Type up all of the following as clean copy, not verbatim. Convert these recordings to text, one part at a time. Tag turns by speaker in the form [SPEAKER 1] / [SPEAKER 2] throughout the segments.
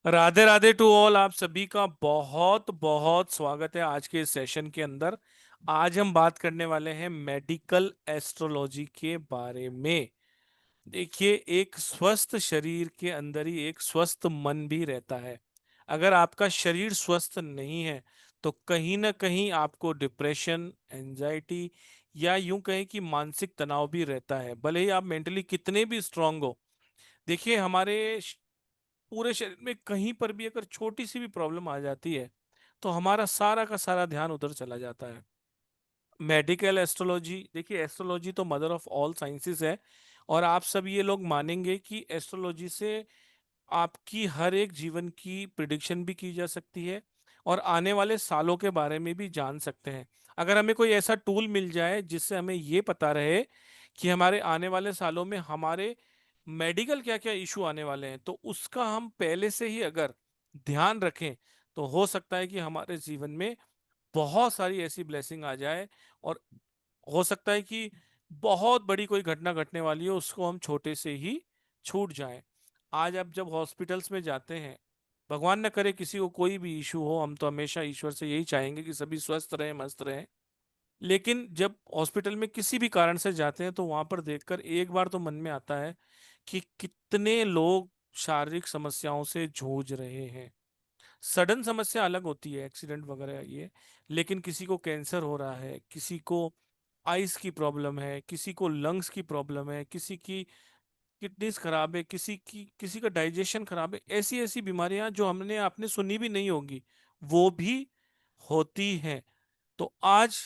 [SPEAKER 1] Radhe Radhe to all. आप सभी का बहुत बहुत स्वागत है आज के इस सेशन के अंदर। आज हम बात करने वाले हैं मेडिकल एस्ट्रोलॉजी के बारे में। देखिए, एक स्वस्थ शरीर के अंदर ही एक स्वस्थ मन भी रहता है। अगर आपका शरीर स्वस्थ नहीं है तो कहीं ना कहीं आपको डिप्रेशन, एंजाइटी या यूं कहें कि मानसिक तनाव भी रहता है, भले ही आप मेंटली कितने भी स्ट्रांग हो। देखिए, हमारे पूरे शरीर में कहीं पर भी अगर छोटी सी भी प्रॉब्लम आ जाती है तो हमारा सारा का सारा ध्यान उधर चला जाता है। मेडिकल एस्ट्रोलॉजी, देखिए एस्ट्रोलॉजी तो मदर ऑफ ऑल साइंसेस है। और आप सब ये लोग मानेंगे कि एस्ट्रोलॉजी से आपकी हर एक जीवन की प्रिडिक्शन भी की जा सकती है और आने वाले सालों के बारे में भी जान सकते हैं। अगर हमें कोई ऐसा टूल मिल जाए जिससे हमें ये पता रहे कि हमारे आने वाले सालों में हमारे मेडिकल क्या क्या इशू आने वाले हैं, तो उसका हम पहले से ही अगर ध्यान रखें तो हो सकता है कि हमारे जीवन में बहुत सारी ऐसी ब्लेसिंग आ जाए। और हो सकता है कि बहुत बड़ी कोई घटना घटने वाली हो उसको हम छोटे से ही छूट जाएं। आज आप जब हॉस्पिटल्स में जाते हैं, भगवान न करे किसी को कोई भी इशू हो, हम तो हमेशा ईश्वर से यही चाहेंगे कि सभी स्वस्थ रहें, मस्त रहें। लेकिन जब हॉस्पिटल में किसी भी कारण से जाते हैं तो वहां पर देखकर एक बार तो मन में आता है कि कितने लोग शारीरिक समस्याओं से जूझ रहे हैं। सडन समस्या अलग होती है, एक्सीडेंट वगैरह ये। लेकिन किसी को कैंसर हो रहा है, किसी को आइस की प्रॉब्लम है, किसी को लंग्स की प्रॉब्लम है, किसी की किडनीज खराब है, किसी का डाइजेशन खराब है। ऐसी ऐसी बीमारियां जो हमने आपने सुनी भी नहीं होगी वो भी होती हैं। तो आज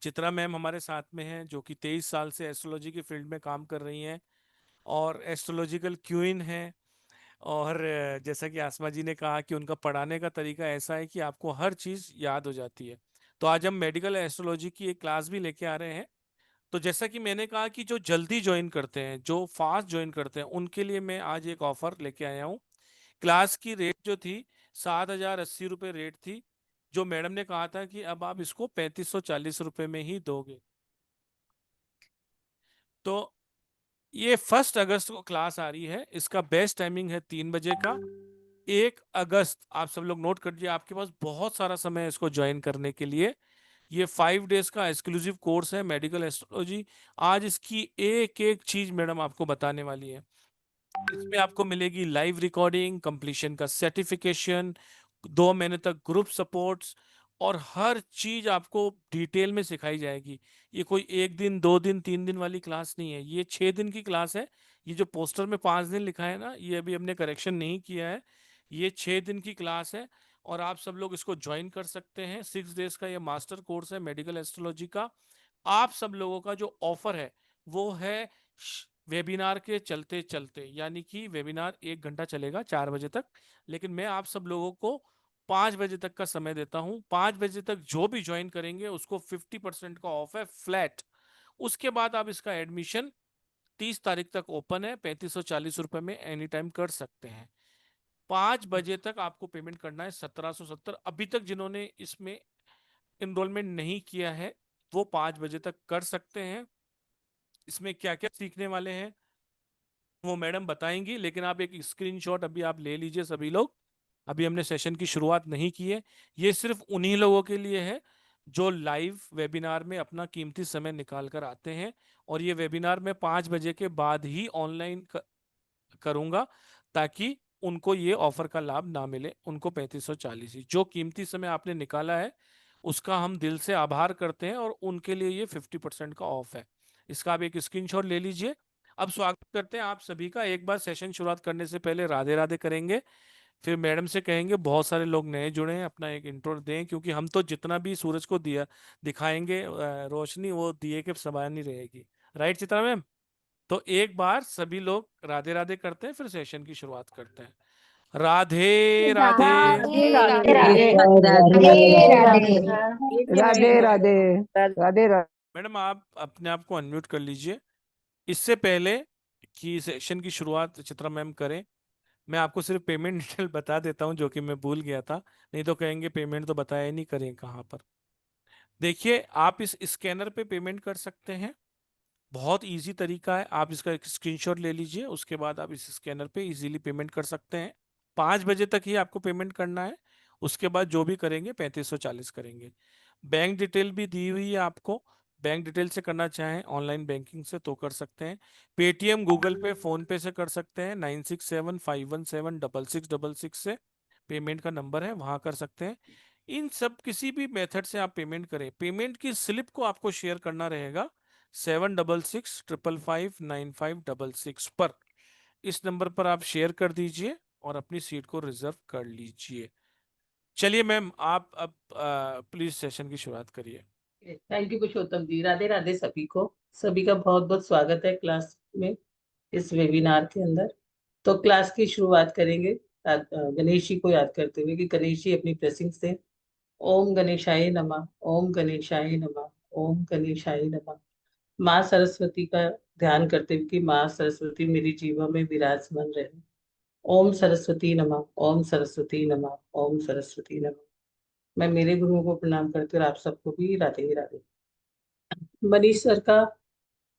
[SPEAKER 1] चित्रा मैम हमारे साथ में हैं, जो कि 23 साल से एस्ट्रोलॉजी की फील्ड में काम कर रही हैं और एस्ट्रोलॉजिकल क्वीन हैं। और जैसा कि आसमा जी ने कहा कि उनका पढ़ाने का तरीका ऐसा है कि आपको हर चीज याद हो जाती है। तो आज हम मेडिकल एस्ट्रोलॉजी की एक क्लास भी लेके आ रहे हैं। तो जैसा कि मैंने कहा कि जो जल्दी ज्वाइन करते हैं, जो फास्ट ज्वाइन करते हैं, उनके लिए मैं आज एक ऑफर लेके आया हूँ। क्लास की रेट जो थी 7,080 रुपये रेट थी, जो मैडम ने कहा था कि अब आप इसको 3540 रुपये में ही दोगे। तो ये 1 अगस्त को क्लास आ रही है, इसका बेस्ट टाइमिंग है 3 बजे का। 1 अगस्त, आप सब लोग नोट कर लीजिए, आपके पास बहुत सारा समय है इसको ज्वाइन करने के लिए। ये 5 डेज का एक्सक्लूसिव कोर्स है मेडिकल एस्ट्रोलॉजी। आज इसकी एक एक चीज मैडम आपको बताने वाली है। इसमें आपको मिलेगी लाइव रिकॉर्डिंग, कंप्लीशन का सर्टिफिकेशन, 2 महीने तक ग्रुप सपोर्ट्स, और हर चीज आपको डिटेल में सिखाई जाएगी। ये कोई 1 दिन 2 दिन 3 दिन वाली क्लास नहीं है, ये 6 दिन की क्लास है। ये जो पोस्टर में 5 दिन लिखा है ना, ये अभी हमने करेक्शन नहीं किया है। ये 6 दिन की क्लास है और आप सब लोग इसको ज्वाइन कर सकते हैं। 6 डेज का ये मास्टर कोर्स है मेडिकल एस्ट्रोलॉजी का। आप सब लोगों का जो ऑफर है वो है वेबिनार के चलते चलते, यानी कि वेबिनार 1 घंटा चलेगा 4 बजे तक। लेकिन मैं आप सब लोगों को 5 बजे तक का समय देता हूँ। 5 बजे तक जो भी ज्वाइन करेंगे उसको 50% का ऑफ है, फ्लैट। उसके बाद आप इसका एडमिशन 30 तारीख तक ओपन है, 3540 रुपए में एनी टाइम कर सकते हैं। 5 बजे तक आपको पेमेंट करना है 1770। अभी तक जिन्होंने इसमें इनरोलमेंट नहीं किया है वो 5 बजे तक कर सकते हैं। इसमें क्या क्या सीखने वाले हैं वो मैडम बताएंगी, लेकिन आप एक स्क्रीनशॉट अभी आप ले लीजिए सभी लोग। अभी हमने सेशन की शुरुआत नहीं की है। ये सिर्फ उन्हीं लोगों के लिए है जो लाइव वेबिनार में अपना कीमती समय निकाल कर आते हैं। और ये वेबिनार मैं 5 बजे के बाद ही ऑनलाइन करूंगा, ताकि उनको ये ऑफर का लाभ ना मिले। उनको 3540 ही, जो कीमती समय आपने निकाला है उसका हम दिल से आभार करते हैं, और उनके लिए ये 50% का ऑफ है। इसका आप एक स्क्रीनशॉट ले लीजिए। अब स्वागत करते हैं आप सभी का। एक बार सेशन शुरुआत करने से पहले राधे राधे करेंगे, फिर मैडम से कहेंगे। बहुत सारे लोग नए जुड़े हैं, अपना एक इंट्रो दें, क्योंकि हम तो जितना भी सूरज को दिया दिखाएंगे रोशनी, वो दिए के समान ही रहेगी। Right Chitra ma'am? तो एक बार सभी लोग राधे राधे करते हैं, फिर सेशन की शुरुआत करते हैं। राधे राधे।
[SPEAKER 2] राधे
[SPEAKER 3] राधे
[SPEAKER 2] राधे।
[SPEAKER 3] राधे।
[SPEAKER 2] राधे
[SPEAKER 3] राधे
[SPEAKER 2] राधे।
[SPEAKER 3] राधे।
[SPEAKER 2] एक ही
[SPEAKER 4] राधे
[SPEAKER 2] मिनट।
[SPEAKER 4] राधे। राधे राधे।
[SPEAKER 1] मैडम, आप अपने आप को अनम्यूट कर लीजिए। इससे पहले कि सेशन की शुरुआत चित्रा मैम करें, मैं आपको सिर्फ पेमेंट डिटेल बता देता हूं, जो कि मैं भूल गया था। नहीं तो कहेंगे पेमेंट तो बताया ही नहीं, करें कहाँ पर। देखिए, आप इस स्कैनर पे पेमेंट कर सकते हैं। बहुत इजी तरीका है, आप इसका एक स्क्रीनशॉट ले लीजिए, उसके बाद आप इस स्कैनर पे इजीली पेमेंट कर सकते हैं। 5 बजे तक ही आपको पेमेंट करना है। उसके बाद जो भी करेंगे 3540 करेंगे। बैंक डिटेल भी दी हुई है आपको। बैंक डिटेल से करना चाहें ऑनलाइन बैंकिंग से तो कर सकते हैं। पेटीएम, गूगल पे, फोन पे से कर सकते हैं। 9675176666 से पेमेंट का नंबर है, वहां कर सकते हैं। इन सब किसी भी मेथड से आप पेमेंट करें, पेमेंट की स्लिप को आपको शेयर करना रहेगा 7665559566 पर। इस नंबर पर आप शेयर कर दीजिए और अपनी सीट को रिजर्व कर लीजिए। चलिए मैम, आप अब प्लीज सेशन की शुरुआत करिए।
[SPEAKER 2] थैंक यू पुरुषोत्तम जी। राधे राधे सभी को। सभी का बहुत बहुत स्वागत है क्लास में, इस वेबिनार के अंदर। तो क्लास की शुरुआत करेंगे गणेश जी को याद करते हुए कि गणेश जी अपनी ब्लेसिंग से। ओम गणेशाय नमः, ओम गणेशाय नमः, ओम गणेशाय नमः। माँ सरस्वती का ध्यान करते हुए कि माँ सरस्वती मेरी जीवन में विराजमान रहे। ओम सरस्वती नमः, ओम सरस्वती नमः, ओम सरस्वती नमः। मैं मेरे गुरुओं को प्रणाम करती हूँ और आप सबको भी राधे राधे। मनीष सर का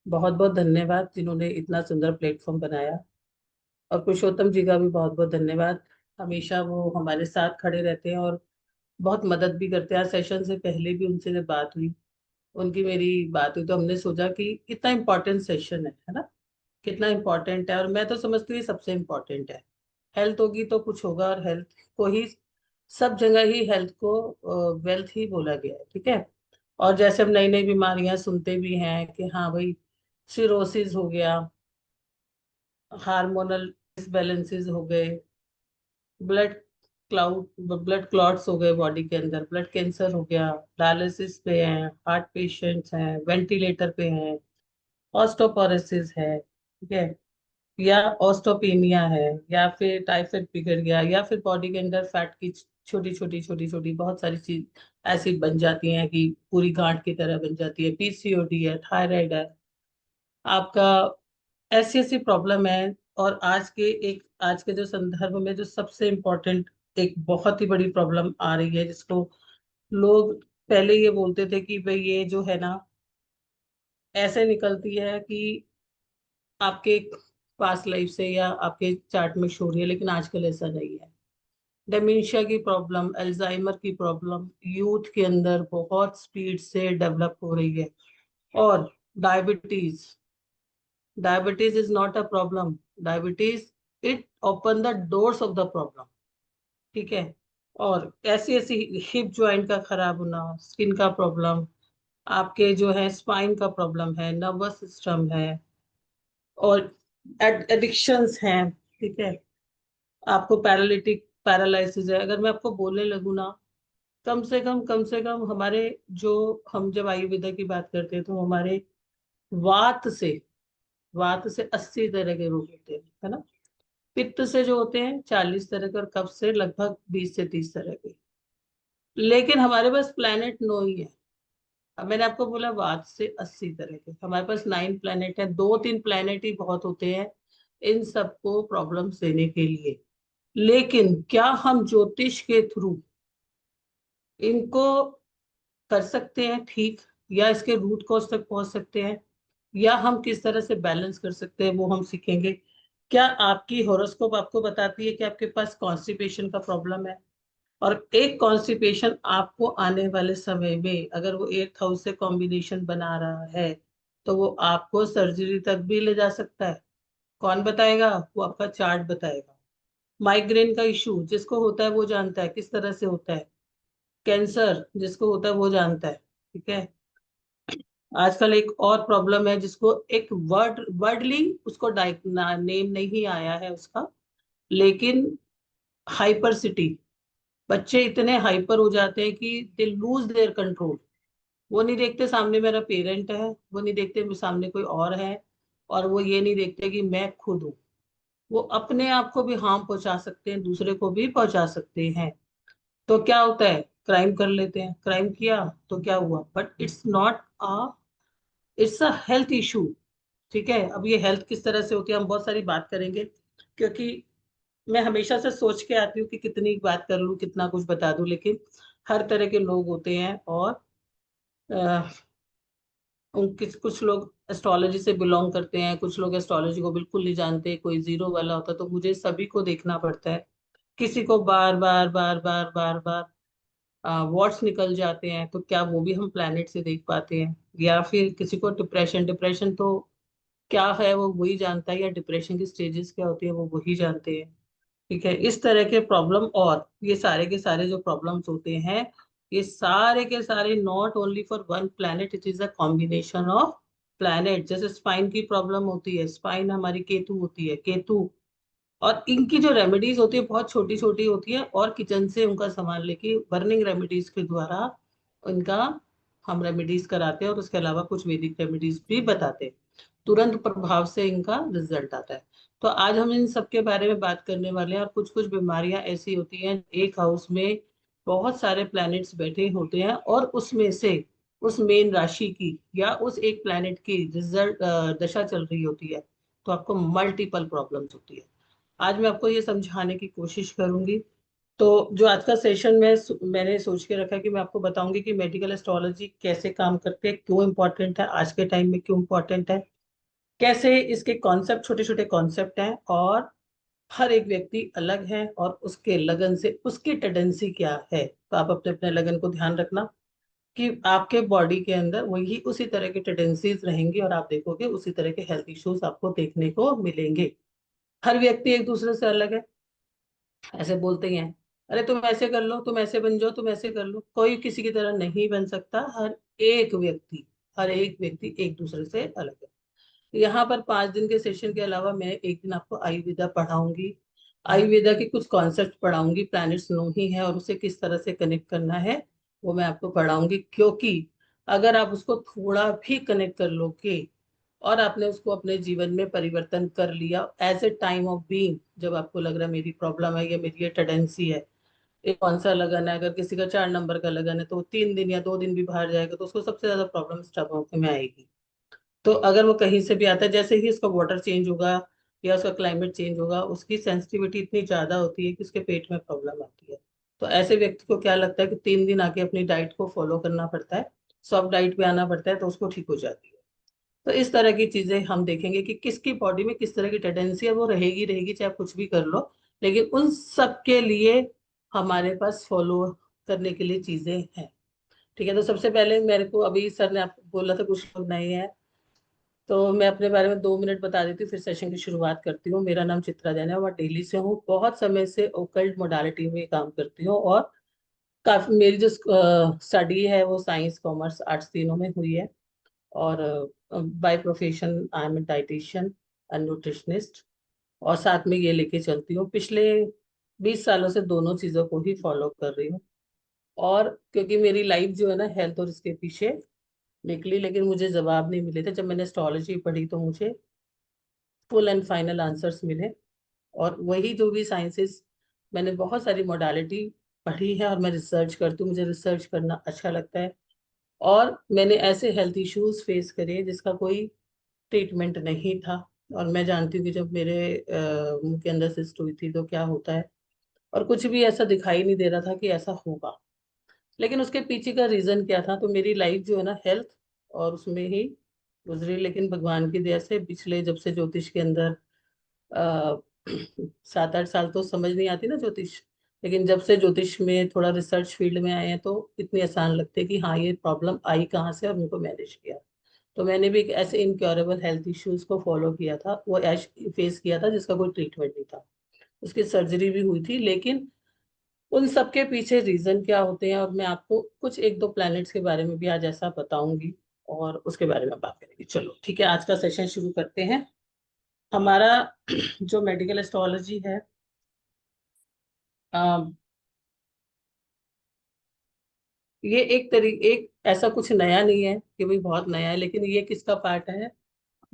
[SPEAKER 2] बहुत बहुत धन्यवाद जिन्होंने इतना सुंदर प्लेटफॉर्म बनाया, और पुरुषोत्तम जी का भी बहुत बहुत धन्यवाद। हमेशा वो हमारे साथ खड़े रहते हैं और बहुत मदद भी करते हैं। आज सेशन से पहले भी उनसे जब बात हुई, उनकी मेरी बात हुई, तो हमने सोचा कि इतना इम्पोर्टेंट सेशन है ना, कितना इम्पोर्टेंट है। और मैं तो समझती हूँ ये सबसे इम्पोर्टेंट है। हेल्थ होगी तो कुछ होगा, और हेल्थ को ही सब जगह ही हेल्थ को वेल्थ ही बोला गया है, ठीक है। और जैसे हम नई नई बीमारियां सुनते भी हैं कि हाँ भाई, सिरोसिस हो गया, हार्मोनल डिसबैलेंसेस हो गए, ब्लड ब्लड क्लॉट्स हो गए बॉडी के अंदर, ब्लड कैंसर हो गया, डायलिसिस पे हैं, हार्ट पेशेंट्स हैं, वेंटिलेटर पे हैं, ऑस्टोपोरोसिस है, ठीक है, या ऑस्टोपेनिया है, या फिर टाइफाइड बिगड़ गया, या फिर बॉडी के अंदर फैट की छोटी छोटी बहुत सारी चीज ऐसी बन जाती हैं कि पूरी गांठ की तरह बन जाती है। पीसीओडी है, थायराइड है आपका, ऐसी ऐसी प्रॉब्लम है। और आज के जो संदर्भ में जो सबसे इम्पोर्टेंट एक बहुत ही बड़ी प्रॉब्लम आ रही है, जिसको लोग पहले ये बोलते थे कि भाई ये जो है ना, ऐसे निकलती है कि आपके पास्ट लाइफ से या आपके चार्ट में शो हो रही है, लेकिन आजकल ऐसा नहीं है। डेमेंशिया की प्रॉब्लम, अल्जाइमर की प्रॉब्लम यूथ के अंदर बहुत स्पीड से डेवलप हो रही है। और diabetes, diabetes is not a problem. Diabetes, it open the doors of the problem, ठीक है। और ऐसी ऐसी हिप जॉइंट का खराब होना, स्किन का प्रॉब्लम, आपके जो है स्पाइन का प्रॉब्लम है, नर्वस सिस्टम है, और एडिक्शंस हैं, ठीक है। आपको पैरालिसिस है। अगर मैं आपको बोलने लगूँ ना, कम से कम हमारे जो, हम जब आयुर्वेदा की बात करते हैं तो हमारे वात से वात से 80 तरह के रोग होते हैं, है ना। पित्त से जो होते हैं 40 तरह के, और कफ से लगभग 20 से 30 तरह के। लेकिन हमारे पास प्लेनेट 9 ही है। अब मैंने आपको बोला वात से 80 तरह के, हमारे पास 9 प्लेनेट है। 2-3 प्लेनेट ही बहुत होते हैं इन सबको प्रॉब्लम्स देने के लिए। लेकिन क्या हम ज्योतिष के थ्रू इनको कर सकते हैं ठीक, या इसके रूट कॉज तक पहुंच सकते हैं, या हम किस तरह से बैलेंस कर सकते हैं, वो हम सीखेंगे। क्या आपकी हॉरोस्कोप आपको बताती है कि आपके पास कॉन्स्टिपेशन का प्रॉब्लम है? और एक कॉन्स्टिपेशन आपको आने वाले समय में अगर वो 8 हाउस से कॉम्बिनेशन बना रहा है, तो वो आपको सर्जरी तक भी ले जा सकता है। कौन बताएगा? वो आपका चार्ट बताएगा। माइग्रेन का इशू जिसको होता है वो जानता है किस तरह से होता है। कैंसर जिसको होता है वो जानता है, ठीक है। आजकल एक और प्रॉब्लम है जिसको एक वर्डली उसको नेम नहीं आया है उसका, लेकिन हाइपर सिटी। बच्चे इतने हाइपर हो जाते हैं कि दे लूज देयर कंट्रोल। वो नहीं देखते सामने मेरा पेरेंट है, वो नहीं देखते सामने कोई और है, और वो ये नहीं देखते कि मैं खुद हूँ। वो अपने आप को भी हार्म पहुंचा सकते हैं, दूसरे को भी पहुंचा सकते हैं। तो क्या होता है, क्राइम कर लेते हैं। क्राइम किया तो क्या हुआ, but it's a health issue, ठीक है। अब ये हेल्थ किस तरह से होती है हम बहुत सारी बात करेंगे, क्योंकि मैं हमेशा से सोच के आती हूँ कि कितनी बात कर लूँ, कितना कुछ बता दूं, लेकिन हर तरह के लोग होते हैं। और अ, कुछ लोग एस्ट्रोलॉजी से बिलोंग करते हैं, कुछ लोग एस्ट्रोलॉजी को बिल्कुल नहीं जानते, कोई जीरो वाला होता है, तो मुझे सभी को देखना पड़ता है। किसी को बार बार बार बार बार बार वॉट्स निकल जाते हैं, तो क्या वो भी हम प्लैनेट से देख पाते हैं? या फिर किसी को डिप्रेशन, डिप्रेशन तो क्या है वो वही जानता है, या डिप्रेशन की स्टेजेस क्या होती है वो वही जानते हैं। ठीक है, इस तरह के प्रॉब्लम, और ये सारे के सारे जो प्रॉब्लम्स होते हैं, ये सारे के सारे not only for one planet, it is a combination of planet. जैसे स्पाइन की प्रॉब्लम होती है, स्पाइन हमारी केतु होती है, केतु। और इनकी जो रेमेडीज होती है बहुत छोटी छोटी होती है, और किचन से उनका सामान लेके बर्निंग रेमेडीज के द्वारा इनका हम रेमेडीज कराते हैं, और उसके अलावा कुछ वैदिक रेमेडीज भी बताते हैं। तुरंत प्रभाव से इनका रिजल्ट आता है। तो आज हम इन सब के बारे में बात करने वाले हैं। और कुछ कुछ बीमारियां ऐसी होती हैं, एक हाउस में बहुत सारे प्लैनेट्स बैठे होते हैं, और उसमें से उस मेन राशि की या उस एक प्लैनेट की रिजल्ट दशा चल रही होती है, तो आपको मल्टीपल प्रॉब्लम्स होती है। आज मैं आपको ये समझाने की कोशिश करूंगी। तो जो आज का सेशन में मैंने सोच के रखा कि मैं आपको बताऊंगी कि मेडिकल एस्ट्रोलॉजी कैसे काम करती है, क्यों इम्पोर्टेंट है, आज के टाइम में क्यों इम्पोर्टेंट है, कैसे इसके कॉन्सेप्ट, छोटे छोटे कॉन्सेप्ट हैं, और हर एक व्यक्ति अलग है, और उसके लगन से उसकी टेंडेंसी क्या है। तो आप अपने अपने लगन को ध्यान रखना कि आपके बॉडी के अंदर वही उसी तरह की टेंडेंसीज रहेंगी, और आप देखोगे उसी तरह के हेल्थ इश्यूज आपको देखने को मिलेंगे। हर व्यक्ति एक दूसरे से अलग है। ऐसे बोलते ही हैं, अरे तुम ऐसे कर लो, तुम ऐसे बन जाओ, तुम ऐसे कर लो। कोई किसी की तरह नहीं बन सकता। एक व्यक्ति हर एक व्यक्ति एक दूसरे से अलग है। यहाँ पर 5 दिन के सेशन के अलावा मैं एक दिन आपको आयुर्वेदा पढ़ाऊंगी। आयुर्वेदा के कुछ कॉन्सेप्ट पढ़ाऊंगी, प्लैनेट्स नो ही है और उसे किस तरह से कनेक्ट करना है वो मैं आपको पढ़ाऊंगी। क्योंकि अगर आप उसको थोड़ा भी कनेक्ट कर लोगे, और आपने उसको अपने जीवन में परिवर्तन कर लिया as a time of being, जब आपको लग रहा है मेरी प्रॉब्लम है या मेरी ये टेंडेंसी है, ये कौन सा लगन है, अगर किसी का 4 नंबर का लगन है तो वो 3 दिन या 2 दिन भी बाहर जाएगा तो उसको सबसे ज्यादा प्रॉब्लम स्टमक में आएगी। तो अगर वो कहीं से भी आता है, जैसे ही उसका वाटर चेंज होगा या उसका क्लाइमेट चेंज होगा, उसकी सेंसिटिविटी इतनी ज्यादा होती है कि उसके पेट में प्रॉब्लम आती है। तो ऐसे व्यक्ति को क्या लगता है कि 3 दिन आके अपनी डाइट को फॉलो करना पड़ता है, सॉफ्ट डाइट पे आना पड़ता है, तो उसको ठीक हो जाती है। तो इस तरह की चीजें हम देखेंगे कि किसकी बॉडी में किस तरह की टेंडेंसी है, वो रहेगी रहेगी चाहे आप कुछ भी कर लो। लेकिन उन सब के लिए हमारे पास फॉलो करने के लिए चीजें हैं। ठीक है, तो सबसे पहले मेरे को अभी सर ने आपको बोला था कुछ लोग नहीं है, तो मैं अपने बारे में 2 मिनट बता देती हूँ, फिर सेशन की शुरुआत करती हूँ। मेरा नाम चित्रा जैन है, मैं दिल्ली से हूँ। बहुत समय से ओकल्ट मोडालिटी में काम करती हूँ, और काफी मेरी जो स्टडी है वो साइंस, कॉमर्स, आर्ट्स तीनों में हुई है। और by profession I am dietitian and nutritionist, और साथ में ये लेके चलती हूँ। पिछले 20 सालों से दोनों चीजों को ही फॉलो कर रही हूँ। और क्योंकि मेरी लाइफ जो है ना हेल्थ और इसके पीछे निकली, लेकिन मुझे जवाब नहीं मिले थे। जब मैंने एस्ट्रोलॉजी पढ़ी तो मुझे फुल एंड फाइनल आंसर्स मिले। और वही जो भी साइंसेस, मैंने बहुत सारी मोडालिटी पढ़ी है, और मैं रिसर्च करती हूँ, मुझे रिसर्च करना अच्छा लगता है। और मैंने ऐसे हेल्थ इश्यूज फेस करे जिसका कोई ट्रीटमेंट नहीं था। और मैं जानती हूँ कि जब मेरे मुंह के अंदर सिस्ट हुई थी तो क्या होता है, और कुछ भी ऐसा दिखाई नहीं दे रहा था कि ऐसा होगा। लेकिन उसके पीछे का रीजन क्या था, तो मेरी लाइफ जो है ना हेल्थ और उसमें ही गुजरी। लेकिन भगवान की दया से पिछले, जब से ज्योतिष के अंदर आ, 7-8 साल, तो समझ नहीं आती ना ज्योतिष, लेकिन जब से ज्योतिष में थोड़ा रिसर्च फील्ड में आए हैं तो इतनी आसान लगती है कि हाँ ये प्रॉब्लम आई कहाँ से और उनको मैनेज किया। तो मैंने भी एक ऐसे इनक्योरेबल हेल्थ इश्यूज को फॉलो किया था, वो फेस किया था जिसका कोई ट्रीटमेंट नहीं था। उसकी सर्जरी भी हुई थी, लेकिन उन सब के पीछे रीजन क्या होते हैं, और मैं आपको कुछ एक दो प्लैनेट्स के बारे में भी आज ऐसा बताऊंगी, और उसके बारे में बात करेंगे। चलो ठीक है, आज का सेशन शुरू करते हैं। हमारा जो मेडिकल एस्ट्रोलॉजी है, ये एक ऐसा कुछ नया नहीं है कि भाई बहुत नया है, लेकिन ये किसका पार्ट है,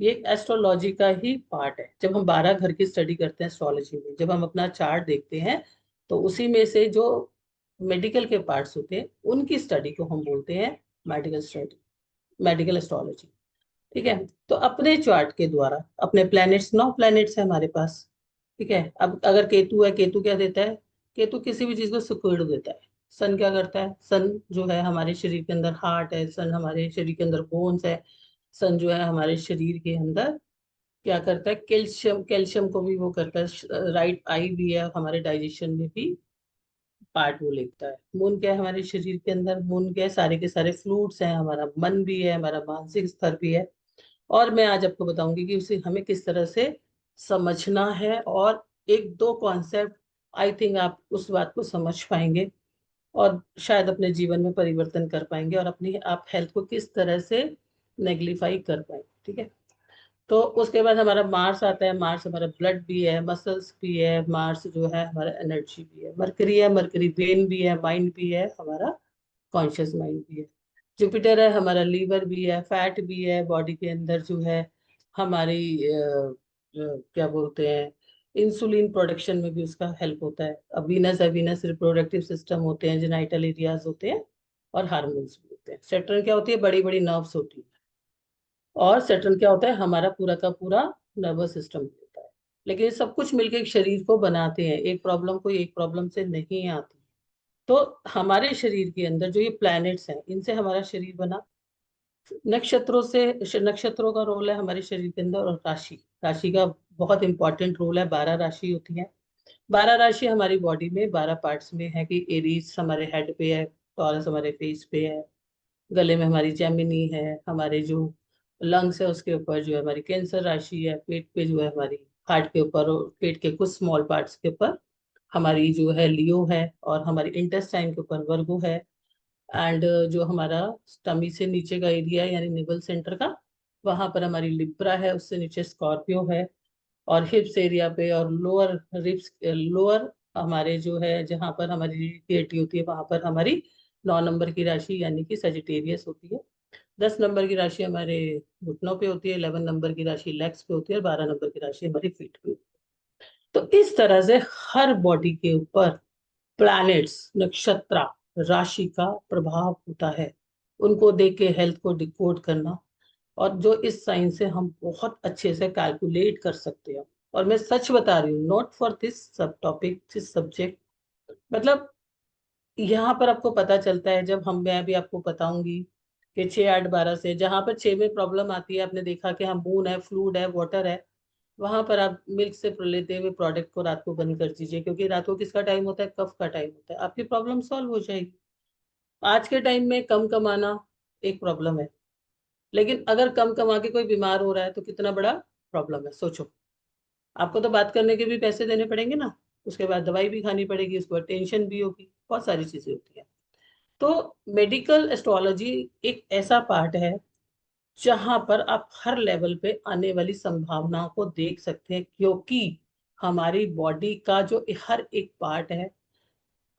[SPEAKER 2] ये एक एस्ट्रोलॉजी का ही पार्ट है। जब हम 12 घर की स्टडी करते हैं एस्ट्रोलॉजी में, जब हम अपना चार्ट देखते हैं, तो उसी में से जो मेडिकल के पार्ट्स होते हैं उनकी स्टडी को हम बोलते हैं मेडिकल स्टडी, मेडिकल एस्ट्रोलॉजी। ठीक है, तो अपने चार्ट के द्वारा अपने प्लैनेट्स, 9 प्लैनेट्स है हमारे पास। ठीक है, अब अगर केतु है, केतु क्या देता है, केतु किसी भी चीज को सिक्योर देता है। सन क्या करता है, सन जो है हमारे शरीर के अंदर हार्ट है, सन हमारे शरीर के अंदर बोन्स है, सन जो है हमारे शरीर के अंदर क्या करता है, कैल्शियम, कैल्शियम को भी वो करता है, राइट आई भी है, हमारे डाइजेशन में भी पार्ट वो लेता है। मून क्या है हमारे शरीर के अंदर, मून क्या है, सारे के सारे फ्लूइड्स हैं, हमारा मन भी है, हमारा मानसिक स्तर भी है। और मैं आज आपको बताऊंगी कि उसे हमें किस तरह से समझना है, और एक दो कॉन्सेप्ट, आई थिंक आप उस बात को समझ पाएंगे और शायद अपने जीवन में परिवर्तन कर पाएंगे, और अपनी आप हेल्थ को किस तरह से नेग्लिफाई कर पाएंगे। ठीक है। तो उसके बाद हमारा मार्स आता है। मार्स हमारा ब्लड भी है, मसल्स भी है, मार्स जो है हमारा एनर्जी भी है। मरकरी है, मरकरी ब्रेन भी है, माइंड भी है, हमारा कॉन्शियस माइंड भी है। जुपिटर है, हमारा लीवर भी है, फैट भी है बॉडी के अंदर जो है, हमारी क्या बोलते हैं, इंसुलिन प्रोडक्शन में भी उसका हेल्प होता है। अब वीनस है, वीनस रिप्रोडक्टिव सिस्टम होते हैं, जेनाइटल एरियाज होते हैं, और हार्मोन्स भी होते हैं। सेटर्न क्या होती है, बड़ी बड़ी नर्व्स होती है। और सेटर्न क्या होता है, हमारा पूरा का पूरा नर्वस सिस्टम होता है। लेकिन ये सब कुछ मिलकर एक शरीर को बनाते हैं, एक प्रॉब्लम को एक प्रॉब्लम से नहीं आती। तो हमारे शरीर के अंदर जो ये प्लैनेट्स हैं, इनसे हमारा शरीर बना। नक्षत्रों से, नक्षत्रों का रोल है हमारे शरीर के अंदर, और राशि, राशि का बहुत इंपॉर्टेंट रोल है। 12 राशि होती है। 12 राशि हमारी बॉडी में 12 पार्ट्स में है, कि एरीज हमारे हेड पे है, टॉरस हमारे फेस पे है, गले में हमारी जेमिनी है, हमारे जो लंग्स है उसके ऊपर जो है हमारी कैंसर राशि है, पेट पे जो है हमारी, हार्ट के ऊपर और पेट के कुछ स्मॉल पार्ट्स के ऊपर हमारी जो है लियो है, और हमारी इंटेस्टाइन के ऊपर वर्गो है। एंड जो हमारा स्टमी से नीचे का एरिया है, यानी निवल सेंटर का, वहां पर हमारी लिब्रा है, उससे नीचे स्कॉर्पियो है। और हिप्स एरिया पे और लोअर रिप्स, लोअर हमारे जो है जहाँ पर हमारी पेटी होती है, वहां पर हमारी 9 नंबर की राशि यानी कि सजिटेरियस होती है। 10 नंबर की राशि हमारे घुटनों पे होती है, 11 नंबर की राशि लेग्स पे होती है, और 12 नंबर की राशि हमारी फीट पे होती है। तो इस तरह से हर बॉडी के ऊपर प्लैनेट्स, नक्षत्र, राशि का प्रभाव होता है। उनको देख के हेल्थ को डिकोड करना, और जो इस साइंस से हम बहुत अच्छे से कैलकुलेट कर सकते हैं। और मैं सच बता रही हूँ, नॉट फॉर दिस सब टॉपिक, दिस सब्जेक्ट, मतलब यहाँ पर आपको पता चलता है, जब हम, मैं भी आपको बताऊंगी कि 6 8 12 से, जहाँ पर 6 में प्रॉब्लम आती है, आपने देखा कि हम मून है, फ्लूड है, वाटर है, वहां पर आप मिल्क से लेते हुए प्रोडक्ट को रात को बंद कर दीजिए, क्योंकि रात को किसका टाइम होता है, कफ का टाइम होता है, आपकी प्रॉब्लम सॉल्व हो जाएगी। आज के टाइम में कम कमाना एक प्रॉब्लम है, लेकिन अगर कम कमा के कोई बीमार हो रहा है तो कितना बड़ा प्रॉब्लम है, सोचो। आपको तो बात करने के भी पैसे देने पड़ेंगे ना, उसके बाद दवाई भी खानी पड़ेगी, उसके बाद टेंशन भी होगी, बहुत सारी चीजें होती है। तो मेडिकल एस्ट्रोलॉजी एक ऐसा पार्ट है जहां पर आप हर लेवल पे आने वाली संभावनाओं को देख सकते हैं, क्योंकि हमारी बॉडी का जो हर एक पार्ट है,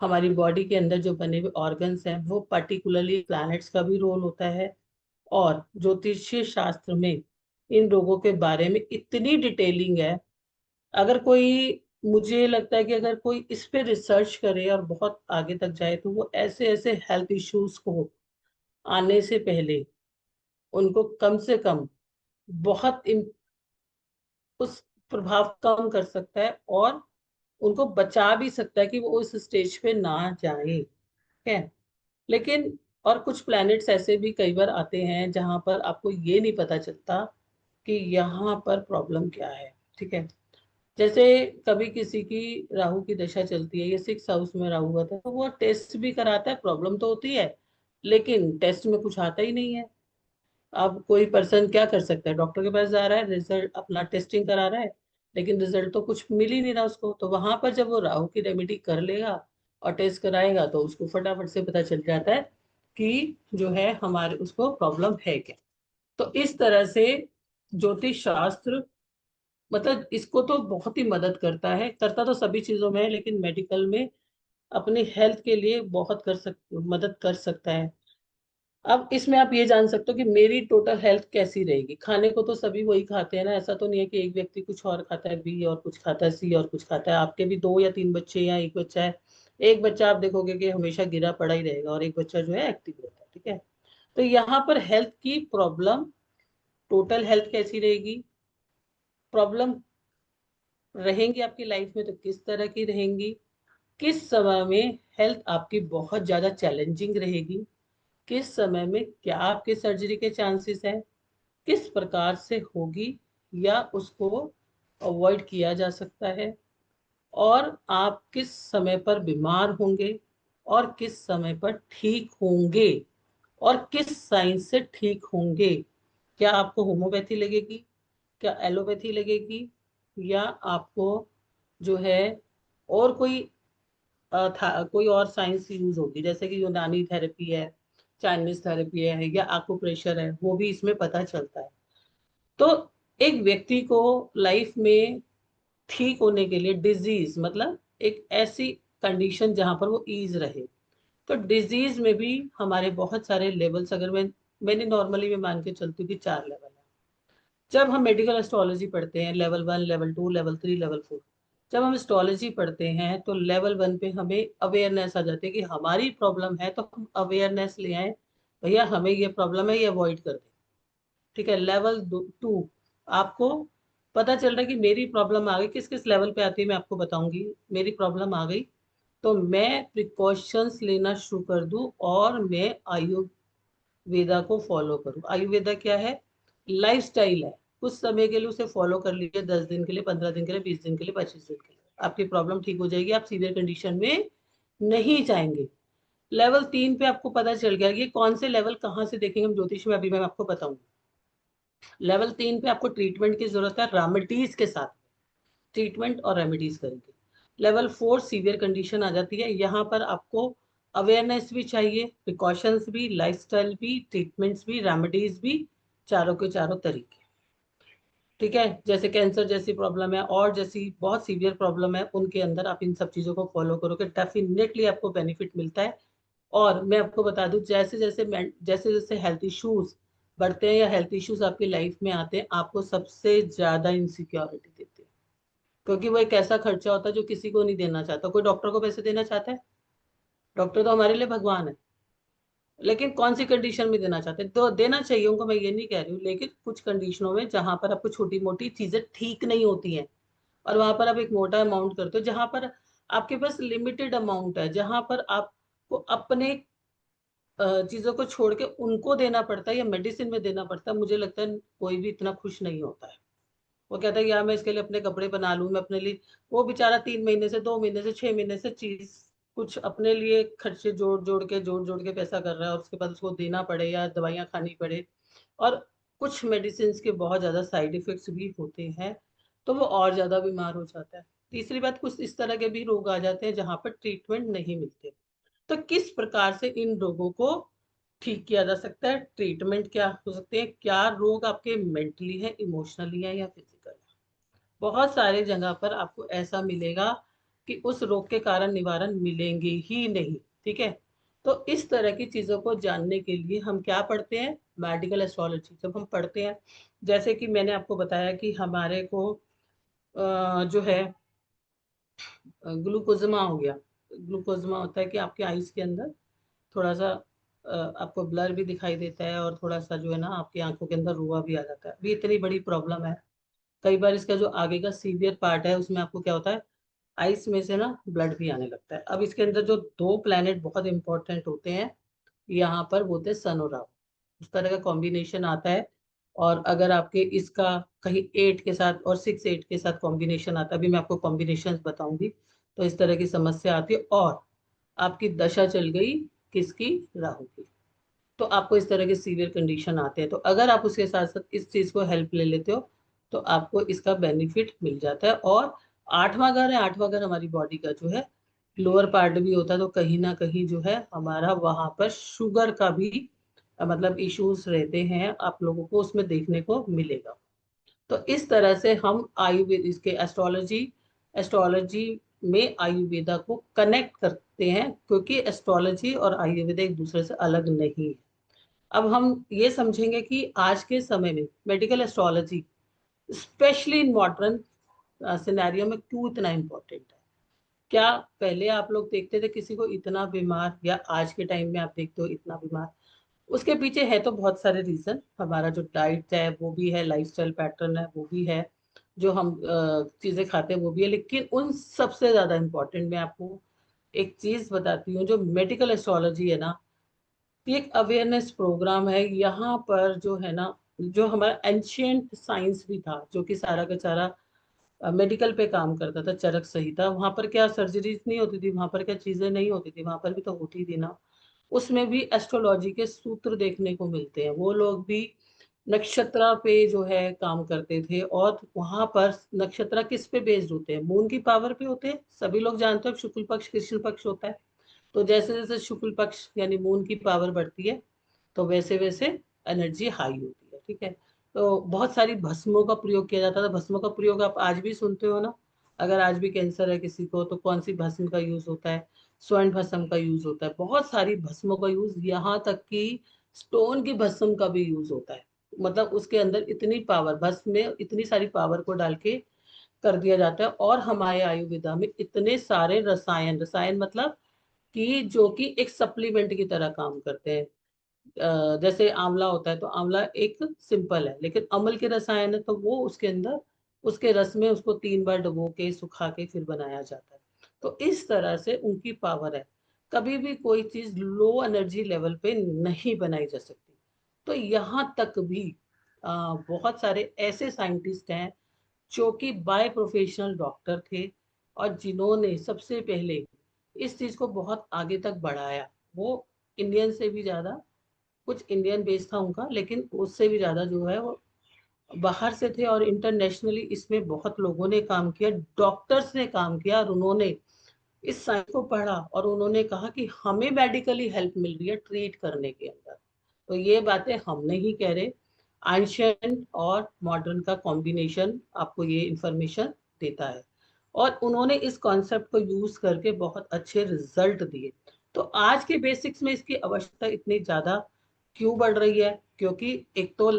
[SPEAKER 2] हमारी बॉडी के अंदर जो बने हुए ऑर्गन्स हैं, वो पर्टिकुलरली प्लैनेट्स का भी रोल होता है। और ज्योतिषीय शास्त्र में इन रोगों के बारे में इतनी डिटेलिंग है, अगर कोई, मुझे लगता है कि अगर कोई इस पे रिसर्च करे और बहुत आगे तक जाए, तो वो ऐसे ऐसे हेल्थ इश्यूज को आने से पहले उनको कम से कम बहुत उस प्रभाव कम कर सकता है, और उनको बचा भी सकता है कि वो उस स्टेज पे ना जाए। है। लेकिन और कुछ प्लैनेट्स ऐसे भी कई बार आते हैं जहां पर आपको ये नहीं पता चलता कि यहाँ पर प्रॉब्लम क्या है। ठीक है। जैसे कभी किसी की राहु की दशा चलती है, ये 6 हाउस में राहु हुआ था, तो वो टेस्ट भी कराता है, प्रॉब्लम तो होती है, लेकिन टेस्ट में कुछ आता ही नहीं है। अब कोई पर्सन क्या कर सकता है, डॉक्टर के पास जा रहा है, रिजल्ट अपना टेस्टिंग करा रहा है, लेकिन रिजल्ट तो कुछ मिल ही नहीं रहा उसको। तो वहां पर जब वो राहु की रेमेडी कर लेगा और टेस्ट कराएगा, तो उसको फटाफट से पता चल जाता है कि जो है हमारे उसको प्रॉब्लम है क्या। तो इस तरह से ज्योतिष शास्त्र, मतलब इसको तो बहुत ही मदद करता है, करता तो सभी चीजों में है, लेकिन मेडिकल में अपनी हेल्थ के लिए बहुत मदद कर सकता है। अब इसमें आप ये जान सकते हो कि मेरी टोटल हेल्थ कैसी रहेगी। खाने को तो सभी वही खाते हैं ना, ऐसा तो नहीं है कि एक व्यक्ति कुछ और खाता है, बी और कुछ खाता है, सी और कुछ खाता है। आपके भी 2 या 3 बच्चे या एक बच्चा है, एक बच्चा आप देखोगे कि हमेशा गिरा पड़ा ही रहेगा, और एक बच्चा जो है एक्टिव रहता है। ठीक है। तो यहाँ पर हेल्थ की प्रॉब्लम, टोटल हेल्थ कैसी रहेगी, प्रॉब्लम रहेंगी आपकी लाइफ में तो किस तरह की रहेंगी, किस समय में हेल्थ आपकी बहुत ज्यादा चैलेंजिंग रहेगी, किस समय में क्या आपके सर्जरी के चांसेस हैं, किस प्रकार से होगी, या उसको अवॉइड किया जा सकता है, और आप किस समय पर बीमार होंगे और किस समय पर ठीक होंगे और किस साइन से ठीक होंगे। क्या आपको होम्योपैथी लगेगी, क्या एलोपैथी लगेगी, या आपको जो है और कोई कोई और साइंस यूज होगी, जैसे कि यूनानी थेरेपी है, चाइनीज थेरेपी है, या आकुप्रेशर है, वो भी इसमें पता चलता है। तो एक व्यक्ति को लाइफ में ठीक होने के लिए, डिजीज मतलब एक ऐसी कंडीशन जहां पर वो ईज रहे, तो डिजीज में भी हमारे बहुत सारे लेवल्स, अगर मैंने नॉर्मली मैं मान के चलती हूँ कि 4 लेवल है। जब हम मेडिकल एस्ट्रोलॉजी पढ़ते हैं, लेवल 1, लेवल 2, लेवल 3, लेवल 4, जब हम एस्ट्रोलॉजी पढ़ते हैं तो लेवल 1 पे हमें अवेयरनेस आ जाती है कि हमारी प्रॉब्लम है, तो हम अवेयरनेस ले आए, भैया हमें ये प्रॉब्लम है, ये अवॉइड कर दे। ठीक है। लेवल 2, आपको पता चल रहा है कि मेरी प्रॉब्लम आ गई, किस किस लेवल पे आती है मैं आपको बताऊंगी। मेरी प्रॉब्लम आ गई तो मैं प्रिकॉशंस लेना शुरू कर दूं और मैं आयुर्वेदा को फॉलो करूं। आयुर्वेदा क्या है? लाइफस्टाइल है। कुछ समय के लिए उसे फॉलो कर लीजिए, 10 दिन के लिए, 15 दिन के लिए, 20 दिन के लिए, 25 दिन के लिए, आपकी प्रॉब्लम ठीक हो जाएगी, आप सीवियर कंडीशन में नहीं जाएंगे। लेवल 3 पे आपको पता चल गया कि कौन से लेवल कहाँ से देखेंगे हम ज्योतिष में, अभी मैं आपको बताऊंगी। लेवल 3 पे आपको ट्रीटमेंट की जरूरत है, रेमेडीज के साथ ट्रीटमेंट और रेमेडीज करेंगे। लेवल 4 सीवियर कंडीशन आ जाती है, यहाँ पर आपको अवेयरनेस भी चाहिए, प्रिकॉशंस भी, लाइफस्टाइल भी, ट्रीटमेंट्स भी, रेमेडीज भी, चारों के चारों तरीके। ठीक है। जैसे कैंसर जैसी प्रॉब्लम है और जैसी बहुत सीवियर प्रॉब्लम है, उनके अंदर आप इन सब चीजों को फॉलो करोगे, डेफिनेटली आपको बेनिफिट मिलता है। और मैं आपको बता दूं, जैसे जैसे जैसे जैसे हेल्थ इश्यूज बढ़ते हैं या हेल्थ इश्यूज आपकी लाइफ में आते हैं, आपको सबसे ज्यादा इनसिक्योरिटी देते हैं, क्योंकि वो एक ऐसा खर्चा होता है जो किसी को नहीं देना चाहता। कोई डॉक्टर को पैसे देना चाहता है? डॉक्टर तो हमारे लिए भगवान है, लेकिन कौन सी कंडीशन में देना चाहते हैं? तो देना चाहिए उनको, मैं ये नहीं कह रही हूँ, लेकिन कुछ कंडीशनों में जहां पर आपको छोटी मोटी चीजें ठीक नहीं होती हैं, और वहां पर आप एक मोटा अमाउंट करते हो, जहां पर आपके पास लिमिटेड अमाउंट है, जहां पर आपको अपने चीजों को छोड़ के उनको देना पड़ता है या मेडिसिन में देना पड़ता है, मुझे लगता है कोई भी इतना खुश नहीं होता है। वो कहता है यार मैं इसके लिए अपने कपड़े बना लूं, मैं अपने लिए, वो बेचारा 3 महीने से, 2 महीने से, 6 महीने से चीज कुछ अपने लिए खर्चे जोड़ जोड़ के पैसा कर रहा है, और उसके बाद उसको देना पड़े या दवाइयाँ खानी पड़े, और कुछ मेडिसिन के बहुत ज्यादा साइड इफेक्ट्स भी होते हैं, तो वो और ज्यादा बीमार हो जाता है। तीसरी बात, कुछ इस तरह के भी रोग आ जाते हैं जहां पर ट्रीटमेंट नहीं मिलते। तो किस प्रकार से इन रोगों को ठीक किया जा सकता है? ट्रीटमेंट क्या हो सकते हैं? क्या रोग आपके मेंटली है, इमोशनली है, या फिजिकल है? बहुत सारे जगह पर आपको ऐसा मिलेगा कि उस रोग के कारण निवारण मिलेंगे ही नहीं। ठीक है। तो इस तरह की चीजों को जानने के लिए हम क्या पढ़ते हैं? मेडिकल एस्ट्रोलॉजी जब हम पढ़ते हैं, जैसे कि मैंने आपको बताया कि हमारे को जो है ग्लूकोजमा हो गया। ग्लूकोजमा होता है कि आपके आइज के अंदर थोड़ा सा आपको ब्लर भी दिखाई देता है, और थोड़ा सा जो है ना आपकी आंखों के अंदर रुआ भी आ जाता है। भी इतनी बड़ी प्रॉब्लम है। कई बार इसका जो आगे का सीवियर पार्ट है उसमें आपको क्या होता है, आइस में से ना ब्लड भी आने लगता है। अब इसके अंदर जो 2 प्लैनेट बहुत इंपॉर्टेंट होते हैं यहाँ पर, वो होते हैं सन और राहु। उस तरह का कॉम्बिनेशन आता है, और अगर आपके इसका कहीं 8 के साथ और 6 8 के साथ कॉम्बिनेशन आता है, अभी मैं आपको कॉम्बिनेशन बताऊंगी, तो इस तरह की समस्या आती है। और आपकी दशा चल गई किसकी? राहु की, तो आपको इस तरह के सीवियर कंडीशन आते हैं। तो अगर आप उसके साथ साथ इस चीज को हेल्प ले लेते हो, तो आपको इसका बेनिफिट मिल जाता है। और 8वां घर है, 8वां घर हमारी बॉडी का जो है लोअर पार्ट भी होता है, तो कहीं ना कहीं जो है हमारा वहां पर शुगर का भी मतलब इश्यूज रहते हैं, आप लोगों को उसमें देखने को मिलेगा। तो इस तरह से हम आयुर्वेद, इसके एस्ट्रोलॉजी एस्ट्रोलॉजी में आयुर्वेदा को कनेक्ट करते हैं, क्योंकि एस्ट्रोलॉजी और आयुर्वेदा एक दूसरे से अलग नहीं है। अब हम ये समझेंगे कि आज के समय में medical astrology, specially in modern scenario में, क्यों इतना इम्पोर्टेंट है। क्या पहले आप लोग देखते थे किसी को इतना बीमार, या आज के टाइम में आप देखते हो इतना बीमार? उसके पीछे है तो बहुत सारे रीजन, हमारा जो डाइट है वो भी है, लाइफस्टाइल पैटर्न है वो भी है, जो हम चीजें खाते हैं वो भी है, लेकिन उन सबसे ज्यादा इम्पोर्टेंट मैं आपको एक चीज बताती हूँ। जो मेडिकल एस्ट्रोलॉजी है ना, ये एक अवेयरनेस प्रोग्राम है। यहाँ पर जो है ना, जो हमारा एंशियंट साइंस भी था, जो कि सारा का सारा मेडिकल पे काम करता था, चरक संहिता, वहां पर क्या सर्जरीज नहीं होती थी, वहां पर क्या चीजें नहीं होती थी, वहां पर भी तो होती थी ना। उसमें भी एस्ट्रोलॉजी के सूत्र देखने को मिलते हैं। वो लोग भी नक्षत्र पे जो है काम करते थे, और वहां पर नक्षत्र किस पे बेस्ड होते हैं? मून की पावर पे होते हैं। सभी लोग जानते हैं शुक्ल पक्ष कृष्ण पक्ष होता है। तो जैसे जैसे शुक्ल पक्ष यानी मून की पावर बढ़ती है, तो वैसे वैसे एनर्जी हाई होती है। ठीक है। तो बहुत सारी भस्मों का प्रयोग किया जाता था। भस्मों का प्रयोग आप आज भी सुनते हो ना। अगर आज भी कैंसर है किसी को, तो कौन सी भस्म का यूज होता है? स्वर्ण भस्म का यूज होता है। बहुत सारी भस्मों का यूज, यहाँ तक कि स्टोन की भस्म का भी यूज होता है। मतलब उसके अंदर इतनी पावर, भस्म में इतनी सारी पावर को डाल के कर दिया जाता है। और हमारे आयुर्वेदा में इतने सारे रसायन, रसायन मतलब कि जो कि एक सप्लीमेंट की तरह काम करते हैं। जैसे आंवला होता है, तो आंवला एक सिंपल है, लेकिन अमल के रसायन है, तो वो उसके अंदर, उसके रस में उसको 3 बार डुबो के सुखा के फिर बनाया जाता है। तो इस तरह से उनकी पावर है। कभी भी कोई चीज लो एनर्जी लेवल पे नहीं बनाई जा सकती। तो यहाँ तक भी बहुत सारे ऐसे साइंटिस्ट हैं जो कि बाय प्रोफेशनल डॉक्टर थे, और जिन्होंने सबसे पहले इस चीज को बहुत आगे तक बढ़ाया। वो इंडियन से भी ज्यादा, कुछ इंडियन बेस था उनका, लेकिन उससे भी ज्यादा जो है वो बाहर से थे। और इंटरनेशनली इसमें बहुत लोगों ने काम किया, डॉक्टर्स ने काम किया, और उन्होंने इस साइंस को पढ़ा, और उन्होंने कहा कि हमें मेडिकली हेल्प मिल रही है ट्रीट करने के अंदर। तो ये बातें हम नहीं कह रहे, एंशिएंट और मॉडर्न का कॉम्बिनेशन आपको ये इंफॉर्मेशन देता है। और उन्होंने इस कॉन्सेप्ट को यूज करके बहुत अच्छे रिजल्ट दिए। तो आज के बेसिक्स में इसकी आवश्यकता इतनी ज्यादा क्यों बढ़ रही है? क्योंकि एक तो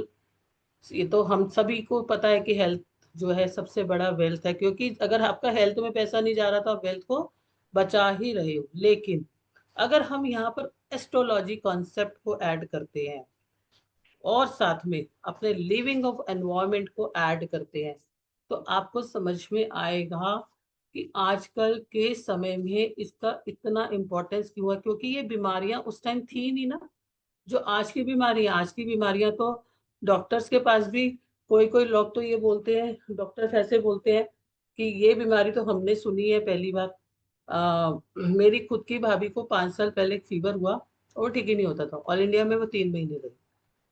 [SPEAKER 2] ये तो हम सभी को पता है कि हेल्थ जो है सबसे बड़ा वेल्थ है। क्योंकि अगर आपका हेल्थ में पैसा नहीं जा रहा, तो आप वेल्थ को बचा ही रहे हो। लेकिन अगर हम यहाँ पर एस्ट्रोलॉजी कॉन्सेप्ट को ऐड करते हैं, और साथ में अपने लिविंग ऑफ एनवायरनमेंट को ऐड करते हैं, तो आपको समझ में आएगा कि आजकल के समय में इसका इतना इम्पोर्टेंस क्यों है। क्योंकि ये बीमारियां उस टाइम थी नहीं ना, जो आज की बीमारियां तो डॉक्टर्स के पास भी, कोई कोई लोग तो ये बोलते हैं, डॉक्टर्स ऐसे बोलते हैं कि ये बीमारी तो हमने सुनी है पहली बार। मेरी खुद की भाभी को 5 साल पहले एक फीवर हुआ, और वो ठीक ही नहीं होता था। ऑल इंडिया में वो 3 महीने रही।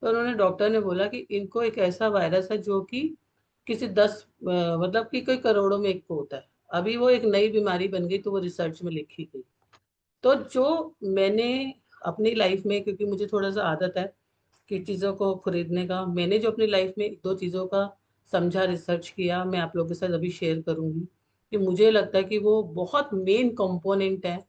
[SPEAKER 2] तो उन्होंने, डॉक्टर ने बोला कि इनको एक ऐसा वायरस है जो कि किसी 10 मतलब कि कोई करोड़ों में एक को होता है। अभी वो एक नई बीमारी बन गई, तो वो रिसर्च में लिखी गई। तो जो मैंने अपनी लाइफ में, क्योंकि मुझे थोड़ा सा आदत है कि चीज़ों को खरीदने का, मैंने जो अपनी लाइफ में 2 चीज़ों का समझा, रिसर्च किया, मैं आप लोगों के साथ अभी शेयर करूंगी। कि मुझे लगता है कि वो बहुत मेन कंपोनेंट है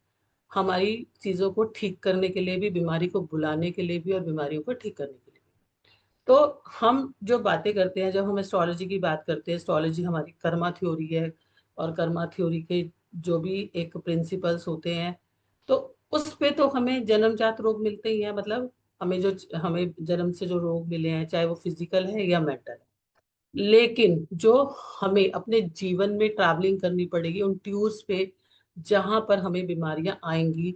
[SPEAKER 2] हमारी चीज़ों को ठीक करने के लिए भी, बीमारी को बुलाने के लिए भी, और बीमारियों को ठीक करने के लिए भी। तो हम जो बातें करते हैं, जब हम एस्ट्रोलॉजी की बात करते हैं, एस्ट्रोलॉजी हमारी कर्मा थ्योरी है। और कर्मा थ्योरी के जो भी एक प्रिंसिपल्स होते हैं, तो उस पे तो हमें जन्मजात रोग मिलते ही हैं। मतलब हमें जन्म से जो रोग मिले हैं, चाहे वो फिजिकल है या मेंटल है, लेकिन जो हमें अपने जीवन में ट्रैवलिंग करनी पड़ेगी उन ट्यूर्स पे, जहां पर हमें बीमारियां आएंगी,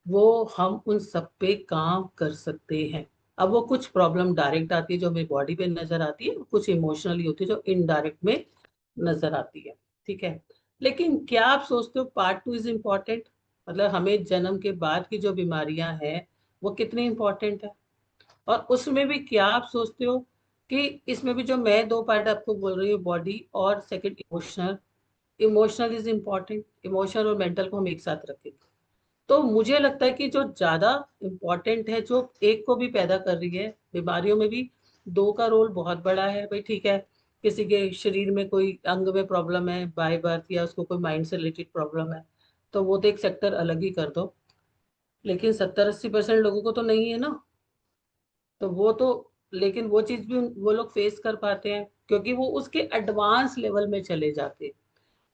[SPEAKER 2] वो हम उन सब पे काम कर सकते हैं। अब वो कुछ प्रॉब्लम डायरेक्ट आती है जो हमें बॉडी पे नजर आती है, कुछ इमोशनली होती है जो इनडायरेक्ट में नजर आती है। ठीक है। लेकिन क्या आप सोचते हो पार्ट 2 इज इम्पोर्टेंट? मतलब हमें जन्म के बाद की जो बीमारियां हैं, वो कितनी इंपॉर्टेंट है? और उसमें भी क्या आप सोचते हो कि इसमें भी जो मैं 2 पार्ट आपको बोल रही हूँ, बॉडी और second emotional, emotional is important, emotional और मेंटल को हम एक साथ रखेंगे। तो मुझे लगता है कि जो ज्यादा इम्पोर्टेंट है, जो एक को भी पैदा कर रही है बीमारियों में भी, 2 का रोल बहुत बड़ा है भाई। ठीक है, किसी के शरीर में कोई अंग में प्रॉब्लम है बाय बर्थ, या उसको कोई माइंड से रिलेटेड प्रॉब्लम है, तो वो तो एक सेक्टर अलग ही कर दो। लेकिन 70-80% लोगों को तो नहीं है ना। तो वो तो, लेकिन वो चीज भी वो लोग फेस कर पाते हैं, क्योंकि वो उसके एडवांस लेवल में चले जाते हैं।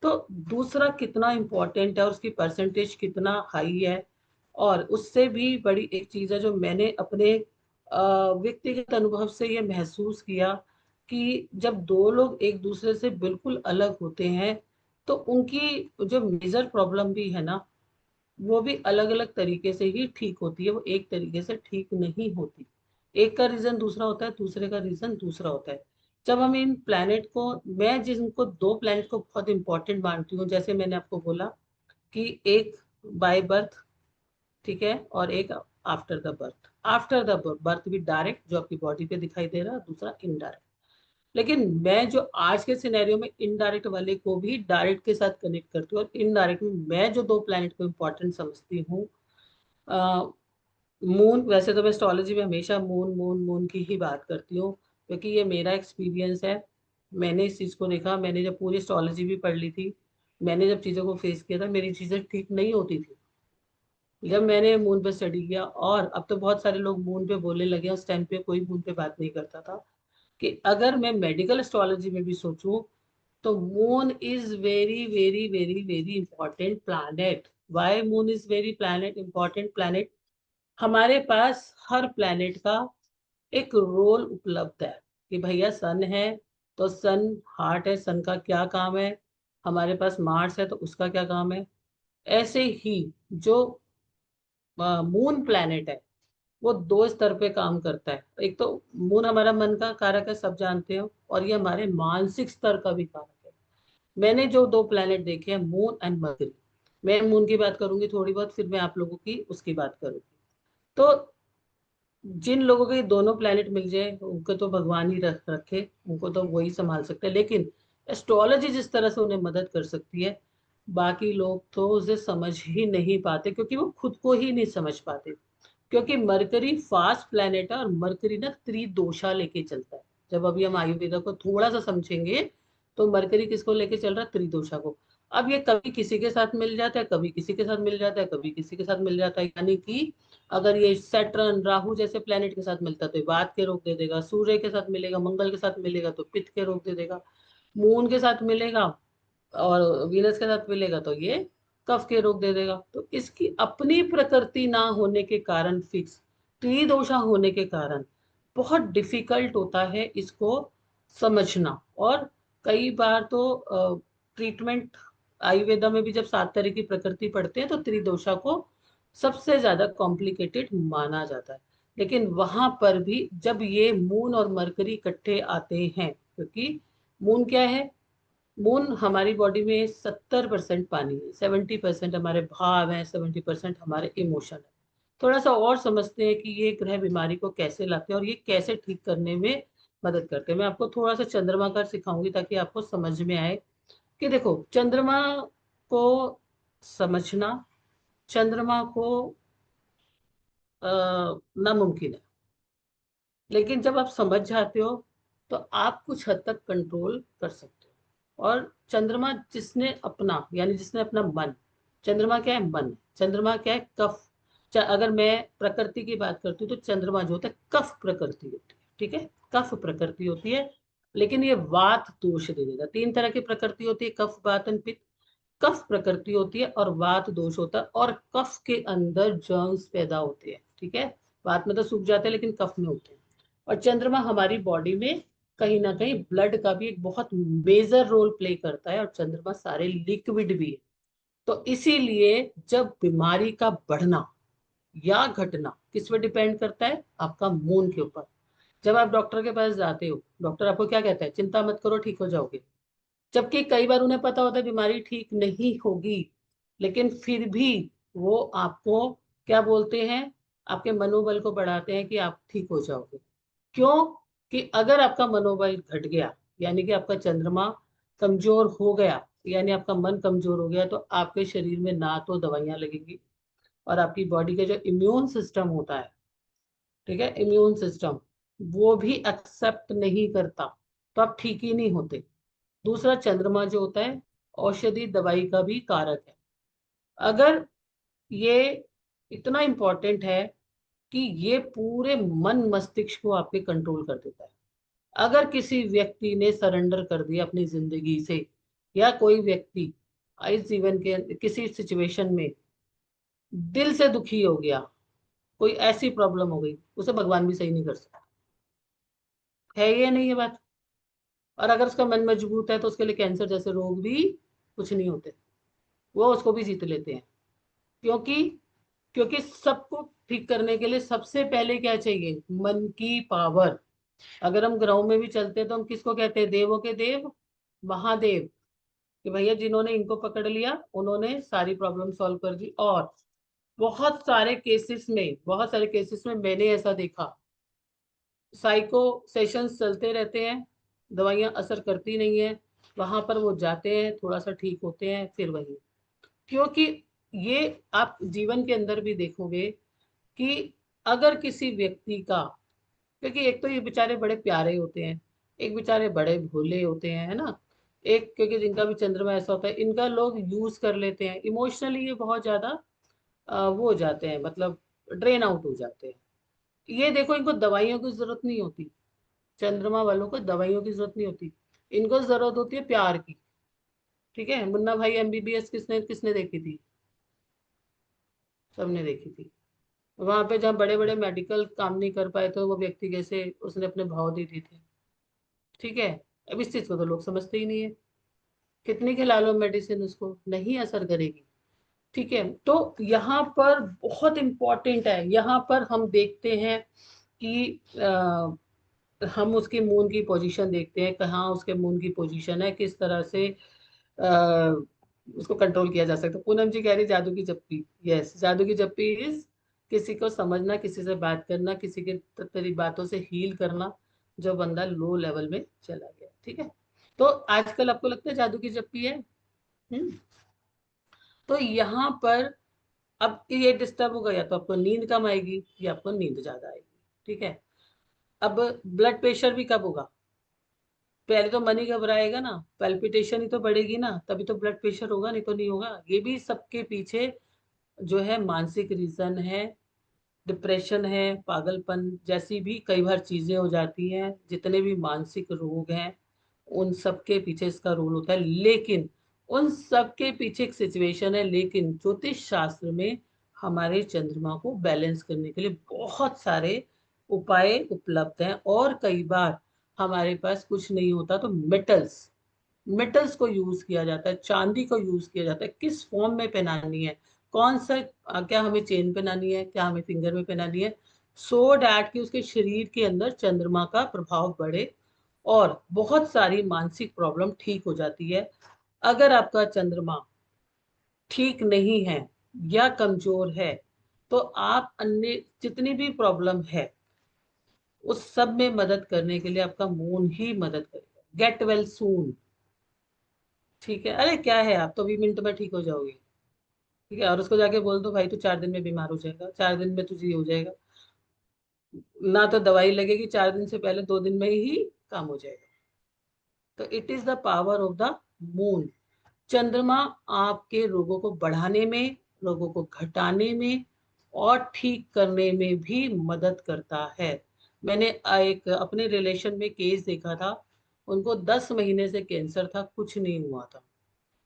[SPEAKER 2] तो दूसरा कितना इम्पोर्टेंट है, और उसकी परसेंटेज कितना हाई है। और उससे भी बड़ी एक चीज है जो मैंने अपने व्यक्तिगत अनुभव से ये महसूस किया, कि जब 2 लोग एक दूसरे से बिल्कुल अलग होते हैं, तो उनकी जो मेजर प्रॉब्लम भी है ना, वो भी अलग अलग तरीके से ही ठीक होती है, वो एक तरीके से ठीक नहीं होती। एक का रीजन दूसरा होता है, दूसरे का रीजन दूसरा होता है। जब हम इन प्लैनेट को, मैं जिनको दो प्लैनेट को बहुत इंपॉर्टेंट मानती हूँ, जैसे मैंने आपको बोला कि एक बाय बर्थ, ठीक है, और एक after the birth. After the birth भी डायरेक्ट जो आपकी बॉडी पे दिखाई दे रहा है, दूसरा इनडायरेक्ट। लेकिन मैं जो आज के सिनेरियो में इनडायरेक्ट वाले को भी डायरेक्ट के साथ कनेक्ट करती हूँ, और इनडायरेक्ट में मैं जो दो प्लैनेट को इंपॉर्टेंट समझती हूँ, मून, वैसे तो मैं एस्ट्रोलॉजी में हमेशा मून मून मून की ही बात करती हूँ, क्योंकि ये मेरा एक्सपीरियंस है। मैंने इस चीज़ को देखा, मैंने जब पूरी एस्ट्रोलॉजी भी पढ़ ली थी, मैंने जब चीज़ों को फेस किया था, मेरी चीज़ें ठीक नहीं होती थी जब मैंने मून पे स्टडी किया। और अब तो बहुत सारे लोग मून पे बोलने लगे, उस टाइम पे कोई मून पे बात नहीं करता था। कि अगर मैं मेडिकल एस्ट्रोलॉजी में भी सोचूं, तो moon is very very very very important planet. Why moon is very planet important planet? हमारे पास हर प्लैनेट का एक रोल उपलब्ध है। कि भैया सन है तो सन हार्ट है, सन का क्या काम है। हमारे पास मार्स है तो उसका क्या काम है। ऐसे ही जो मून प्लैनेट है, वो दो स्तर पे काम करता है। एक तो मून हमारा मन का कारक है, सब जानते हो, और ये हमारे मानसिक स्तर का भी कारक है। मैंने जो दो प्लैनेट देखे हैं, मून एंड मरकरी, मैं मून की बात करूंगी थोड़ी बहुत, फिर मैं आप लोगों की उसकी बात करूंगी। तो जिन लोगों के दोनों प्लैनेट मिल जाए, उनको तो भगवान ही रखे, उनको तो वही संभाल सकते हैं। लेकिन एस्ट्रोलॉजी जिस तरह से उन्हें मदद कर सकती है, बाकी लोग तो उसे समझ ही नहीं पाते, क्योंकि वो खुद को ही नहीं समझ पाते। क्योंकि मरकरी फास्ट प्लैनेट है, और मरकरी ना त्रिदोषा लेके चलता है। जब अभी हम आयुर्वेदा को थोड़ा सा समझेंगे, तो मरकरी किसको लेके चल रहा है? त्रिदोषा को। अब ये कभी किसी के साथ मिल जाता है, कभी किसी के साथ मिल जाता है, कभी किसी के साथ मिल जाता है। यानी कि अगर ये सैटर्न राहु जैसे प्लेनेट के साथ मिलता है तो ये वात के रोग दे देगा, सूर्य के साथ मिलेगा, मंगल के साथ मिलेगा तो पित्त के रोग दे देगा, मून के साथ मिलेगा और वीनस के साथ मिलेगा तो ये कफ के रोग दे देगा। तो इसकी अपनी प्रकृति ना होने के कारण, फिक्स त्रिदोषा होने के कारण, बहुत डिफिकल्ट होता है इसको समझना। और कई बार तो ट्रीटमेंट, आयुर्वेदा में भी जब 7 तरह की प्रकृति पढ़ते हैं, तो त्रिदोषा को सबसे ज्यादा कॉम्प्लिकेटेड माना जाता है। लेकिन वहां पर भी जब ये मून और मरकरी इकट्ठे आते हैं, क्योंकि मून क्या है? मून हमारी बॉडी में 70% पानी है, 70% हमारे भाव है, 70% हमारे इमोशन है। थोड़ा सा और समझते हैं कि ये ग्रह बीमारी को कैसे लाते हैं और ये कैसे ठीक करने में मदद करते हैं। मैं आपको थोड़ा सा चंद्रमा का सिखाऊंगी, ताकि आपको समझ में आए कि देखो, चंद्रमा को समझना, चंद्रमा को नामुमकिन है। लेकिन जब आप समझ जाते हो, तो आप कुछ हद तक कंट्रोल कर सकते हो। और चंद्रमा जिसने अपना, यानी जिसने अपना मन, चंद्रमा क्या है? मन। चंद्रमा क्या है? कफ। अगर मैं प्रकृति की बात करती हूँ, तो चंद्रमा जो होता है कफ प्रकृति होती है, ठीक है, कफ प्रकृति होती है। लेकिन ये वात दोष दे देगा। 3 तरह की प्रकृति होती है, कफ वात और पित्त। कफ प्रकृति होती है और वात दोष होता है, और कफ के अंदर जर्म्स पैदा होते हैं, ठीक है। वात में तो सूख जाते हैं, लेकिन कफ में होते हैं। और चंद्रमा हमारी बॉडी में कहीं ना कहीं ब्लड का भी एक बहुत मेजर रोल प्ले करता है, और चंद्रमा सारे लिक्विड भी है। तो इसीलिए जब बीमारी का बढ़ना या घटना किस पे डिपेंड करता है? आपका मून के ऊपर। जब आप डॉक्टर के पास जाते हो, डॉक्टर आपको क्या कहता है? चिंता मत करो, ठीक हो जाओगे। जबकि कई बार उन्हें पता होता है बीमारी ठीक नहीं होगी, लेकिन फिर भी वो आपको क्या बोलते हैं? आपके मनोबल को बढ़ाते हैं कि आप ठीक हो जाओगे। क्यों? कि अगर आपका मनोबल घट गया, यानी कि आपका चंद्रमा कमजोर हो गया, यानी आपका मन कमजोर हो गया, तो आपके शरीर में ना तो दवाइयां लगेंगी, और आपकी बॉडी का जो इम्यून सिस्टम होता है, ठीक है, इम्यून सिस्टम, वो भी एक्सेप्ट नहीं करता, तो आप ठीक ही नहीं होते। दूसरा, चंद्रमा जो होता है औषधि दवाई का भी कारक है। अगर ये इतना इंपॉर्टेंट है कि ये पूरे मन मस्तिष्क को आपके कंट्रोल कर देता है। अगर किसी व्यक्ति ने सरेंडर कर दिया अपनी जिंदगी से, या कोई व्यक्ति इस जीवन के किसी सिचुएशन में दिल से दुखी हो गया, कोई ऐसी प्रॉब्लम हो गई, उसे भगवान भी सही नहीं कर सकता। है ये नहीं ये बात? और अगर उसका मन मजबूत है, तो उसके लिए कैंसर जैसे रोग भी कुछ नहीं होते, वो उसको भी जीत लेते हैं। क्योंकि क्योंकि सबको ठीक करने के लिए सबसे पहले क्या चाहिए? मन की पावर। अगर हम ग्राउंड में भी चलते हैं तो हम किसको कहते हैं? देवों के देव, महादेव। कि भैया जिन्होंने इनको पकड़ लिया उन्होंने सारी प्रॉब्लम सॉल्व कर दी। और बहुत सारे केसेस में मैंने ऐसा देखा, साइको सेशंस चलते रहते हैं, दवाइयां असर करती नहीं है, वहां पर वो जाते हैं, थोड़ा सा ठीक होते हैं, फिर वही। क्योंकि ये आप जीवन के अंदर भी देखोगे कि अगर किसी व्यक्ति का, क्योंकि एक तो ये बेचारे बड़े प्यारे होते हैं, एक बेचारे बड़े भोले होते हैं, है ना। एक क्योंकि जिनका भी चंद्रमा ऐसा होता है, इनका लोग यूज कर लेते हैं इमोशनली, ये बहुत ज्यादा वो हो जाते हैं, मतलब ड्रेन आउट हो जाते हैं। ये देखो, इनको दवाइयों की जरूरत नहीं होती, चंद्रमा वालों को दवाइयों की जरूरत नहीं होती, इनको जरूरत होती है प्यार की। ठीक है, मुन्ना भाई एमबीबीएस किसने किसने देखी थी? सबने देखी थी। वहां पे जहाँ बड़े बड़े मेडिकल काम नहीं कर पाए तो वो व्यक्ति कैसे उसने अपने भाव दे दिए थे। ठीक है। अब इस चीज को तो लोग समझते ही नहीं है। कितनी खिला लो मेडिसिन, उसको नहीं असर करेगी। ठीक है, तो यहाँ पर बहुत इंपॉर्टेंट है, यहाँ पर हम देखते हैं कि हम उसकी मून की पोजीशन देखते हैं, कहाँ उसके मून की पोजीशन है, किस तरह से आ, उसको कंट्रोल किया जा सकता है। पूनम जी कह रही जादू की जप्पी। यस, जादू की जप्पी इज किसी को समझना, किसी से बात करना, किसी के तेरी बातों से हील करना, जो बंदा लो लेवल में चला गया। ठीक है, तो आजकल आपको लगता है जादू की जप्पी है। हम्म। तो यहाँ पर अब ये डिस्टर्ब हो गया तो आपको नींद कम आएगी या आपको नींद ज्यादा आएगी। ठीक है। अब ब्लड प्रेशर भी कब होगा? पहले तो मन ही घबराएगा ना, पैल्पिटेशन ही तो बढ़ेगी ना, तभी तो ब्लड प्रेशर होगा, नहीं तो नहीं होगा। ये भी सबके पीछे जो है मानसिक रीजन है, डिप्रेशन है, पागलपन जैसी भी कई बार चीजें हो जाती हैं। जितने भी मानसिक रोग हैं उन सब के पीछे इसका रोल होता है। लेकिन उन सब के पीछे एक सिचुएशन है, लेकिन ज्योतिष शास्त्र में हमारे चंद्रमा को बैलेंस करने के लिए बहुत सारे उपाय उपलब्ध हैं। और कई बार हमारे पास कुछ नहीं होता तो मेटल्स मेटल्स को यूज किया जाता है, चांदी को यूज किया जाता है। किस फॉर्म में पहनानी है, कौन सा, क्या हमें चेन पहनानी है, क्या हमें फिंगर में पहनानी है, सो डैट कि उसके शरीर के अंदर चंद्रमा का प्रभाव बढ़े और बहुत सारी मानसिक प्रॉब्लम ठीक हो जाती है। अगर आपका चंद्रमा ठीक नहीं है या कमजोर है तो आप अन्य जितनी भी प्रॉब्लम है उस सब में मदद करने के लिए आपका मून ही मदद करेगा। Get well soon. ठीक है, अरे क्या है, आप तो 20 मिनट में ठीक हो जाओगे। ठीक है, और उसको जाके बोल दो भाई तू 4 दिन में बीमार हो जाएगा, 4 दिन में तुझे ये हो जाएगा, ना तो दवाई लगेगी, 4 दिन से पहले 2 दिन में ही काम हो जाएगा। तो it is the power of the moon. चंद्रमा आपके रोगों को बढ़ाने में, रोगों को घटाने में और ठीक करने में भी मदद करता है। मैंने एक अपने रिलेशन में केस देखा था, उनको 10 महीने से कैंसर था, कुछ नहीं हुआ था।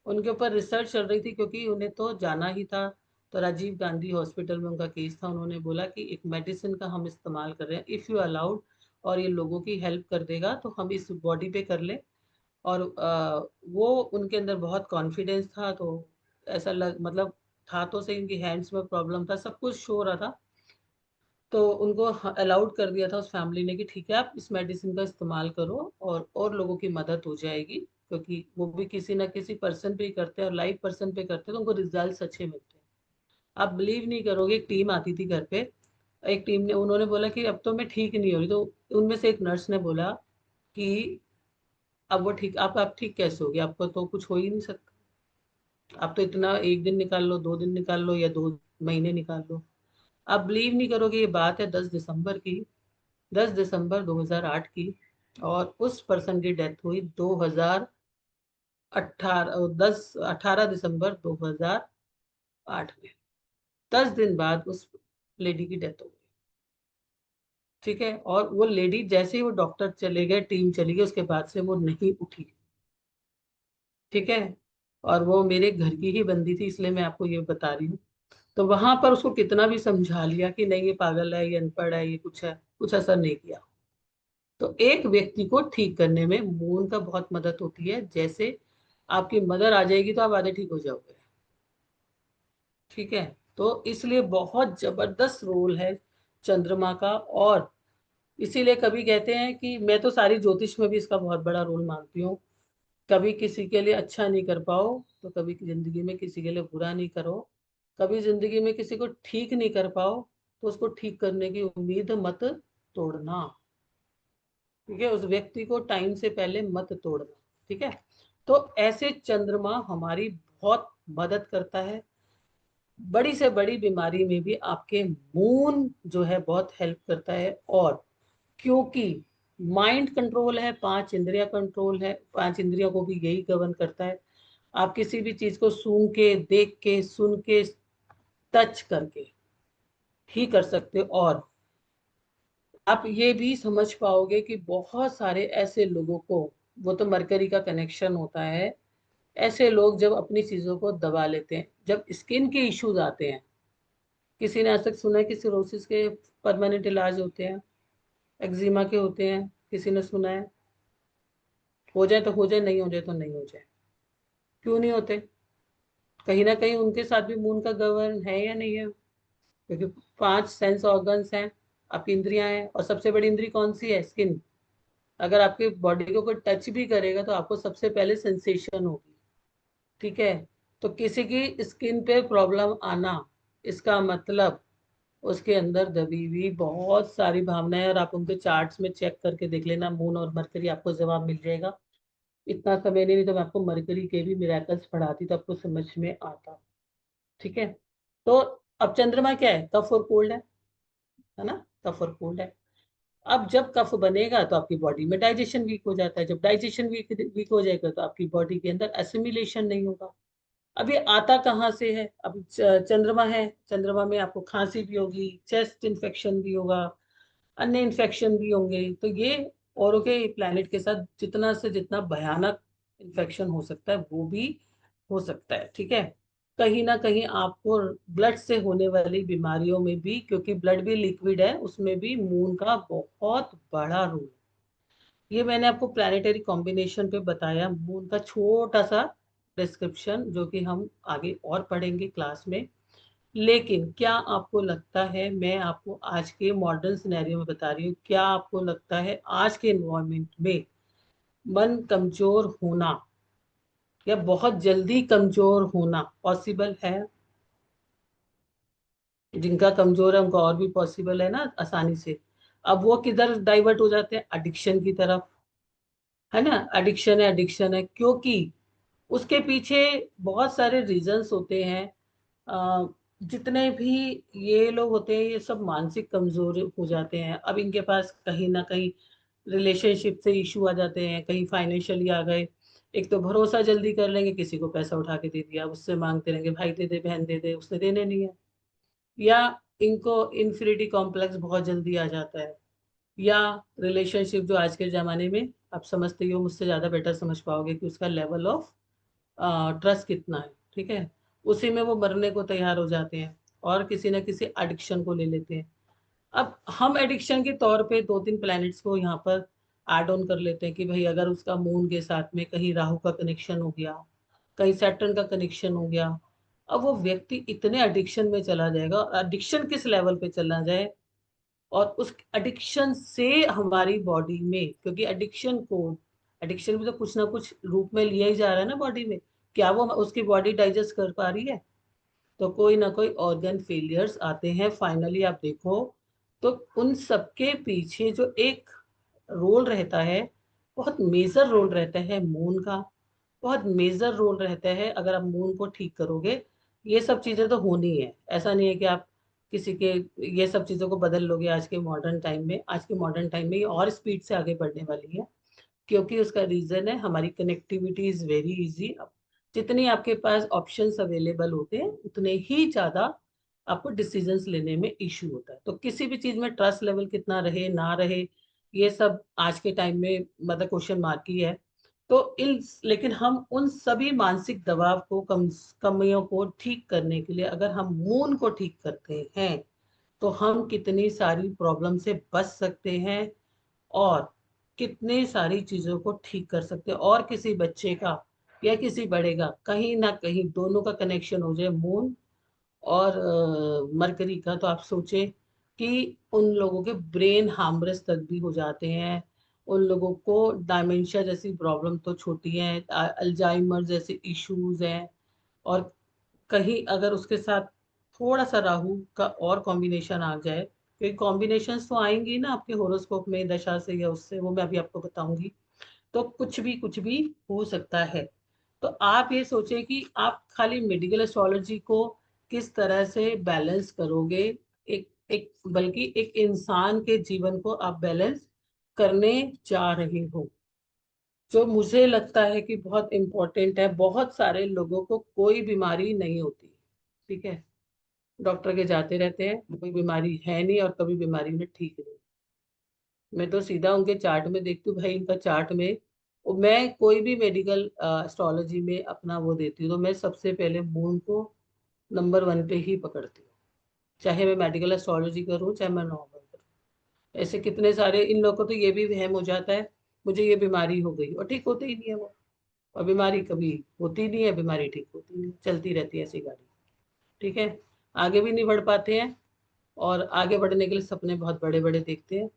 [SPEAKER 2] उनके ऊपर रिसर्च चल रही थी क्योंकि उन्हें तो जाना ही था। तो राजीव गांधी हॉस्पिटल में उनका केस था, उन्होंने बोला कि एक मेडिसिन का हम इस्तेमाल कर रहे हैं, इफ़ यू अलाउड, और ये लोगों की हेल्प कर देगा तो हम इस बॉडी पे कर ले। और वो उनके अंदर बहुत कॉन्फिडेंस था, तो ऐसा लग मतलब था तो सही, इनकी हैंड्स में प्रॉब्लम था, सब कुछ शो रहा था। तो उनको अलाउड कर दिया था उस फैमिली ने कि ठीक है आप इस मेडिसिन का इस्तेमाल करो और लोगों की मदद हो जाएगी। क्योंकि वो भी किसी ना किसी पर्सन पे ही करते हैं और लाइव पर्सन पे करते हैं तो उनको रिजल्ट अच्छे मिलते हैं। आप बिलीव नहीं करोगे, एक टीम आती थी घर पे, एक टीम ने उन्होंने बोला कि अब तो मैं ठीक नहीं हो रही, तो उनमें से एक नर्स ने बोला कि अब वो ठीक, आप ठीक कैसे होगी, आपको तो कुछ हो ही नहीं सकता, आप तो इतना 1 दिन निकाल लो, 2 दिन निकाल लो या 2 महीने निकाल लो। आप बिलीव नहीं करोगे, ये बात है 10 दिसंबर की, 10 दिसंबर 2008 की। और उस पर्सन की डेथ हुई 18 दिसंबर 2008 में। 10 दिन बाद उस लेडी की डेथ हो गई। ठीक है, और वो लेडी जैसे ही वो डॉक्टर चले गए, टीम चली गई, उसके बाद से वो नहीं उठी। ठीक है, और वो मेरे घर की ही बंदी थी, इसलिए मैं आपको ये बता रही हूँ। तो वहां पर उसको कितना भी समझा लिया कि नहीं ये पागल है, ये अनपढ़ है, ये कुछ है, कुछ असर नहीं किया। तो एक व्यक्ति को ठीक करने में मून का बहुत मदद होती है। जैसे आपकी मदर आ जाएगी तो आप आधे ठीक हो जाओगे। ठीक है, तो इसलिए बहुत जबरदस्त रोल है चंद्रमा का। और इसीलिए कभी कहते हैं कि मैं तो सारी ज्योतिष में भी इसका बहुत बड़ा रोल मानती हूँ। कभी किसी के लिए अच्छा नहीं कर पाओ तो कभी जिंदगी में किसी के लिए बुरा नहीं करो। कभी जिंदगी में किसी को ठीक नहीं कर पाओ तो उसको ठीक करने की उम्मीद मत तोड़ना। ठीक है, उस व्यक्ति को टाइम से पहले मत तोड़ना। ठीक है, तो ऐसे चंद्रमा हमारी बहुत मदद करता है। बड़ी से बड़ी बीमारी में भी आपके मून जो है बहुत हेल्प करता है। और क्योंकि माइंड कंट्रोल है, पांच इंद्रिया कंट्रोल है, पांच इंद्रियों को भी यही गवर्न करता है। आप किसी भी चीज को सूंघ के, देख के, सुन के, टच करके ही कर सकते हो। और आप ये भी समझ पाओगे कि बहुत सारे ऐसे लोगों को, वो तो मरकरी का कनेक्शन होता है, ऐसे लोग जब अपनी चीजों को दबा लेते हैं, जब स्किन के इश्यूज आते हैं, किसी ने आज तक सुना है कि सिरोसिस के परमानेंट इलाज होते हैं, एक्जिमा के होते हैं, किसी ने सुना है? हो जाए तो हो जाए, नहीं हो जाए तो नहीं हो जाए। क्यों नहीं होते? कहीं ना कहीं उनके साथ भी मून का गवर्न है या नहीं है? क्योंकि पांच सेंस ऑर्गन्स हैं, आपकी इंद्रियां हैं, और सबसे बड़ी इंद्री कौन सी है? स्किन। अगर आपकी बॉडी को कोई टच भी करेगा तो आपको सबसे पहले सेंसेशन होगी। ठीक है, तो किसी की स्किन पे प्रॉब्लम आना, इसका मतलब उसके अंदर दबी हुई बहुत सारी भावनाएं, और आप उनके चार्ट्स में चेक करके देख लेना, मून और मरकरी, आपको जवाब मिल जाएगा। इतना समय नहीं तो मैं आपको मरकरी के भी मिराकल्स पढ़ाती तो आपको समझ में आता। ठीक है, तो अब चंद्रमा क्या है? कफ और कोल्ड है ना? कफ और कोल्ड है। अब जब कफ बनेगा तो आपकी बॉडी में डाइजेशन वीक हो जाता है, जब डाइजेशन वीक वीक हो जाएगा तो आपकी बॉडी के अंदर एसिमिलेशन नहीं होगा। अब ये आता कहाँ से है? अब चंद्रमा है, चंद्रमा में आपको खांसी भी होगी, चेस्ट इन्फेक्शन भी होगा, अन्य इन्फेक्शन भी होंगे। तो ये औरों के प्लैनेट के साथ जितना से जितना भयानक इन्फेक्शन हो सकता है वो भी हो सकता है। ठीक है, कहीं ना कहीं आपको ब्लड से होने वाली बीमारियों में भी, क्योंकि ब्लड भी लिक्विड है, उसमें भी मून का बहुत बड़ा रोल है। ये मैंने आपको प्लानिटरी कॉम्बिनेशन पे बताया, मून का छोटा सा डिस्क्रिप्शन, जो कि हम आगे और पढ़ेंगे क्लास में। लेकिन क्या आपको लगता है, मैं आपको आज के मॉडर्न सिनेरियो में बता रही हूँ, क्या आपको लगता है आज के एनवायरनमेंट में मन कमजोर होना या बहुत जल्दी कमजोर होना पॉसिबल है? जिनका कमजोर है उनका और भी पॉसिबल है ना आसानी से। अब वो किधर डाइवर्ट हो जाते हैं? एडिक्शन की तरफ, है ना? एडिक्शन है, एडिक्शन है, क्योंकि उसके पीछे बहुत सारे रीजंस होते हैं। अ, जितने भी ये लोग होते हैं ये सब मानसिक कमजोर हो जाते हैं। अब इनके पास कहीं ना कहीं रिलेशनशिप से इशू आ जाते हैं, कहीं फाइनेंशियली आ गए। एक तो भरोसा जल्दी कर लेंगे, किसी को पैसा उठा के दे दिया, उससे मांगते रहेंगे, भाई दे दे, बहन दे दे, उसने देने नहीं है। या इनको इन्फिनिटी कॉम्प्लेक्स बहुत जल्दी आ जाता है। या रिलेशनशिप जो आज के जमाने में, आप समझते हो, मुझसे ज्यादा बेटर समझ पाओगे कि उसका लेवल ऑफ ट्रस्ट कितना है। ठीक है, उसी में वो मरने को तैयार हो जाते हैं और किसी ना किसी एडिक्शन को ले लेते हैं। अब हम एडिक्शन के तौर पे दो तीन प्लैनेट्स को यहाँ पर ऐड ऑन कर लेते हैं कि भाई अगर उसका मून के साथ में कहीं राहु का कनेक्शन हो गया, कहीं सैटर्न का कनेक्शन हो गया, अब वो व्यक्ति इतने एडिक्शन में चला जाएगा। और एडिक्शन किस लेवल पे चला जाए, और उस एडिक्शन से हमारी बॉडी में, क्योंकि एडिक्शन भी तो कुछ ना कुछ रूप में लिया ही जा रहा है ना बॉडी में, क्या वो उसकी बॉडी डाइजेस्ट कर पा रही है? तो कोई ना कोई ऑर्गन फेलियर्स आते हैं फाइनली। आप देखो तो उन सबके पीछे जो एक रोल रहता है, बहुत मेजर रोल रहता है मून का, बहुत मेजर रोल रहता है। अगर आप मून को ठीक करोगे, ये सब चीजें तो होनी है। ऐसा नहीं है कि आप किसी के ये सब चीजों को बदल लोगे आज के मॉडर्न टाइम में। आज के मॉडर्न टाइम में ये और स्पीड से आगे बढ़ने वाली है, क्योंकि उसका रीजन है हमारी कनेक्टिविटी इज वेरी इजी। जितनी आपके पास ऑप्शंस अवेलेबल होते हैं उतने ही ज्यादा आपको डिसीजंस लेने में इशू होता है। तो किसी भी चीज में ट्रस्ट लेवल कितना रहे ना रहे, ये सब आज के टाइम में मतलब क्वेश्चन मार्क ही है। तो इन लेकिन हम उन सभी मानसिक दबाव को, कमियों को ठीक करने के लिए अगर हम मून को ठीक करते हैं तो हम कितनी सारी प्रॉब्लम से बच सकते हैं, और कितनी सारी चीजों को ठीक कर सकते हैं। और किसी बच्चे का या किसी बड़े का कहीं ना कहीं दोनों का कनेक्शन हो जाए, मून और मरकरी का, तो आप सोचें कि उन लोगों के ब्रेन हार्मरस तक भी हो जाते हैं। उन लोगों को डायमेंशिया जैसी प्रॉब्लम तो छोटी है, अल्जाइमर जैसे इश्यूज हैं। और कहीं अगर उसके साथ थोड़ा सा राहु का और कॉम्बिनेशन आ जाए, क्योंकि कॉम्बिनेशंस तो आएंगी ना आपके होरोस्कोप में दशा से या उससे, वो मैं अभी आपको बताऊंगी, तो कुछ भी हो सकता है। तो आप ये सोचें कि आप खाली मेडिकल एस्ट्रोलॉजी को किस तरह से बैलेंस करोगे। एक एक बल्कि एक इंसान के जीवन को आप बैलेंस करने जा रहे हो, जो मुझे लगता है कि बहुत इम्पोर्टेंट है। बहुत सारे लोगों को कोई बीमारी नहीं होती, ठीक है, डॉक्टर के जाते रहते हैं, कोई बीमारी है नहीं और कभी बीमारी में ठीक नहीं। मैं तो सीधा उनके चार्ट में देखती हूँ, भाई इनका चार्ट में, मैं कोई भी मेडिकल एस्ट्रोलॉजी में अपना वो देती हूँ तो मैं सबसे पहले मून को नंबर 1 पे ही पकड़ती हूँ। चाहे मैं मेडिकल एस्ट्रोलॉजी करूँ चाहे मैं नॉर्मल करूँ। ऐसे कितने सारे इन लोगों को तो ये भी वहम हो जाता है, मुझे ये बीमारी हो गई, और ठीक होती ही नहीं है वो। और बीमारी कभी होती नहीं है, बीमारी ठीक होती नहीं है, चलती रहती है ऐसी गाड़ी। ठीक है, आगे भी नहीं बढ़ पाते हैं, और आगे बढ़ने के लिए सपने बहुत बड़े बड़े देखते हैं।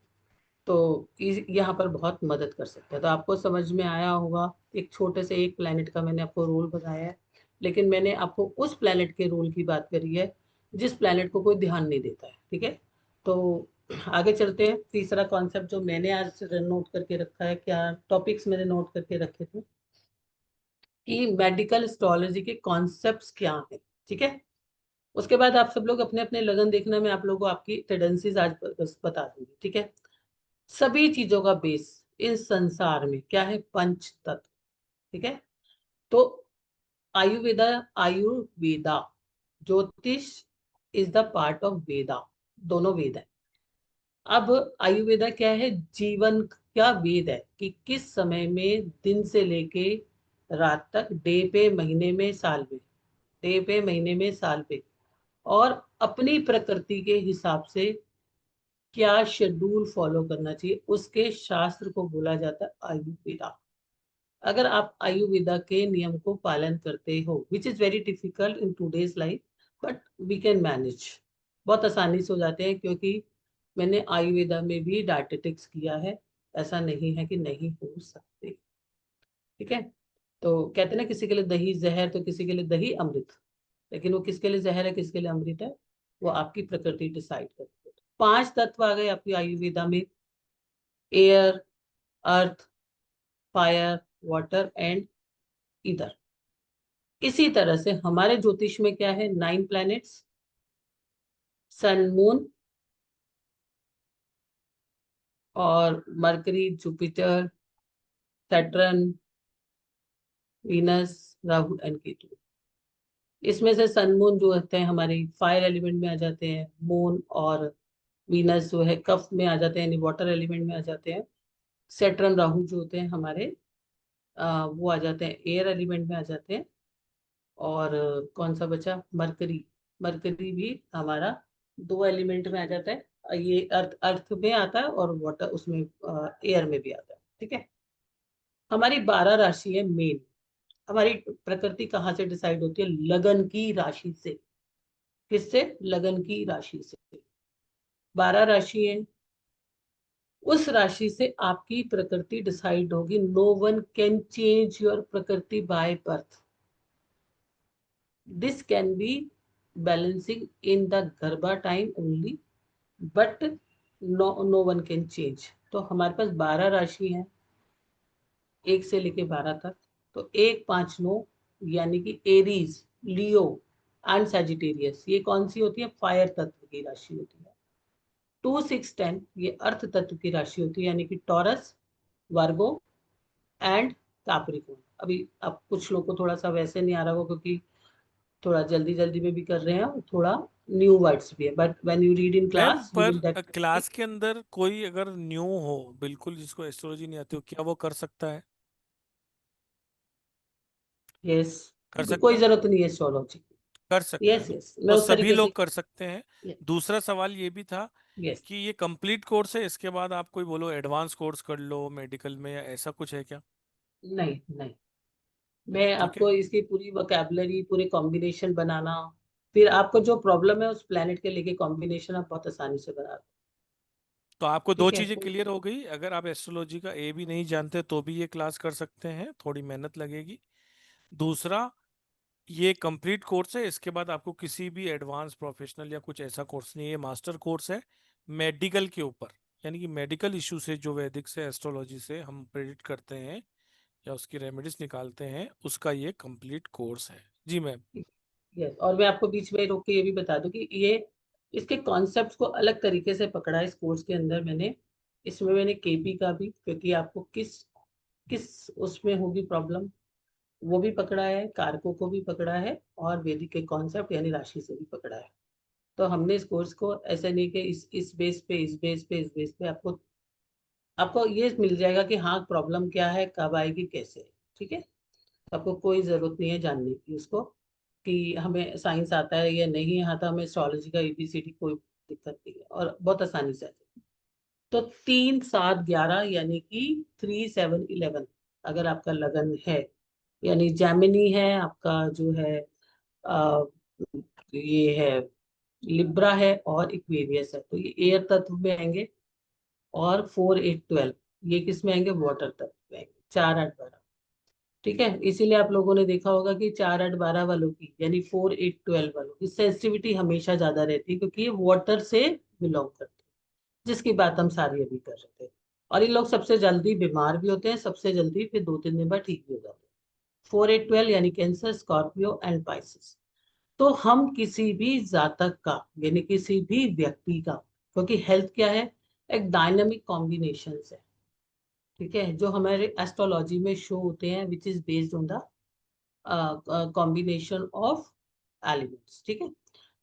[SPEAKER 2] तो यहाँ पर बहुत मदद कर सकता है। तो आपको समझ में आया होगा, एक छोटे से एक प्लेनेट का मैंने आपको रोल बताया है, लेकिन मैंने आपको उस प्लेनेट के रोल की बात करी है जिस प्लेनेट को कोई ध्यान नहीं देता है। ठीक है, तो आगे चलते हैं। तीसरा कॉन्सेप्ट जो मैंने आज नोट करके रखा है, क्या टॉपिक्स मैंने नोट करके रखे थे कि मेडिकल एस्ट्रोलॉजी के कॉन्सेप्ट्स क्या हैं। ठीक है, उसके बाद आप सब लोग अपने अपने लगन देखना, मैं आप लोगों को आपकी टेंडेंसीज आज बता दूंगी। ठीक है, सभी चीजों का बेस इस संसार में क्या है? पंच तत्व। ठीक है, तो आयुर्वेदा, आयुर्वेदा ज्योतिष इज द पार्ट ऑफ वेदा, दोनों वेद है। अब आयुर्वेदा क्या है? जीवन का वेद है कि किस समय में दिन से लेके रात तक, डे पे, महीने में, साल में, डे पे, महीने में, साल पे, और अपनी प्रकृति के हिसाब से क्या शेड्यूल फॉलो करना चाहिए, उसके शास्त्र को बोला जाता है आयुर्वेदा। अगर आप आयुर्वेदा के नियम को पालन करते हो, which is very difficult in today's life, but we can manage, बहुत आसानी से हो जाते हैं, क्योंकि मैंने आयुर्वेदा में भी डायटेटिक्स किया है। ऐसा नहीं है कि नहीं हो सकते। ठीक है, तो कहते हैं ना, किसी के लिए दही जहर तो किसी के लिए दही अमृत, लेकिन वो किसके लिए जहर है किसके लिए अमृत है, वो आपकी प्रकृति डिसाइड करती है। 5 तत्व आ गए आपकी आयुर्वेदा में, air, earth, fire, water and either. इसी तरह से हमारे ज्योतिष में क्या है? 9 प्लैनेट्स, सन, मून और mercury, Jupiter, Saturn, Venus, Rahu and Ketu. इसमें से सन मून जो होते हैं हमारे फायर एलिमेंट में आ जाते हैं, मून और वीनस जो है कफ में आ जाते हैं, यानी वाटर एलिमेंट में आ जाते हैं। सैटर्न, राहु जो होते हैं हमारे, वो आ जाते हैं एयर एलिमेंट में आ जाते हैं। और कौन सा बचा? मरकरी। मरकरी भी हमारा 2 एलिमेंट में आ जाता है, ये अर्थ, अर्थ में आता है, और वाटर उसमें एयर में भी आता है। ठीक है, हमारी 12 राशि है मेन। हमारी प्रकृति कहाँ से डिसाइड होती है? लगन की राशि से। किससे? लगन की राशि से। 12 राशि है, उस राशि से आपकी प्रकृति डिसाइड होगी। No one can change your प्रकृति by birth, this can be balancing in the गर्भा time only, but no one can change. तो हमारे पास 12 राशि हैं, 1 से लेके 12 तक। तो 1, 5, 9, यानी कि एरीज, लियो एंड सैजिटेरियस, ये कौन सी होती है? फायर तत्व की राशि होती है। 2, 6, 10 ये अर्थ तत्व की राशि होती है, यानी कि टॉरस, वर्गो एंड कैप्रिकॉर्न। अभी अब कुछ लोग को थोड़ा सा वैसे नहीं आ रहा हो, क्योंकि थोड़ा जल्दी जल्दी में भी कर रहे हैं, और थोड़ा न्यू वर्ड्स भी है, but when you read in
[SPEAKER 1] ma'am
[SPEAKER 2] class you
[SPEAKER 1] पर
[SPEAKER 2] विल डेफिनेटली।
[SPEAKER 1] क्लास के अंदर कोई अगर न्यू हो, बिल्कुल जिसको एस्ट्रोलॉजी नहीं आती हो, क्या वो कर सकता है?
[SPEAKER 2] यस,
[SPEAKER 1] कर
[SPEAKER 2] कोई
[SPEAKER 1] सकता है?
[SPEAKER 2] जरूरत नहीं है एस्ट्रोलॉजी
[SPEAKER 1] कर
[SPEAKER 2] की।
[SPEAKER 1] सकता है
[SPEAKER 2] यस
[SPEAKER 1] ना?
[SPEAKER 2] यस, मैं
[SPEAKER 1] तो
[SPEAKER 2] उस
[SPEAKER 1] सभी
[SPEAKER 2] तरीके से।
[SPEAKER 1] लोग कर सकते हैं। दूसरा सवाल ये भी था
[SPEAKER 2] यस,
[SPEAKER 1] कि ये कंप्लीट कोर्स है, इसके बाद आप कोई बोलो एडवांस कोर्स कर लो मेडिकल में, या ऐसा कुछ है क्या?
[SPEAKER 2] नहीं नहीं, मैं
[SPEAKER 1] ठीक है।
[SPEAKER 2] आपको इसकी पूरी वोकैबुलरी, पूरे कॉम्बिनेशन बनाना, फिर आपको जो प्रॉब्लम है उस प्लेनेट के लेके कॉम्बिनेशन आप बहुत आसानी से बना दो।
[SPEAKER 1] तो आपको दो
[SPEAKER 2] ठीक है।
[SPEAKER 1] चीजें क्लियर हो गई। अगर आप एस्ट्रोलॉजी का ए भी नहीं जानते तो भी ये क्लास कर सकते हैं, थोड़ी मेहनत लगेगी। दूसरा, ये कंप्लीट कोर्स है, इसके बाद आपको किसी भी एडवांस प्रोफेशनल या कुछ ऐसा कोर्स नहीं है, ये मास्टर कोर्स है मेडिकल के ऊपर। यानी कि मेडिकल इशू से जो वैदिक से एस्ट्रोलॉजी से हम प्रेडिक्ट करते हैं या उसकी रेमेडीज निकालते हैं, उसका ये कंप्लीट कोर्स है। जी मैम।
[SPEAKER 2] यस, और मैं आपको बीच में रोक के ये भी बता दूं कि ये इसके कॉन्सेप्ट्स को अलग तरीके से पकड़ा है इस कोर्स के अंदर मैंने। इसमें मैंने केपी का भी, क्योंकि आपको किस किस उसमें होगी प्रॉब्लम, वो भी पकड़ा है, कारकों को भी पकड़ा है, और वैदिक के कॉन्सेप्ट यानी राशि से भी पकड़ा है। तो हमने इस कोर्स को ऐसा नहीं कि इस बेस पे इस बेस पे इस बेस पे आपको आपको ये मिल जाएगा कि हाँ प्रॉब्लम क्या है, कब आएगी, कैसे। ठीक है। आपको कोई जरूरत नहीं है जानने की उसको, कि हमें साइंस आता है या नहीं आता, हमें एस्ट्रोलॉजी का एबीसीडी कोई दिक्कत नहीं है, और बहुत आसानी से आ जाएगी। तो 3 7 11 यानी कि 3 7 11, अगर आपका लगन है, यानी जैमिनी है आपका, जो है आ, ये है लिब्रा है और इक्वेरियस है, तो ये एयर तत्व में आएंगे। और 4 8 12 ये किस में आएंगे, वाटर तत्व में आएंगे। 4 8 12। ठीक है। इसीलिए आप लोगों ने देखा होगा कि 4 8 12 वालों की, यानी 4 8 12 वालों की सेंसिटिविटी हमेशा ज्यादा रहती है, क्योंकि ये वाटर से बिलोंग करते हैं, जिसकी बात हम सारी अभी कर रहे थे। और ये लोग सबसे जल्दी बीमार भी होते हैं, सबसे जल्दी फिर 2 3 दिन बाद ठीक भी हो जाते हैं। 4 8 12 यानी कैंसर, स्कॉर्पियो एंड पाइसिस। तो हम किसी भी जातक का, यानी किसी भी व्यक्ति का, क्योंकि हेल्थ क्या है, एक डायनामिक कॉम्बिनेशन है। ठीक है। जो हमारे एस्ट्रोलॉजी में शो होते हैं, which is based on the combination of elements. ठीक है।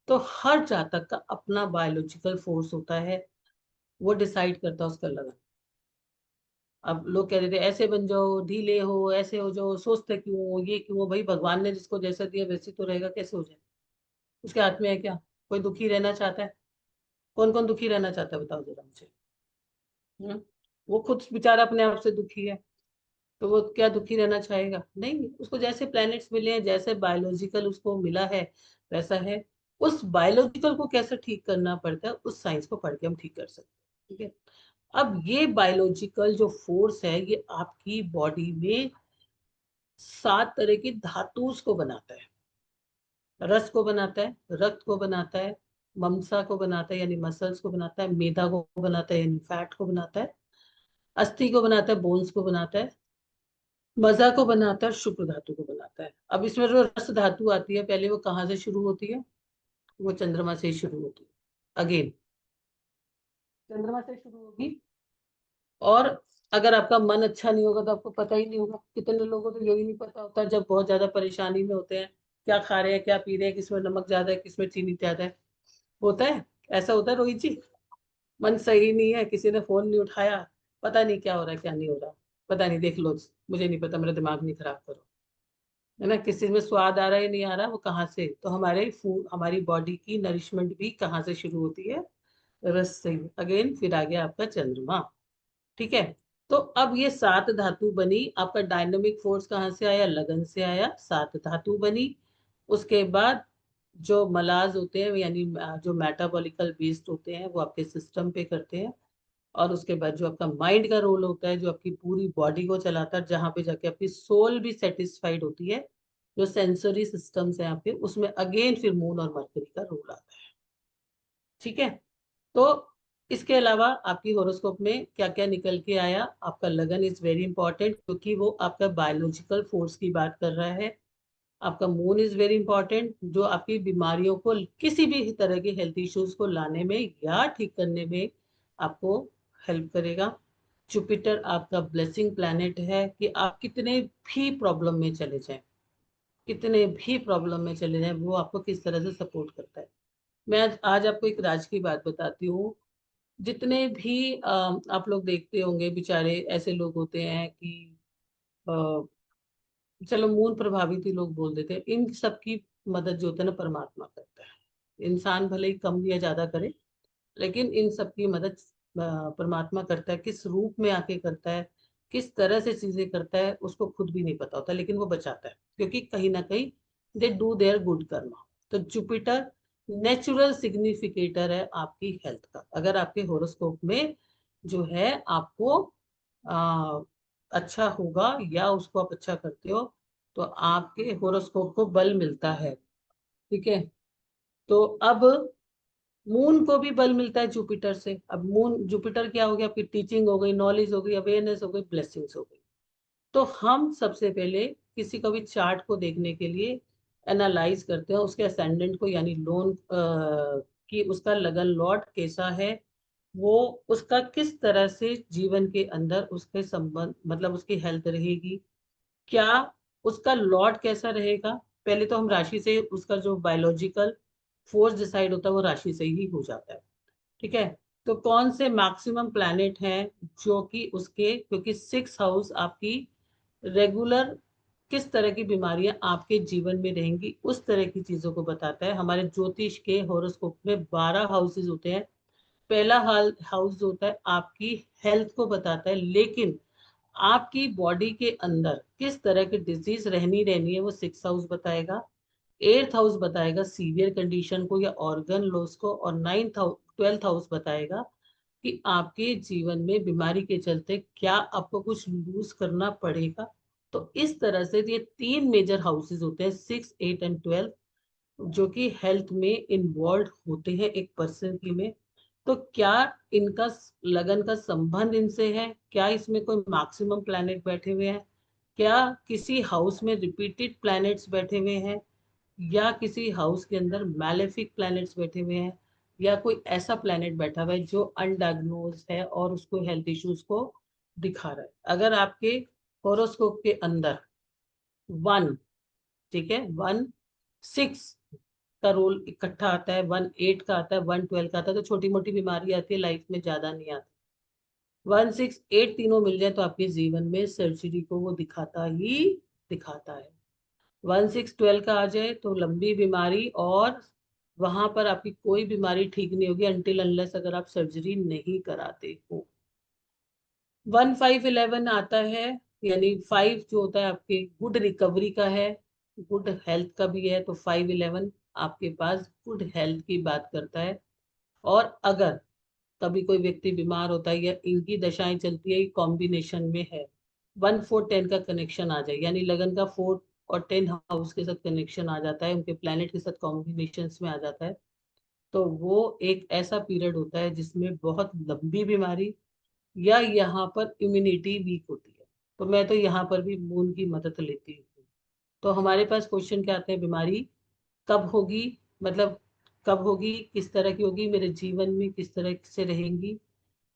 [SPEAKER 2] तो हर जातक का अपना बायोलॉजिकल फोर्स होता है, वो डिसाइड करता है उसका लगन। अब लोग कह रहे थे ऐसे बन जाओ, ढीले हो, ऐसे हो जाओ, सोचते क्यों हो, ये क्यों हो, भाई भगवान ने जिसको जैसा दिया वैसे तो रहेगा, कैसे हो जाए। उसके हाथ में है क्या। कोई दुखी रहना चाहता है, कौन कौन दुखी रहना चाहता है बताओ जरा मुझे। हम्म? वो खुद बेचारा अपने आप से दुखी है, तो वो क्या दुखी रहना चाहेगा, नहीं। उसको जैसे प्लैनेट्स मिले हैं, जैसे बायोलॉजिकल उसको मिला है, वैसा है। उस बायोलॉजिकल को कैसे ठीक करना पड़ता है, उस साइंस को पढ़ के हम ठीक कर सकते हैं। ठीक है। अब ये बायोलॉजिकल जो फोर्स है, ये आपकी बॉडी में 7 तरह की धातुस को बनाता है। रस को बनाता है, रक्त को बनाता है, ममसा को बनाता है यानी मसल्स को बनाता है, मेदा को बनाता है यानी फैट को बनाता है, अस्थि को बनाता है, बोन्स को बनाता है, मजा को बनाता है, शुक्र धातु को बनाता है। अब इसमें जो रस धातु आती है, पहले वो कहाँ से शुरू होती है, वो चंद्रमा से ही शुरू होती है। अगेन चंद्रमा से शुरू होगी। और अगर आपका मन अच्छा नहीं होगा तो आपको पता ही नहीं होगा। कितने लोगों को तो यही नहीं पता होता, जब बहुत ज्यादा परेशानी में होते हैं, क्या खा रहे हैं, क्या पी रहे हैं, किसमें नमक ज्यादा है, किसमें चीनी ज्यादा है। होता है, ऐसा होता है रोहित जी। मन सही नहीं है, किसी ने फोन नहीं उठाया, पता नहीं क्या हो रहा है, क्या नहीं हो रहा, पता नहीं, देख लो, मुझे नहीं पता, मेरा दिमाग नहीं खराब करो। है ना। किसी में स्वाद आ रहा है नहीं आ रहा, वो कहाँ से, तो हमारे फूड, हमारी बॉडी की नरिशमेंट भी कहाँ से शुरू होती है, रस से। अगेन फिर आ गया आपका चंद्रमा। ठीक है। तो अब ये 7 धातु बनी, आपका डायनामिक फोर्स कहाँ से आया, लगन से आया, 7 धातु बनी। उसके बाद जो मलाज होते हैं, यानी जो मेटाबॉलिकल वेस्ट होते हैं, वो आपके सिस्टम पे करते हैं। और उसके बाद जो आपका माइंड का रोल होता है, जो आपकी पूरी बॉडी को चलाता है, जहाँ पे जाके आपकी सोल भी सेटिस्फाइड होती है, जो सेंसरी सिस्टम्स हैं आपके, उसमें अगेन फिर मून और मरकरी का रोल आता है। ठीक है। तो इसके अलावा आपकी होरोस्कोप में क्या क्या निकल के आया, आपका लगन इज वेरी इंपॉर्टेंट, क्योंकि वो आपका बायोलॉजिकल फोर्स की बात कर रहा है। आपका मून इज वेरी इंपॉर्टेंट, जो आपकी बीमारियों को, किसी भी तरह के हेल्थ इश्यूज को लाने में या ठीक करने में आपको हेल्प करेगा। जुपिटर आपका ब्लेसिंग प्लैनेट है, कि आप कितने भी प्रॉब्लम में चले जाएं, कितने भी प्रॉब्लम में चले जाएं, वो आपको किस तरह से सपोर्ट करता है। मैं आज आपको एक राज की बात बताती हूँ। जितने भी आप लोग देखते होंगे, बेचारे ऐसे लोग होते हैं कि अ, चलो मून प्रभावित ही लोग बोल देते हैं, इन सबकी मदद जो होता है ना, परमात्मा करता है। इंसान भले ही कम या ज्यादा करे, लेकिन इन सबकी मदद परमात्मा करता है। किस रूप में आके करता है, किस तरह से चीजें करता है, उसको खुद भी नहीं पता होता, लेकिन वो बचाता है, क्योंकि कहीं ना कहीं they do their good Karma. तो जुपिटर नेचुरल सिग्निफिकेटर है आपकी हेल्थ का। अगर आपके होरोस्कोप में जो है आपको आ, अच्छा होगा या उसको आप अच्छा करते हो तो आपके होरोस्कोप को बल मिलता है। ठीक है। तो अब मून को भी बल मिलता है जुपिटर से। अब मून जुपिटर क्या हो गया, आपकी टीचिंग हो गई, नॉलेज हो गई, अवेयरनेस हो गई, ब्लेसिंग्स हो गई। तो हम सबसे पहले किसी का भी चार्ट को देखने के लिए एनालाइज करते हैं उसके असेंडेंट को, यानी लोन कि उसका लगन लॉर्ड कैसा है, वो उसका किस तरह से जीवन के अंदर उसके संबंध मतलब उसकी हेल्थ रहेगी, क्या उसका लॉर्ड कैसा रहेगा। पहले तो हम राशि से उसका जो बायोलॉजिकल फोर्स डिसाइड होता है वो राशि से ही हो जाता है। ठीक है। तो कौन से मैक्सिमम प्लैनेट हैं जो कि उसके, क्योंकि 6 हाउस आपकी रेगुलर किस तरह की बीमारियां आपके जीवन में रहेंगी उस तरह की चीजों को बताता है। हमारे ज्योतिष के हॉरोस्कोप में 12 हाउसेज होते हैं। पहला हाउस जो होता है आपकी हेल्थ को बताता है, लेकिन आपकी बॉडी के अंदर किस तरह की डिजीज रहनी रहनी है वो 6 हाउस बताएगा। 8th हाउस बताएगा सीवियर कंडीशन को या ऑर्गन लॉस को, और 12th हाउस बताएगा कि आपके जीवन में बीमारी के चलते क्या आपको कुछ लूज करना पड़ेगा। तो इस तरह से ये 3 मेजर हाउसेज होते हैं, 6, 8 एंड 12, जो कि हेल्थ में इन्वॉल्व होते हैं एक पर्सन की में। तो क्या इनका लगन का संबंध इनसे है, क्या इसमें कोई मैक्सिमम प्लैनेट बैठे हुए हैं, क्या किसी हाउस में रिपीटेड प्लैनेट्स बैठे हुए हैं, या किसी हाउस के अंदर मैलेफिक प्लैनेट्स बैठे हुए हैं, या कोई ऐसा प्लैनेट बैठा हुआ है जो अनडायग्नोज है और उसको हेल्थ इश्यूज को दिखा रहा है। अगर आपके होरोस्कोप के अंदर 1, ठीक है, 1, 6 का रोल इकट्ठा आता है, 1, 8 का आता है, 1, 12 का आता है, तो छोटी मोटी बीमारी आती है, लाइफ में ज्यादा नहीं आती। 1, 6, 8 तीनों मिल जाए तो आपके जीवन में सर्जरी को वो दिखाता ही दिखाता है। 1, 6, 12 का आ जाए तो लंबी बीमारी, और वहां पर आपकी कोई बीमारी ठीक नहीं होगी अनटिल अनलेस अगर आप सर्जरी नहीं कराते हो। 1, 5, 11 आता है, यानी 5 जो होता है आपके गुड रिकवरी का है, गुड हेल्थ का भी है, तो 5, 11 आपके पास गुड हेल्थ की बात करता है। और अगर कभी कोई व्यक्ति बीमार होता है या इनकी दशाएं चलती है कॉम्बिनेशन में है, 1, 4, 10 का कनेक्शन आ जाए, यानी लगन का 4 और 10 हाउस के साथ कनेक्शन आ जाता है, उनके प्लैनेट के साथ कॉम्बिनेशन में आ जाता है, तो वो एक ऐसा पीरियड होता है जिसमें बहुत लंबी बीमारी या यहाँ पर इम्यूनिटी वीक होती है। तो मैं तो यहाँ पर भी मून की मदद लेती हूँ। तो हमारे पास क्वेश्चन क्या आते हैं, बीमारी कब होगी, मतलब कब होगी, किस तरह की होगी, मेरे जीवन में किस तरह से रहेंगी,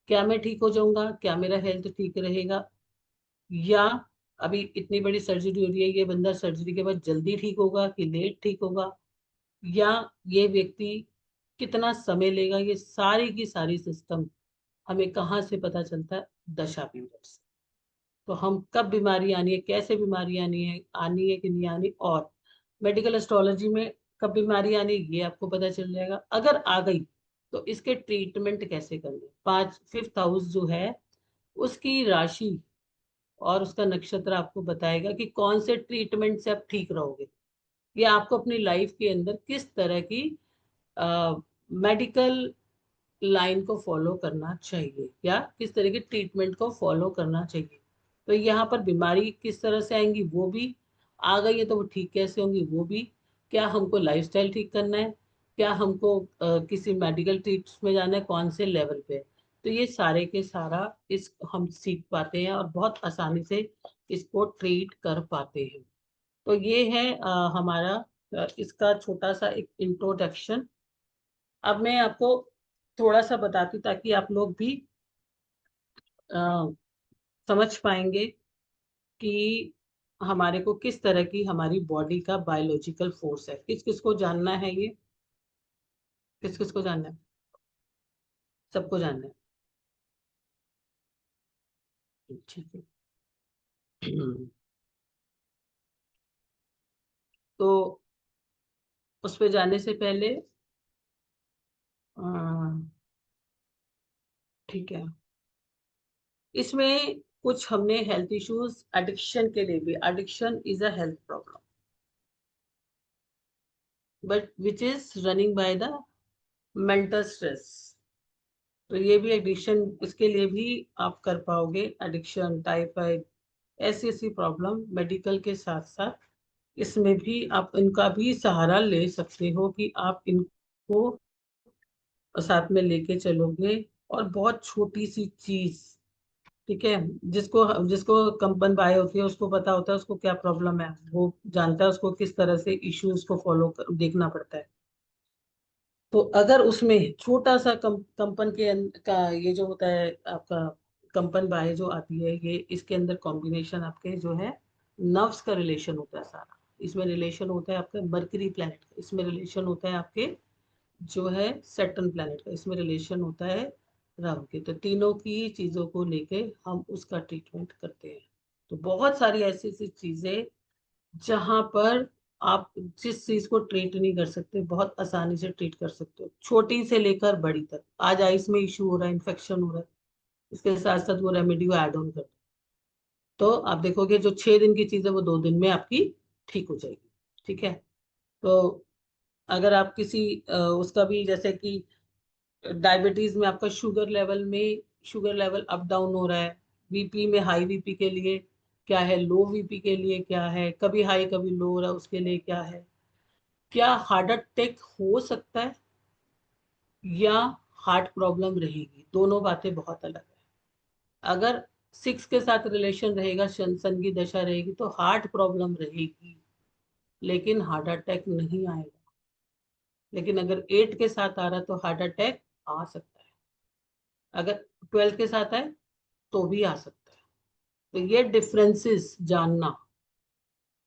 [SPEAKER 2] क्या मैं ठीक हो जाऊंगा, क्या मेरा हेल्थ ठीक रहेगा, या अभी इतनी बड़ी सर्जरी हो रही है, ये बंदा सर्जरी के बाद जल्दी ठीक होगा कि लेट ठीक होगा, या ये व्यक्ति कितना समय लेगा, ये सारी की सारी सिस्टम हमें कहाँ से पता चलता है, दशा पीरियड से। तो हम कब बीमारी आनी है, कैसे बीमारी आनी है कि नहीं आनी, और मेडिकल एस्ट्रोलॉजी में कब बीमारी आनी है ये आपको पता चल जाएगा। अगर आ गई तो इसके ट्रीटमेंट कैसे करने, 5, 5th हाउस जो है उसकी राशि और उसका नक्षत्र आपको बताएगा कि कौन से ट्रीटमेंट से आप ठीक रहोगे, या आपको अपनी लाइफ के अंदर किस तरह की मेडिकल लाइन को फॉलो करना चाहिए, या किस तरह के ट्रीटमेंट को फॉलो करना चाहिए। तो यहाँ पर बीमारी किस तरह से आएंगी वो भी, आ गई है तो वो ठीक कैसे होंगी वो भी, क्या हमको लाइफस्टाइल ठीक करना है, क्या हमको किसी मेडिकल ट्रीट्स में जाना है, कौन से लेवल पे। तो ये सारे के सारा इस हम सीख पाते हैं और बहुत आसानी से इसको ट्रीट कर पाते हैं। तो ये है हमारा इसका छोटा सा एक इंट्रोडक्शन। अब मैं आपको थोड़ा सा बताती हूँ ताकि आप लोग भी अ, समझ पाएंगे कि हमारे को किस तरह की हमारी बॉडी का बायोलॉजिकल फोर्स है। किस किस को जानना है ये, किस किस को जानना है, सबको जानना है, ठीक है। तो उस पे जाने से पहले अ, ठीक है, इसमें कुछ हमने हेल्थ इश्यूज एडिक्शन के लिए भी, addiction is a health problem. But which is running by the mental stress. तो ये भी एडिक्शन, इसके लिए भी आप कर पाओगे। एडिक्शन, टाइफाइड, ऐसी ऐसी प्रॉब्लम मेडिकल के साथ साथ इसमें भी आप इनका भी सहारा ले सकते हो कि आप इनको साथ में लेके चलोगे। और बहुत छोटी सी चीज, ठीक है, जिसको जिसको कंपन बाय होती है उसको पता होता है उसको क्या प्रॉब्लम है, वो जानता है उसको किस तरह से इश्यूज को देखना पड़ता है। तो अगर उसमें छोटा सा कंपन का ये जो होता है आपका, कंपन बाय जो आती है, ये इसके अंदर कॉम्बिनेशन आपके जो है नर्व्स का रिलेशन होता है सारा। इसमें रिलेशन होता है आपके मरकरी प्लैनेट का, इसमें रिलेशन होता है आपके जो है सैटर्न प्लैनेट का, इसमें रिलेशन होता है राहु के। तो तीनों की चीजों को लेके हम उसका ट्रीटमेंट करते हैं। तो बहुत सारी ऐसी ऐसी चीजें जहां पर आप जिस चीज को ट्रीट नहीं कर सकते बहुत आसानी से ट्रीट कर सकते हो, छोटी से लेकर बड़ी तक। आज आइस में इशू हो रहा है, इन्फेक्शन हो रहा है, इसके साथ साथ वो रेमेडी को ऐड ऑन कर दो, तो आप देखोगे जो 6 दिन की चीज है वो 2 दिन में आपकी ठीक हो जाएगी। ठीक है। तो अगर आप किसी उसका भी, जैसे कि डायबिटीज में आपका शुगर लेवल अप डाउन हो रहा है, बीपी में हाई बीपी के लिए क्या है, लो बीपी के लिए क्या है, कभी हाई कभी लो हो रहा है उसके लिए क्या है, क्या हार्ट अटैक हो सकता है या हार्ट प्रॉब्लम रहेगी, दोनों बातें बहुत अलग है। अगर 6 के साथ रिलेशन रहेगा, सन की दशा रहेगी तो हार्ट प्रॉब्लम रहेगी लेकिन हार्ट अटैक नहीं आएगा। लेकिन अगर 8 के साथ आ रहा तो हार्ट अटैक आ सकता है, अगर 12 के साथ आए तो भी आ सकता है। तो ये डिफरेंसेस जानना,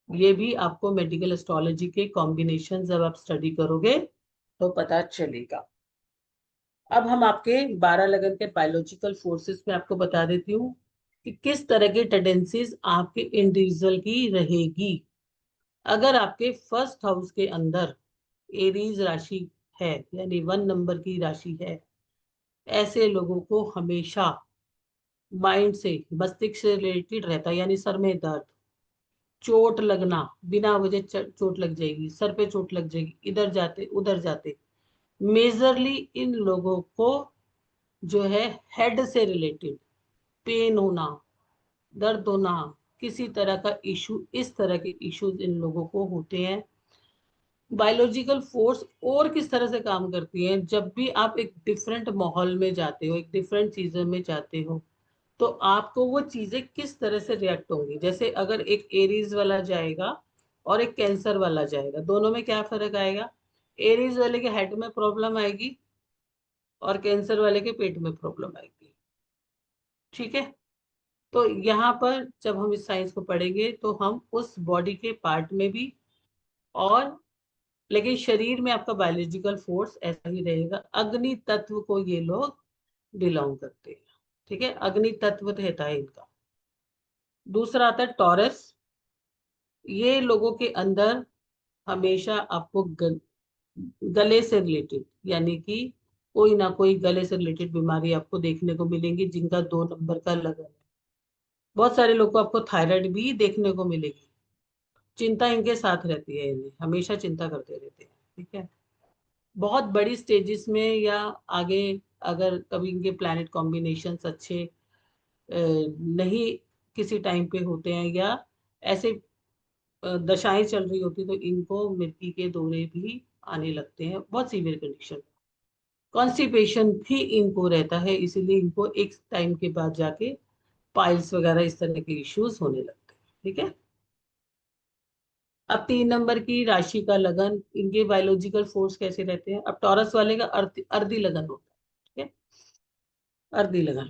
[SPEAKER 2] ये भी आपको मेडिकल एस्ट्रोलॉजी के कॉम्बिनेशन जब आप स्टडी करोगे तो पता चलेगा। अब हम आपके 12 लगन के बायोलॉजिकल फोर्सेस में आपको बता देती हूँ कि किस तरह की टेंडेंसीज आपके इंडिविजुअल की रहेगी। अगर आपके फर्स्ट हाउस के अंदर एरीज राशि है, यानी 1 नंबर की राशि है, ऐसे लोगों को हमेशा माइंड से, मस्तिष्क से रिलेटेड रहता है, यानी सर में दर्द, चोट लगना, बिना वजह चोट लग जाएगी, सर पे चोट लग जाएगी, इधर जाते उधर जाते। मेजरली इन लोगों को जो है हेड से रिलेटेड पेन होना, दर्द होना, किसी तरह का इशू, इस तरह के इश्यूज इन लोगों को होते हैं। बायोलॉजिकल फोर्स और किस तरह से काम करती है, जब भी आप एक डिफरेंट माहौल में जाते हो, एक डिफरेंट चीजों में जाते हो, तो आपको वो चीजें किस तरह से रिएक्ट होंगी। जैसे अगर एक एरीज वाला जाएगा और एक कैंसर वाला जाएगा, दोनों में क्या फर्क आएगा, एरीज वाले के हेड में प्रॉब्लम आएगी और कैंसर वाले के पेट में प्रॉब्लम आएगी। ठीक है। तो यहाँ पर जब हम इस साइंस को पढ़ेंगे तो हम उस बॉडी के पार्ट में भी, और लेकिन शरीर में आपका बायोलॉजिकल फोर्स ऐसा ही रहेगा। अग्नि तत्व को ये लोग बिलोंग करते हैं। ठीक है, अग्नि तत्व रहता है इनका। दूसरा आता है टॉरस। ये लोगों के अंदर हमेशा आपको गले से रिलेटेड, यानी कि कोई ना कोई गले से रिलेटेड बीमारी आपको देखने को मिलेंगी जिनका 2 नंबर का लगन है। बहुत सारे लोग को आपको थायराइड भी देखने को मिलेगी। चिंता इनके साथ रहती है, इन्हें हमेशा चिंता करते रहते हैं। ठीक है। बहुत बड़ी स्टेजेस में या आगे, अगर कभी इनके प्लैनेट कॉम्बिनेशंस अच्छे नहीं किसी टाइम पे होते हैं, या ऐसे दशाएं चल रही होती, तो इनको मिर्गी के दौरे भी आने लगते हैं, बहुत सीवियर कंडीशन। कॉन्स्टिपेशन भी इनको रहता है, इसीलिए इनको एक टाइम के बाद जाके पाइल्स वगैरह इस तरह के इश्यूज होने लगते हैं। ठीक है। अब 3 नंबर की राशि का लगन, इनके बायोलॉजिकल फोर्स कैसे रहते हैं। अब टॉरस वाले का अर्धी लगन होता है। ठीक है, अर्धी लगन।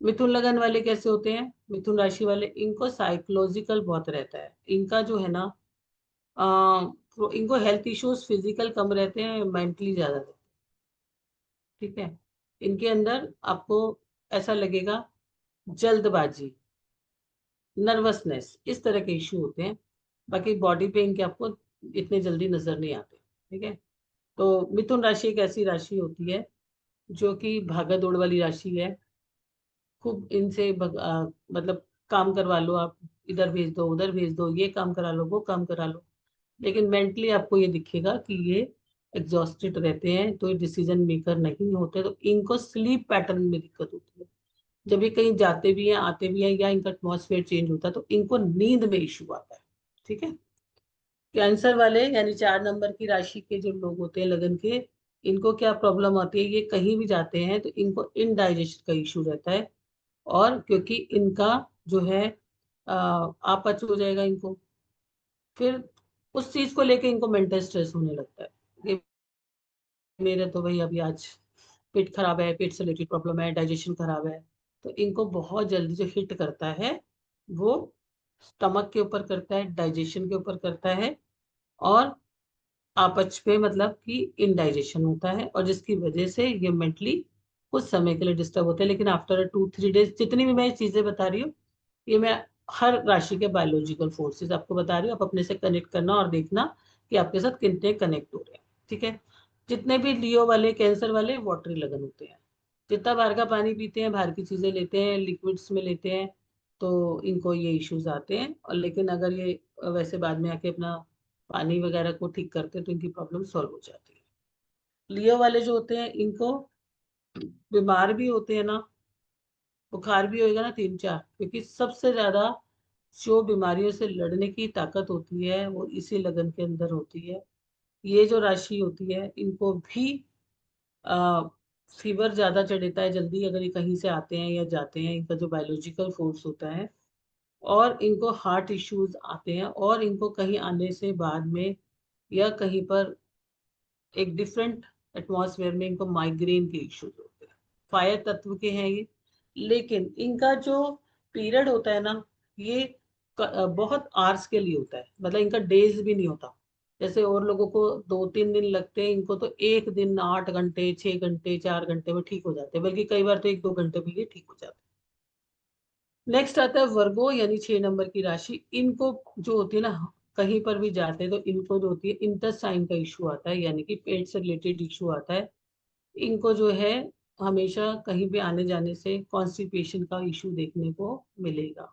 [SPEAKER 2] मिथुन लगन वाले कैसे होते हैं, मिथुन राशि वाले, इनको साइकोलॉजिकल बहुत रहता है, इनका जो है ना, इनको हेल्थ इश्यूज फिजिकल कम रहते हैं, मेंटली ज्यादा रहते हैं। ठीक है। इनके अंदर आपको ऐसा लगेगा जल्दबाजी, नर्वसनेस, इस तरह के इश्यू होते हैं। बाकी बॉडी पे इनके आपको इतने जल्दी नजर नहीं आते। ठीक है। तो मिथुन राशि एक ऐसी राशि होती है जो कि भागा दौड़ वाली राशि है। खूब इनसे मतलब काम करवा लो आप, इधर भेज दो उधर भेज दो, ये काम करा लो वो काम करा लो। लेकिन मेंटली आपको ये दिखेगा कि ये एग्जॉस्टेड रहते हैं, तो ये डिसीजन मेकर नहीं होते, तो इनको स्लीप पैटर्न में दिक्कत होती है। जब ये कहीं जाते भी हैं आते भी हैं या इनका एटमॉस्फेयर चेंज होता है तो इनको नींद में इशू आता है। ठीक है। कैंसर वाले यानी 4 नंबर की राशि के जो लोग होते हैं लगन के, इनको क्या प्रॉब्लम आती है, ये कहीं भी जाते हैं तो इनको इनडाइजेशन का इशू रहता है। और क्योंकि इनका जो है आपच हो जाएगा इनको, फिर उस चीज को लेके इनको मेंटल स्ट्रेस होने लगता है। ये मेरे तो भाई अभी आज पेट खराब है, पेट से रिलेटेड प्रॉब्लम है, डाइजेशन खराब है, तो इनको बहुत जल्दी जो हिट करता है वो स्टमक के ऊपर करता है, डाइजेशन के ऊपर करता है, और आपच पे मतलब कि इनडाइजेशन होता है, और जिसकी वजह से ये मेंटली कुछ समय के लिए डिस्टर्ब होते हैं। लेकिन आफ्टर 2-3 डेज, जितनी भी मैं ये चीजें बता रही हूँ, ये मैं हर राशि के बायोलॉजिकल फोर्सेस आपको बता रही हूँ। आप अपने से कनेक्ट करना और देखना कि आपके साथ कितने कनेक्ट हो रहे हैं। ठीक है। जितने भी लियो वाले, कैंसर वाले वाटरी लगन होते हैं, जितना बाहर का पानी पीते हैं, बाहर की चीजें लेते हैं, लिक्विड्स में लेते हैं, तो इनको ये इश्यूज आते हैं। और लेकिन अगर ये वैसे बाद में आके अपना पानी वगैरह को ठीक करते हैं तो इनकी प्रॉब्लम सॉल्व हो जाती है। लियो वाले जो होते हैं इनको बीमार भी होते हैं ना, बुखार भी होएगा ना 3-4, क्योंकि सबसे ज्यादा जो बीमारियों से लड़ने की ताकत होती है वो इसी लगन के अंदर होती है। ये जो राशि होती है इनको भी आ, फीवर ज्यादा चढ़ता है जल्दी अगर ये कहीं से आते हैं या जाते हैं, इनका जो बायोलॉजिकल फोर्स होता है। और इनको हार्ट इश्यूज आते हैं, और इनको कहीं आने से बाद में या कहीं पर एक डिफरेंट एटमॉस्फेयर में इनको माइग्रेन के इश्यूज होते हैं। फायर तत्व के हैं ये, लेकिन इनका जो पीरियड होता है ना, ये बहुत आवर्स के लिए होता है, मतलब इनका डेज भी नहीं होता। जैसे और लोगों को 2-3 दिन लगते हैं, इनको तो एक दिन 8 घंटे, 6 घंटे, 4 घंटे में ठीक हो जाते हैं, बल्कि कई बार तो 1-2 घंटे में ये ठीक हो जाते हैं। नेक्स्ट आता है वर्गो यानी 6 नंबर की राशि। इनको जो होती है ना, कहीं पर भी जाते हैं तो इनको जो होती है इंटेस्टाइन का इशू आता है, यानी कि पेट से रिलेटेड इशू आता है। इनको जो है हमेशा कहीं भी आने जाने से कॉन्स्टिपेशन का इशू देखने को मिलेगा।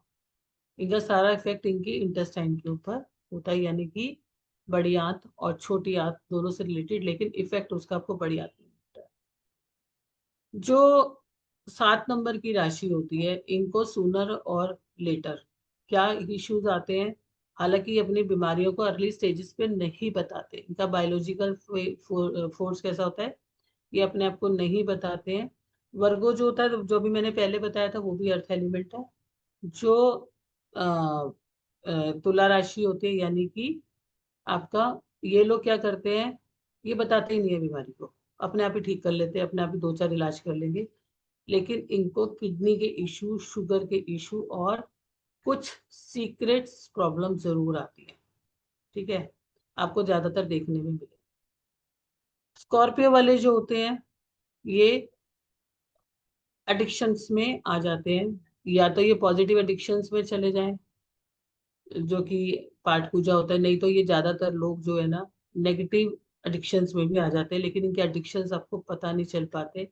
[SPEAKER 2] इनका सारा इफेक्ट इनकी इंटेस्टाइन के ऊपर होता है, यानी कि बड़ी आंत और छोटी आंत दोनों से रिलेटेड, लेकिन इफेक्ट उसका आपको बड़ी आंत में होता है। जो 7 नंबर की राशि होती है इनको सूनर और लेटर क्या इश्यूज आते हैं। हालांकि ये अपनी बीमारियों को अर्ली स्टेजेस पे नहीं बताते, इनका बायोलॉजिकल फोर्स कैसा होता है, ये अपने आप को नहीं बताते हैं। वर्गो जो होता है, जो भी मैंने पहले बताया था, वो भी अर्थ एलिमेंट है। जो तुला राशि होती है, यानी कि आपका, ये लोग क्या करते हैं, ये बताते ही नहीं है बीमारी को, अपने आप ही ठीक कर लेते हैं, अपने आप ही 2-4 इलाज कर लेंगे। लेकिन इनको किडनी के इशू, शुगर के इशू और कुछ सीक्रेट प्रॉब्लम जरूर आती है। ठीक है। आपको ज्यादातर देखने में मिले। स्कॉर्पियो वाले जो होते हैं ये एडिक्शंस में आ जाते हैं, या तो ये पॉजिटिव एडिक्शंस में चले जाएं जो कि पाठ पूजा होता है, नहीं तो ये ज्यादातर लोग जो है ना नेगेटिव एडिक्शंस में भी आ जाते हैं, लेकिन इनके एडिक्शंस आपको पता नहीं चल पाते।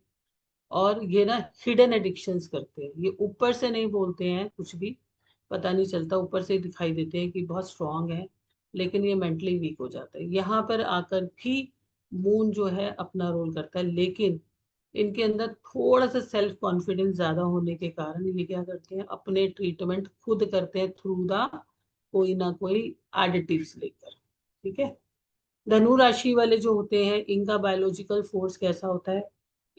[SPEAKER 2] और ये ना हिडन एडिक्शंस करते हैं, ये ऊपर से नहीं बोलते हैं कुछ भी, पता नहीं चलता, ऊपर से दिखाई देते हैं कि बहुत स्ट्रांग है, लेकिन ये मेंटली वीक हो जाता है। यहाँ पर आकर भी मून जो है अपना रोल करता है, लेकिन इनके अंदर थोड़ा सा सेल्फ कॉन्फिडेंस ज्यादा होने के कारण ये क्या करते हैं, अपने ट्रीटमेंट खुद करते हैं थ्रू द कोई ना कोई एडिटिव्स लेकर। ठीक है। धनु राशि वाले जो होते हैं इनका बायोलॉजिकल फोर्स कैसा होता है,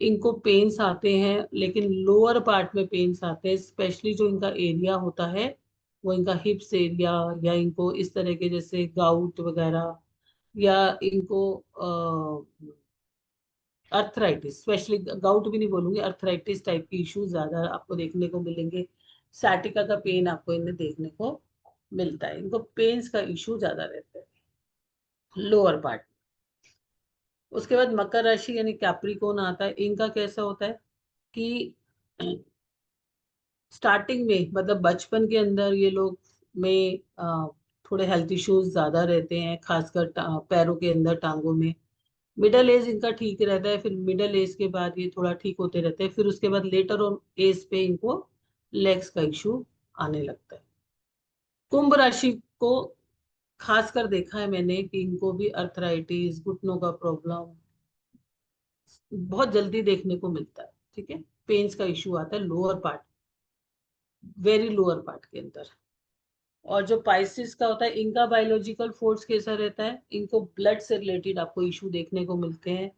[SPEAKER 2] इनको पेन्स आते हैं, लेकिन लोअर पार्ट में पेन्स आते हैं, स्पेशली जो इनका एरिया होता है वो इनका हिप्स एरिया, या इनको इस तरह के जैसे गाउट वगैरह, या इनको अर्थराइटिस, स्पेशली गाउट भी नहीं बोलूंगी, अर्थराइटिस टाइप की इश्यूज ज्यादा आपको देखने को मिलेंगे। सैटिका का पेन आपको इनमें देखने को मिलता है, इनको पेन्स का इशू ज्यादा रहता है लोअर पार्ट। उसके बाद मकर राशि यानी कैप्रिकॉर्न आता है, इनका कैसा होता है कि स्टार्टिंग में मतलब बचपन के अंदर ये लोग में थोड़े हेल्थ इश्यूज ज्यादा रहते हैं, खासकर पैरों के अंदर, टांगों में। मिडल एज इनका ठीक रहता है, फिर मिडल एज के बाद ये थोड़ा ठीक होते रहते हैं, फिर उसके बाद लेटर ऑन एज पे इनको लेग्स का इशू आने लगता है। कुंभ राशि को खासकर देखा है मैंने कि इनको भी अर्थराइटिस, घुटनों का प्रॉब्लम बहुत जल्दी देखने को मिलता है। ठीक है, पेन्स का इश्यू आता है lower part, very lower part के अंदर। और जो पाइसिस का होता है, इनका बायोलॉजिकल फोर्स कैसा रहता है, इनको ब्लड से रिलेटेड आपको इश्यू देखने को मिलते हैं,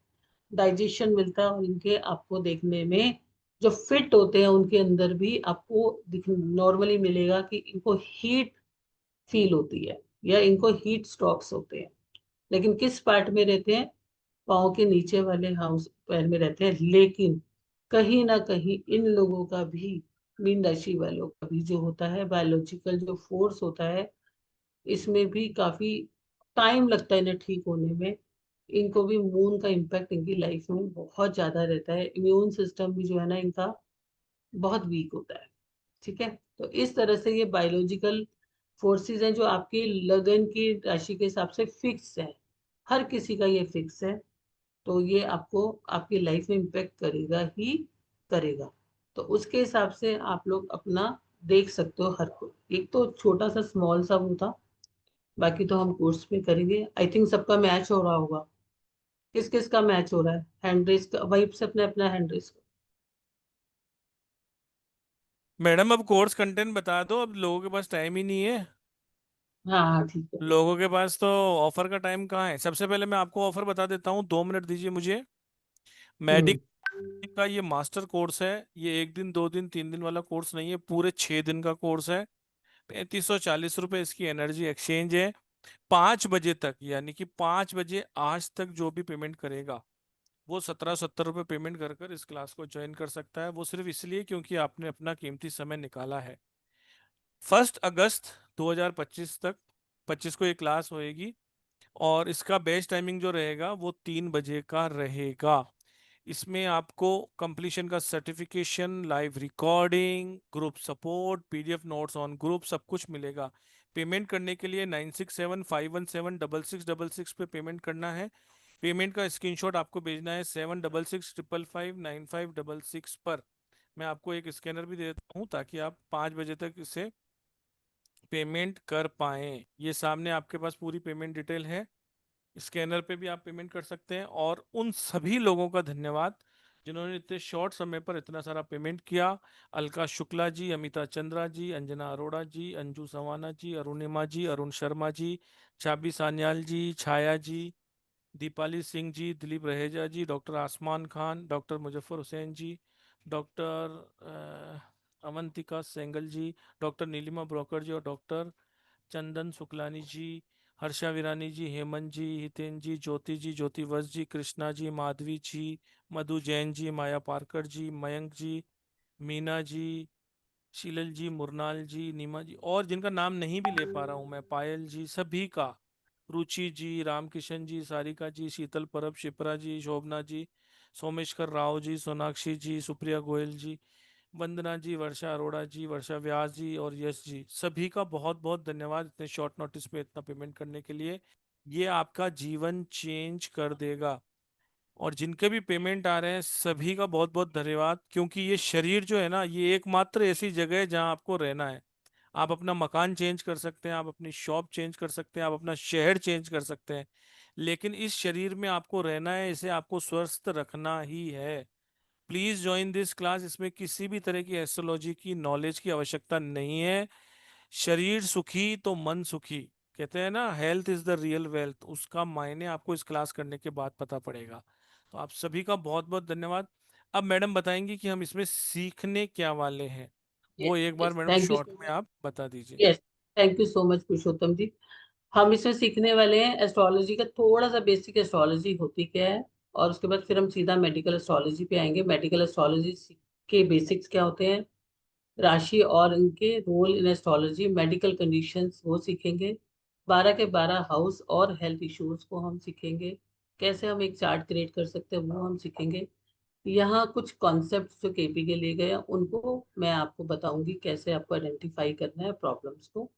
[SPEAKER 2] डाइजेशन मिलता है, और इनके आपको देखने में जो फिट होते हैं उनके अंदर भी आपको नॉर्मली मिलेगा कि इनको हीट फील होती है, या इनको हीट स्ट्रोक्स होते हैं। लेकिन किस पार्ट में रहते हैं, पाँव के नीचे वाले हाउस पैर में रहते हैं। लेकिन कहीं ना कहीं इन लोगों का भी, मीन राशि वालों का भी जो होता है बायोलॉजिकल जो फोर्स होता है, इसमें भी काफी टाइम लगता है इन्हें ठीक होने में। इनको भी मून का इम्पैक्ट इनकी लाइफ में बहुत ज्यादा रहता है। इम्यून सिस्टम भी जो है ना इनका बहुत वीक होता है। ठीक है, तो इस तरह से ये बायोलॉजिकल फोर्सेस हैं जो आपकी लगन की राशि के हिसाब से फिक्स है। हर किसी का ये फिक्स है, तो ये आपको आपकी लाइफ में इम्पेक्ट करेगा ही करेगा। तो उसके हिसाब से आप लोग अपना देख सकते हो हर कोई। एक तो छोटा सा स्मॉल सा वो था, बाकी तो हम कोर्स में करेंगे। आई थिंक सबका मैच हो रहा होगा। किस किस का मैच हो रहा है, हैंड रेस का वहीं से अपने अपना हैंड रेस।
[SPEAKER 1] मैडम अब कोर्स कंटेंट बता दो, अब लोगों के पास टाइम ही नहीं है।
[SPEAKER 2] हाँ हाँ ठीक है।
[SPEAKER 1] लोगों के पास तो ऑफर का टाइम कहाँ है। सबसे पहले मैं आपको ऑफर बता देता हूँ, 2 मिनट दीजिए मुझे।
[SPEAKER 2] हम्म।
[SPEAKER 1] मेडिक का ये मास्टर कोर्स है, ये 1 दिन 2 दिन 3 दिन वाला कोर्स नहीं है, पूरे 6 दिन का कोर्स है। 3540 रुपये इसकी एनर्जी एक्सचेंज है। 5 बजे तक, यानी कि 5 बजे आज तक जो भी पेमेंट करेगा वो 1770 रुपये पेमेंट कर कर इस क्लास को ज्वाइन कर सकता है। वो सिर्फ इसलिए क्योंकि आपने अपना कीमती समय निकाला है। 1 अगस्त 2025 तक, 25 को ये क्लास होएगी। और इसका बेस्ट टाइमिंग जो रहेगा वो 3 बजे का रहेगा। इसमें आपको कंप्लीशन का certification, live recording, group support, PDF notes on group, सब कुछ मिलेगा। पेमेंट करने के लिए 9675176666 पे पेमेंट करना है। पेमेंट का स्क्रीनशॉट आपको भेजना है 76559556 पर। मैं आपको एक स्कैनर भी दे देता हूँ ताकि आप 5 बजे तक इसे पेमेंट कर पाएं। ये सामने आपके पास पूरी पेमेंट डिटेल है, स्कैनर पे भी आप पेमेंट कर सकते हैं। और उन सभी लोगों का धन्यवाद जिन्होंने इतने शॉर्ट समय पर इतना सारा पेमेंट किया। अलका शुक्ला जी, अमिता चंद्रा जी, अंजना अरोड़ा जी, अंजू सवाना जी, अरुणिमा जी, अरुण शर्मा जी, चाबी सान्याल जी, छाया जी, दीपाली सिंह जी, दिलीप रहेजा जी, डॉक्टर आसमान खान, डॉक्टर मुजफ्फर हुसैन जी, डॉक्टर अवंतिका सेंगल जी, डॉक्टर नीलिमा ब्रोकर जी, और डॉक्टर चंदन सुकलानी जी, हर्षा वीरानी जी, हेमंत जी, हितेन जी, ज्योति वत्स जी, कृष्णा जी, माधवी जी, मधु जैन जी, माया पारकर जी, मयंक जी, मीना जी, शीलल जी, मुरनाल जी, नीमा जी, और जिनका नाम नहीं भी ले पा रहा हूँ मैं, पायल जी, सभी का, रुचि जी, रामकिशन जी, सारिका जी, शीतल परब, शिप्रा जी, शोभना जी, सोमेश्वर राव जी, सोनाक्षी जी, सुप्रिया गोयल जी, वंदना जी, वर्षा अरोड़ा जी, वर्षा व्यास जी और यश जी, सभी का बहुत बहुत धन्यवाद इतने शॉर्ट नोटिस पे इतना पेमेंट करने के लिए। ये आपका जीवन चेंज कर देगा। और जिनके भी पेमेंट आ रहे हैं सभी का बहुत बहुत धन्यवाद, क्योंकि ये शरीर जो है ना, ये एकमात्र ऐसी जगह है जहाँ आपको रहना है। आप अपना मकान चेंज कर सकते हैं, आप अपनी शॉप चेंज कर सकते हैं, आप अपना शहर चेंज कर सकते हैं, लेकिन इस शरीर में आपको रहना है, इसे आपको स्वस्थ रखना ही है। Please join this class. इसमें किसी भी तरह की एस्ट्रोलॉजी की नॉलेज की आवश्यकता नहीं है। शरीर सुखी तो मन सुखी, कहते हैं ना, health is the real wealth, उसका मायने आपको इस क्लास करने के बाद पता पड़ेगा। तो आप सभी का बहुत बहुत धन्यवाद। अब मैडम बताएंगी कि हम इसमें सीखने क्या वाले हैं, वो एक बार
[SPEAKER 2] yes,
[SPEAKER 1] madam
[SPEAKER 2] thank you
[SPEAKER 1] short
[SPEAKER 2] so
[SPEAKER 1] में
[SPEAKER 2] मच।
[SPEAKER 1] आप बता दीजिए।
[SPEAKER 2] Yes, thank you so much Purushottam ji. हम इसमें सीखने वाले हैं एस्ट्रोलॉजी का थोड़ा सा बेसिक, एस्ट्रोलॉजी होती क्या है, और उसके बाद फिर हम सीधा मेडिकल एस्ट्रोलॉजी पे आएंगे। मेडिकल एस्ट्रोलॉजी के बेसिक्स क्या होते हैं, राशि और इनके role in astrology, medical conditions वो सीखेंगे। 12 के 12 हाउस और हेल्थ इश्यूज को हम सीखेंगे। कैसे हम एक चार्ट क्रिएट कर सकते हैं वो हम सीखेंगे। यहाँ कुछ कॉन्सेप्ट जो केपी के लिए गए हैं उनको मैं आपको बताऊंगी, कैसे आपको आइडेंटिफाई करना है प्रॉब्लम्स को,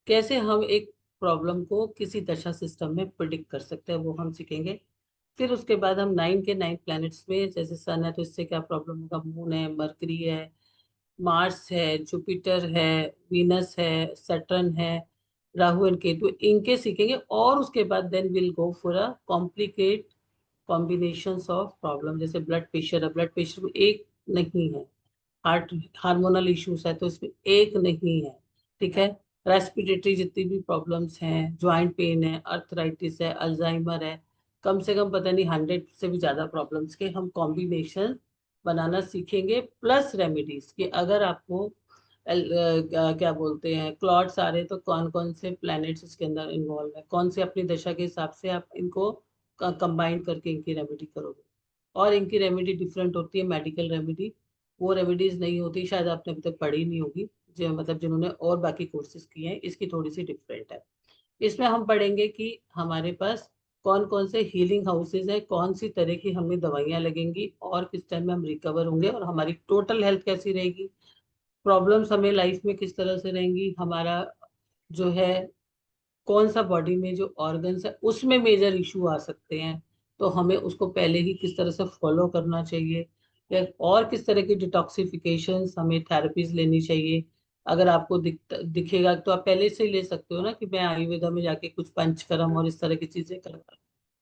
[SPEAKER 2] कैसे हम एक प्रॉब्लम को किसी दशा सिस्टम में प्रिडिक्ट कर सकते हैं वो हम सीखेंगे। फिर उसके बाद हम 9 के 9 प्लैनेट्स में, जैसे सन है तो इससे क्या प्रॉब्लम होगा, मून है, मरकरी है, मार्स है, जुपिटर है, वीनस है, सैटर्न है, राहु एंड केतु, इनके सीखेंगे। और उसके बाद then will go for a complicate combinations of problem. जैसे ब्लड प्रेशर है, ब्लड प्रेशर में एक नहीं है, हार्ट हार्मोनल इश्यूज है तो इसमें एक नहीं है, ठीक है। रेस्पिरेटरी जितनी भी प्रॉब्लम्स हैं, ज्वाइंट पेन है, अर्थराइटिस है, अल्जाइमर है, कम से कम पता नहीं 100 से भी ज्यादा प्रॉब्लम्स के हम कॉम्बिनेशन बनाना सीखेंगे। प्लस रेमेडीज कि अगर आपको क्या बोलते हैं क्लॉट्स आ रहे हैं तो कौन कौन से प्लैनेट्स इसके अंदर इन्वॉल्व है, कौन से अपनी दशा के हिसाब से आप इनको कंबाइन करके इनकी रेमेडी करोगे। और इनकी रेमेडी डिफरेंट होती है, मेडिकल रेमेडी वो रेमेडीज नहीं होती, शायद आपने अभी तक पढ़ी नहीं होगी, जो मतलब जिन्होंने और बाकी कोर्सेज किए हैं, इसकी थोड़ी सी डिफरेंट है। इसमें हम पढ़ेंगे कि हमारे पास कौन कौन से हीलिंग हाउसेज है, कौन सी तरह की हमें दवाइयाँ लगेंगी, और किस टाइम में हम रिकवर होंगे, और हमारी टोटल हेल्थ कैसी रहेगी, प्रॉब्लम्स हमें लाइफ में किस तरह से रहेंगी, हमारा जो है कौन सा बॉडी में जो ऑर्गन्स है उसमें मेजर इशू आ सकते हैं, तो हमें उसको पहले ही किस तरह से फॉलो करना चाहिए, या और किस तरह की डिटॉक्सिफिकेशन हमें थेरेपीज लेनी चाहिए। अगर आपको दिखेगा तो आप पहले से ही ले सकते हो ना कि मैं आयुर्वेदा में जाके कुछ पंचकर्म और इस तरह की चीजें करूंगा,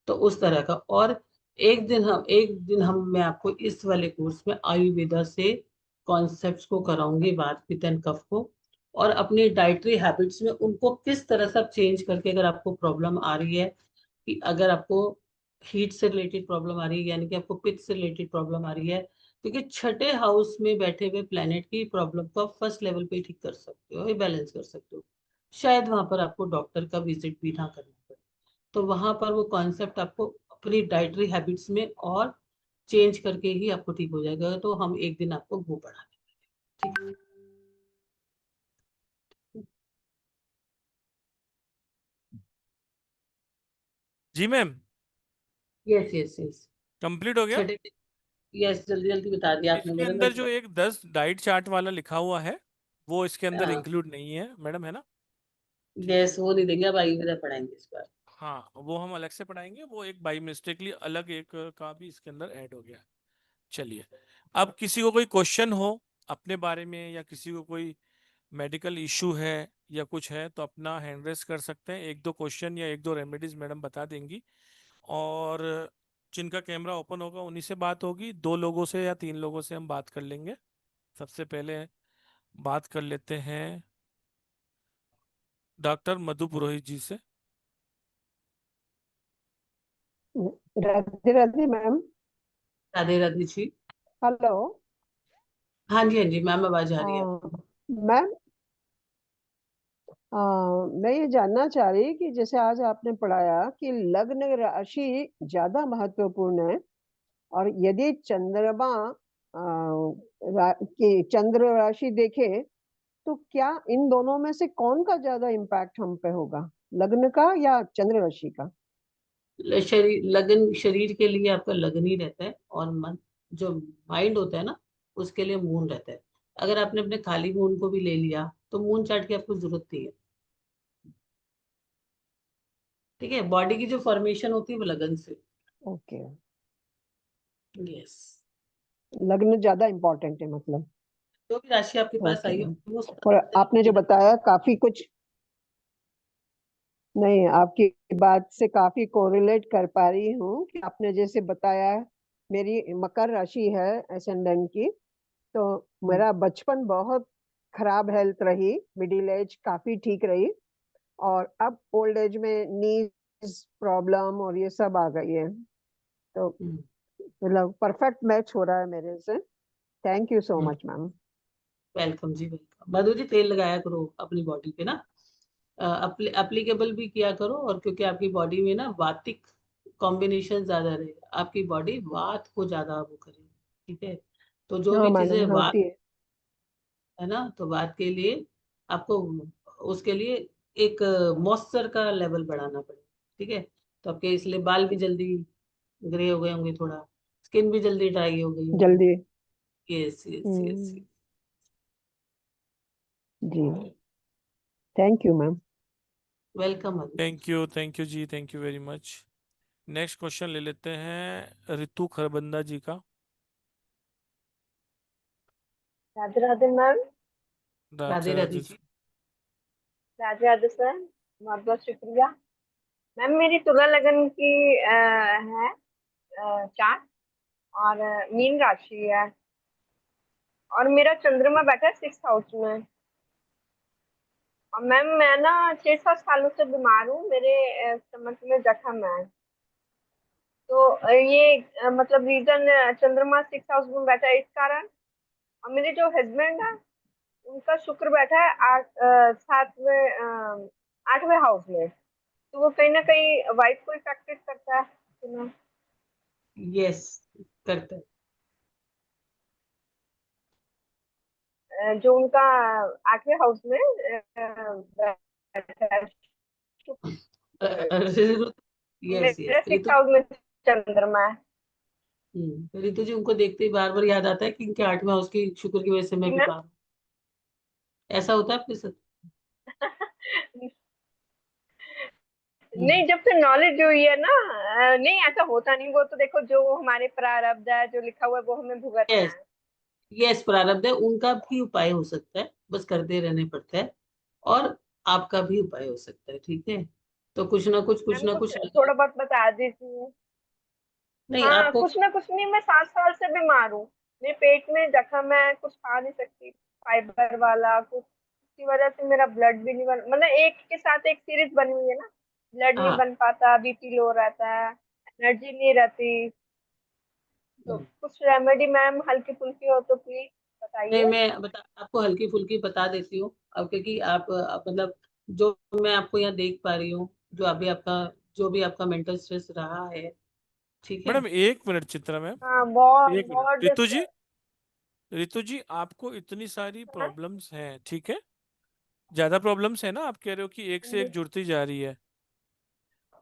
[SPEAKER 2] तो उस तरह का। और एक दिन हम मैं आपको इस वाले कोर्स में आयुर्वेदा से कॉन्सेप्ट्स को कराऊंगी, वात पित्त एंड कफ को, और अपनी डाइटरी हैबिट्स में उनको किस तरह से आप चेंज करके, अगर आपको प्रॉब्लम आ रही है कि अगर आपको हीट से रिलेटेड प्रॉब्लम आ रही है, यानी कि आपको पित्त से रिलेटेड प्रॉब्लम आ रही है, क्योंकि छठे हाउस में बैठे हुए प्लेनेट की प्रॉब्लम को आप फर्स्ट लेवल पे ठीक कर सकते हो, बैलेंस कर सकते हो, शायद वहां पर आपको डॉक्टर का विजिट भी ना करना पड़े। तो वहां पर वो कॉन्सेप्ट आपको अपनी डाइटरी हैबिट्स में और चेंज करके ही आपको ठीक हो जाएगा, तो हम एक दिन आपको वो पढ़ाएंगे, ठीक है।
[SPEAKER 1] जी ma'am.
[SPEAKER 2] Yes yes yes.
[SPEAKER 1] Complete हो गया।
[SPEAKER 2] छठे, यस, जल्दी जल्दी बता दिया आपने,
[SPEAKER 1] इसके
[SPEAKER 2] मेरा
[SPEAKER 1] अंदर जो
[SPEAKER 2] मतलब।
[SPEAKER 1] एक 10 डाइट चार्ट वाला लिखा हुआ है वो इसके अंदर
[SPEAKER 2] हाँ,
[SPEAKER 1] इंक्लूड नहीं है मैडम, है ना? ठीक है।
[SPEAKER 2] यस, वो नहीं देंगे, अब आयुर्वेदा पढ़ाएंगे इस बार।
[SPEAKER 1] हाँ, वो हम अलग से पढ़ाएंगे, वो एक बाई मिस्टेकली अलग एक का भी इसके अंदर ऐड हो गया। चलिए, अब किसी को कोई क्वेश्चन हो अपने बारे में, या किसी को कोई मेडिकल इशू है या कुछ है, तो अपना हैंड रेस कर सकते हैं। एक दो क्वेश्चन या एक दो रेमेडीज मैडम बता देंगी, और जिनका कैमरा ओपन होगा उन्हीं से बात होगी। दो लोगों से या तीन लोगों से हम बात कर लेंगे। सबसे पहले बात कर लेते हैं डॉक्टर मधु पुरोहित जी से।
[SPEAKER 3] राधे राधे मैम।
[SPEAKER 2] राधे राधे जी।
[SPEAKER 3] हेलो।
[SPEAKER 2] हाँ जी, हाँ जी मैम, आवाज आ रही है आपको?
[SPEAKER 3] मैम, मैं ये जानना चाह रही कि जैसे आज आपने पढ़ाया कि लग्न राशि ज्यादा महत्वपूर्ण है, और यदि चंद्रमा की चंद्र राशि देखे तो क्या इन दोनों में से कौन का ज्यादा इम्पैक्ट हम पे होगा, लग्न का या चंद्र राशि का?
[SPEAKER 2] शरीर लगन, शरीर के लिए आपका लगन ही रहता है, और मन, जो माइंड होता है ना, उसके लिए मून रहता है। अगर आपने अपने खाली मून को भी ले लिया तो मून चार्ट की आपको जरूरत नहीं है, ठीक है। बॉडी की जो फॉर्मेशन होती है वो लगन से।
[SPEAKER 3] ओके।
[SPEAKER 2] यस।
[SPEAKER 3] लग्न ज्यादा इम्पोर्टेंट है मतलब।
[SPEAKER 2] जो भी राशि आपके पास
[SPEAKER 3] ओके।
[SPEAKER 2] आई हो वो
[SPEAKER 3] और आपने जो
[SPEAKER 2] लगन।
[SPEAKER 3] बताया काफी कुछ, नहीं, आपकी बात से काफी कोरिलेट कर पा रही हूँ कि आपने जैसे बताया, मेरी मकर राशि है एसेंडेंट की, तो मेरा बचपन बहुत खराब हेल्थ रही, मिडिल एज काफी ठीक रही, और अब ओल्ड एज में नीज प्रॉब्लम और ये सब आ गई है। तो मतलब परफेक्ट मैच हो रहा है मेरे से। Thank you so much ma'am.
[SPEAKER 2] Welcome जी, वेलकम। मधु जी, तेल लगाया करो अपनी बॉडी पे ना, अप्लीकेबल भी किया करो, और क्योंकि आपकी बॉडी में ना वातिक कॉम्बिनेशन ज्यादा रहेगा, आपकी बॉडी वात को ज्यादा वो करेगी, ठीक है। तो जो
[SPEAKER 3] हाँ
[SPEAKER 2] भी चीजें
[SPEAKER 3] मैडम,
[SPEAKER 2] वात
[SPEAKER 3] होती है।
[SPEAKER 2] है ना, तो वात के लिए आपको उसके लिए एक मॉइस्चर का लेवल बढ़ाना पड़ेगा, ठीक है। तो आपके इसलिए बाल भी जल्दी ग्रे हो गए होंगे, थोड़ा स्किन भी जल्दी ड्राई हो गई होगी।
[SPEAKER 3] जल्दी।
[SPEAKER 2] Yes yes yes.
[SPEAKER 3] हम्म। जी। Thank you ma'am.
[SPEAKER 2] Welcome Madhu ji.
[SPEAKER 1] Thank you जी, thank you very much. Next question ले लेते हैं रितु खरबंदा जी का।
[SPEAKER 4] राधे राधे मैम।
[SPEAKER 1] राधे
[SPEAKER 2] राधे राधे
[SPEAKER 1] राधे।
[SPEAKER 2] जी।
[SPEAKER 4] राधे राधे सर। बहुत बहुत शुक्रिया। मैम मेरी तुला लगन की है चार्ट, और मीन राशि है, और मेरा चंद्रमा बैठा है 6th हाउस में। और मैम मैं ना 6-7 सालों से बीमार हूँ, मेरे स्टमक में जख्म है। तो ये मतलब रीजन चंद्रमा 6th हाउस में बैठा है इस कारण। और मेरे जो हस्बैंड है उनका शुक्र बैठा है 8वें हाउस में। तो वो कहीं ना कहीं वाइफ को इफेक्टेड करता है, सुना।
[SPEAKER 2] यस, करता है।
[SPEAKER 4] जो उनका 8वें हाउस में बैठा है शुक्र।
[SPEAKER 2] यस
[SPEAKER 4] मेरा
[SPEAKER 2] यस,
[SPEAKER 4] सिक्स हाउस में चंद्रमा है।
[SPEAKER 2] रितु जी, उनको देखते ही बार बार याद आता है कि इनके 8वें हाउस की शुक्र की वजह से मैं
[SPEAKER 4] जी
[SPEAKER 2] बीमार हूँ। ऐसा होता है आपके साथ?
[SPEAKER 4] मैम।
[SPEAKER 2] हम्म।
[SPEAKER 4] नहीं, जब से नॉलेज हुई है ना, नहीं ऐसा होता नहीं। वो तो देखो, जो हमारे प्रारब्ध है, जो लिखा हुआ है वो हमें भुगतना
[SPEAKER 2] यस
[SPEAKER 4] है।
[SPEAKER 2] यस, प्रारब्ध है, उनका भी उपाय हो सकता है, बस करते रहने पड़ता है। और आपका भी उपाय हो सकता है, ठीक है। तो कुछ
[SPEAKER 4] मैम
[SPEAKER 2] ना
[SPEAKER 4] कुछ
[SPEAKER 2] कुछ
[SPEAKER 4] थोड़ा बहुत बता दीजिए।
[SPEAKER 2] नहीं
[SPEAKER 4] हाँ,
[SPEAKER 2] आपको।
[SPEAKER 4] कुछ ना कुछ नहीं, मैं 7 साल से बीमार हूँ। मेरे पेट में जख्म है, कुछ खा नहीं सकती, फाइबर वाला कुछ। इसकी वजह से मेरा ब्लड भी नहीं बन, मतलब एक के साथ एक सीरीज बनी हुई है ना। ब्लड नहीं
[SPEAKER 2] हाँ।
[SPEAKER 4] बन पाता, बीपी लो रहता है, एनर्जी नहीं रहती। तो कुछ रेमेडी मैम हल्की फुल्की हो तो प्लीज
[SPEAKER 2] नहीं,
[SPEAKER 4] बताइए।
[SPEAKER 2] मैं आपको हल्की फुल्की बता देती हूँ। अब क्योंकि आप मतलब जो मैं आपको यहाँ देख पा रही हूँ, जो भी आपका मेंटल स्ट्रेस रहा है, ठीक है।
[SPEAKER 1] मैडम एक मिनट चित्रा मैम,
[SPEAKER 4] हाँ, बहुत
[SPEAKER 1] एक मिनट।
[SPEAKER 4] बहुत डिस्टर्ब।
[SPEAKER 1] रितु जी आपको इतनी सारी प्रॉब्लम्स हैं, ठीक है, ज्यादा प्रॉब्लम्स है ना, आप कह रहे हो कि एक से एक जुड़ती जा रही है,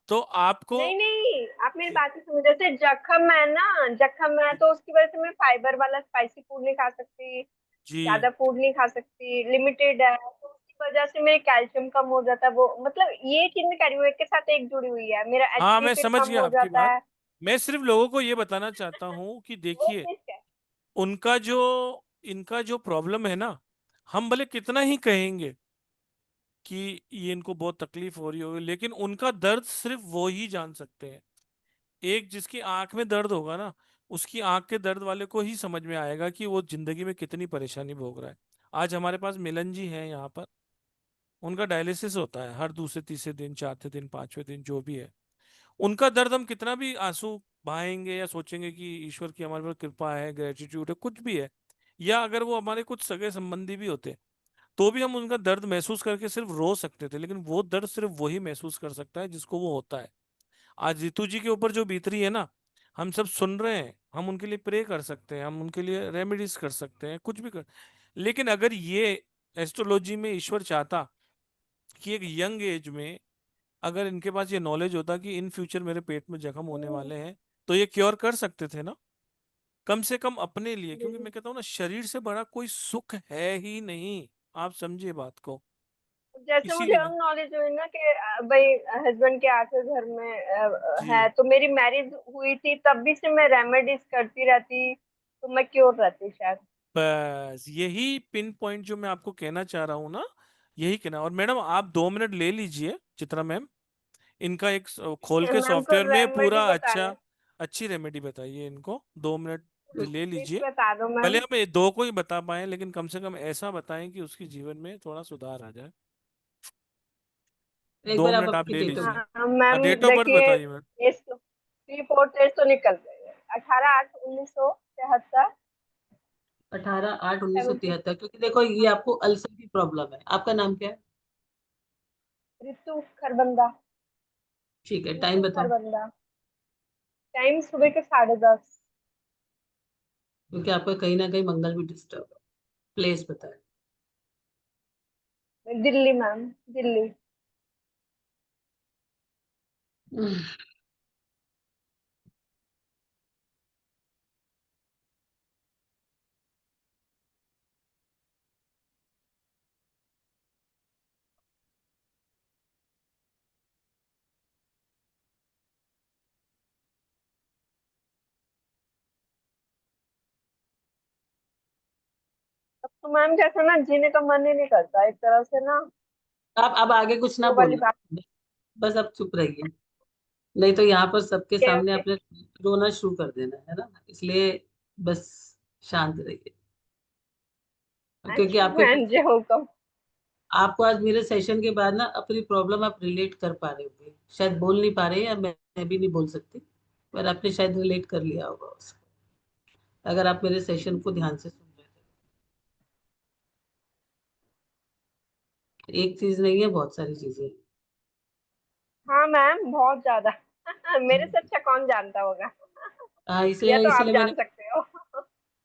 [SPEAKER 1] तो आपको
[SPEAKER 4] नहीं नहीं, आप मेरी
[SPEAKER 1] जी
[SPEAKER 4] बात ही सुनो। जैसे जख्म है ना, जख्म है तो उसकी वजह से मैं फाइबर वाला स्पाइसी फूड नहीं खा सकती,
[SPEAKER 1] जी।
[SPEAKER 4] ज्यादा फूड नहीं खा सकती, लिमिटेड है, तो उसकी वजह से मेरे कैल्शियम कम हो जाता है। वो मतलब ये चीज मैं कह रही हूँ, एक के साथ एक जुड़ी हुई है। मेरा
[SPEAKER 1] हाँ
[SPEAKER 4] एचडी
[SPEAKER 1] मैं
[SPEAKER 4] फिर
[SPEAKER 1] समझ
[SPEAKER 4] कम
[SPEAKER 1] गया
[SPEAKER 4] हो
[SPEAKER 1] आपकी
[SPEAKER 4] जाता
[SPEAKER 1] बात।
[SPEAKER 4] है।
[SPEAKER 1] मैं सिर्फ लोगों को ये बताना चाहता हूँ कि
[SPEAKER 4] वो
[SPEAKER 1] देखिए,
[SPEAKER 4] चीज क्या है?
[SPEAKER 1] उनका जो इनका जो प्रॉब्लम है ना, हम भले कितना ही कहेंगे कि ये इनको बहुत तकलीफ हो रही होगी, लेकिन उनका दर्द सिर्फ वो ही जान सकते हैं। एक जिसकी आंख में दर्द होगा ना, उसकी आंख के दर्द वाले को ही समझ में आएगा कि वो जिंदगी में कितनी परेशानी भोग रहा है। आज हमारे पास मिलन जी हैं यहाँ पर, उनका डायलिसिस होता है हर दूसरे तीसरे दिन, चौथे दिन, पांचवें दिन, जो भी है। उनका दर्द हम कितना भी आंसू बहाएंगे या सोचेंगे कि ईश्वर की हमारे पर कृपा है, ग्रेटिट्यूड है, कुछ भी है, या अगर वो हमारे कुछ सगे संबंधी भी होते तो भी हम उनका दर्द महसूस करके सिर्फ रो सकते थे, लेकिन वो दर्द सिर्फ वही महसूस कर सकता है जिसको वो होता है। आज रितु जी के ऊपर जो बीत रही है ना, हम सब सुन रहे हैं, हम उनके लिए प्रे कर सकते हैं, हम उनके लिए रेमेडीज कर सकते हैं, कुछ भी कर, लेकिन अगर ये एस्ट्रोलॉजी में ईश्वर चाहता कि एक यंग एज में अगर इनके पास ये नॉलेज होता कि इन फ्यूचर मेरे पेट में जख्म होने
[SPEAKER 4] हम्म,
[SPEAKER 1] वाले हैं, तो ये क्योर कर सकते थे ना, कम से कम अपने लिए। क्योंकि
[SPEAKER 4] हम्म।
[SPEAKER 1] मैं कहता हूँ ना, शरीर से बड़ा कोई सुख है ही नहीं। आप समझिए बात को।
[SPEAKER 4] जैसे मुझे
[SPEAKER 1] इसीलिए ना
[SPEAKER 4] अब नॉलेज हुई ना कि भाई हस्बैंड के 8वें घर में है,
[SPEAKER 1] जी,
[SPEAKER 4] तो मेरी मैरिज हुई थी तब भी से मैं रेमेडीज करती रहती, तो मैं क्योर रहती शायद।
[SPEAKER 1] बस यही पिन पॉइंट जो मैं आपको कहना चाह रहा हूँ ना, यही कहना। और मैडम आप 2 मिनट ले लीजिए, चित्रा मैम, इनका एक खोल के
[SPEAKER 4] मैम को
[SPEAKER 1] सॉफ्टवेयर में
[SPEAKER 4] रेमेडी
[SPEAKER 1] पूरा
[SPEAKER 4] बताना,
[SPEAKER 1] अच्छा अच्छी रेमेडी बताइए इनको। 2 मिनट ले
[SPEAKER 4] प्लीज
[SPEAKER 1] लीजिए।
[SPEAKER 4] बता दो
[SPEAKER 1] भले
[SPEAKER 4] मैम।
[SPEAKER 1] हम ये दो को ही बता पाए, लेकिन कम से कम ऐसा बताएं कि उसके जीवन में थोड़ा सुधार आ जाए।
[SPEAKER 2] एक
[SPEAKER 1] दो
[SPEAKER 2] बार आप
[SPEAKER 1] मिनट आप
[SPEAKER 2] अपनी
[SPEAKER 1] ले
[SPEAKER 2] डेट ऑफ
[SPEAKER 1] लीजिए।
[SPEAKER 4] हाँ मैम,
[SPEAKER 1] डेट ऑफ बर्थ
[SPEAKER 4] देखिए,
[SPEAKER 1] बताइए मैम।
[SPEAKER 4] इस 3-4 टेस्ट तो निकल गए हैं। 18-8-1973। 70।
[SPEAKER 2] 18/8/1973, क्योंकि देखो ये आपको अल्सर की प्रॉब्लम है। आपका नाम क्या है?
[SPEAKER 4] ऋतु खरबंदा।
[SPEAKER 2] ठीक है, टाइम
[SPEAKER 4] ऋतु
[SPEAKER 2] बताओ।
[SPEAKER 4] खरबंदा। टाइम सुबह के 10:30।
[SPEAKER 2] क्योंकि आपका कहीं ना कहीं मंगल भी डिस्टर्ब है। प्लेस बताए।
[SPEAKER 4] दिल्ली मैम, दिल्ली। अब तो मैम जैसे ना जीने का मन ही नहीं करता एक तरह से ना।
[SPEAKER 2] आप अब आगे कुछ ना
[SPEAKER 4] वो वाली बात।
[SPEAKER 2] बोलना, बस अब चुप रहिए, नहीं तो यहाँ पर सबके
[SPEAKER 4] ओके
[SPEAKER 2] सामने
[SPEAKER 4] ओके।
[SPEAKER 2] आपने रोना शुरू कर देना है ना, इसलिए बस शांत रहिए,
[SPEAKER 4] हाँ
[SPEAKER 2] क्योंकि
[SPEAKER 4] जी
[SPEAKER 2] आपके
[SPEAKER 4] बहन जी, हुक्म।
[SPEAKER 2] आपको आज मेरे सेशन के बाद ना अपनी प्रॉब्लम आप रिलेट कर पा रहे होंगे, शायद बोल नहीं पा रहे, या मैं भी नहीं बोल सकती, पर आपने शायद रिलेट कर लिया होगा उसको, अगर आप मेरे सेशन को ध्यान से सुन रहे थे। एक चीज नहीं है, बहुत सारी चीजें हैं।
[SPEAKER 4] हाँ मैम, बहुत ज्यादा। मेरे से अच्छा कौन जानता होगा।
[SPEAKER 2] हाँ,
[SPEAKER 4] या
[SPEAKER 2] इसलिए
[SPEAKER 4] तो आप
[SPEAKER 2] इसलिए मैंने
[SPEAKER 4] जान सकते हो।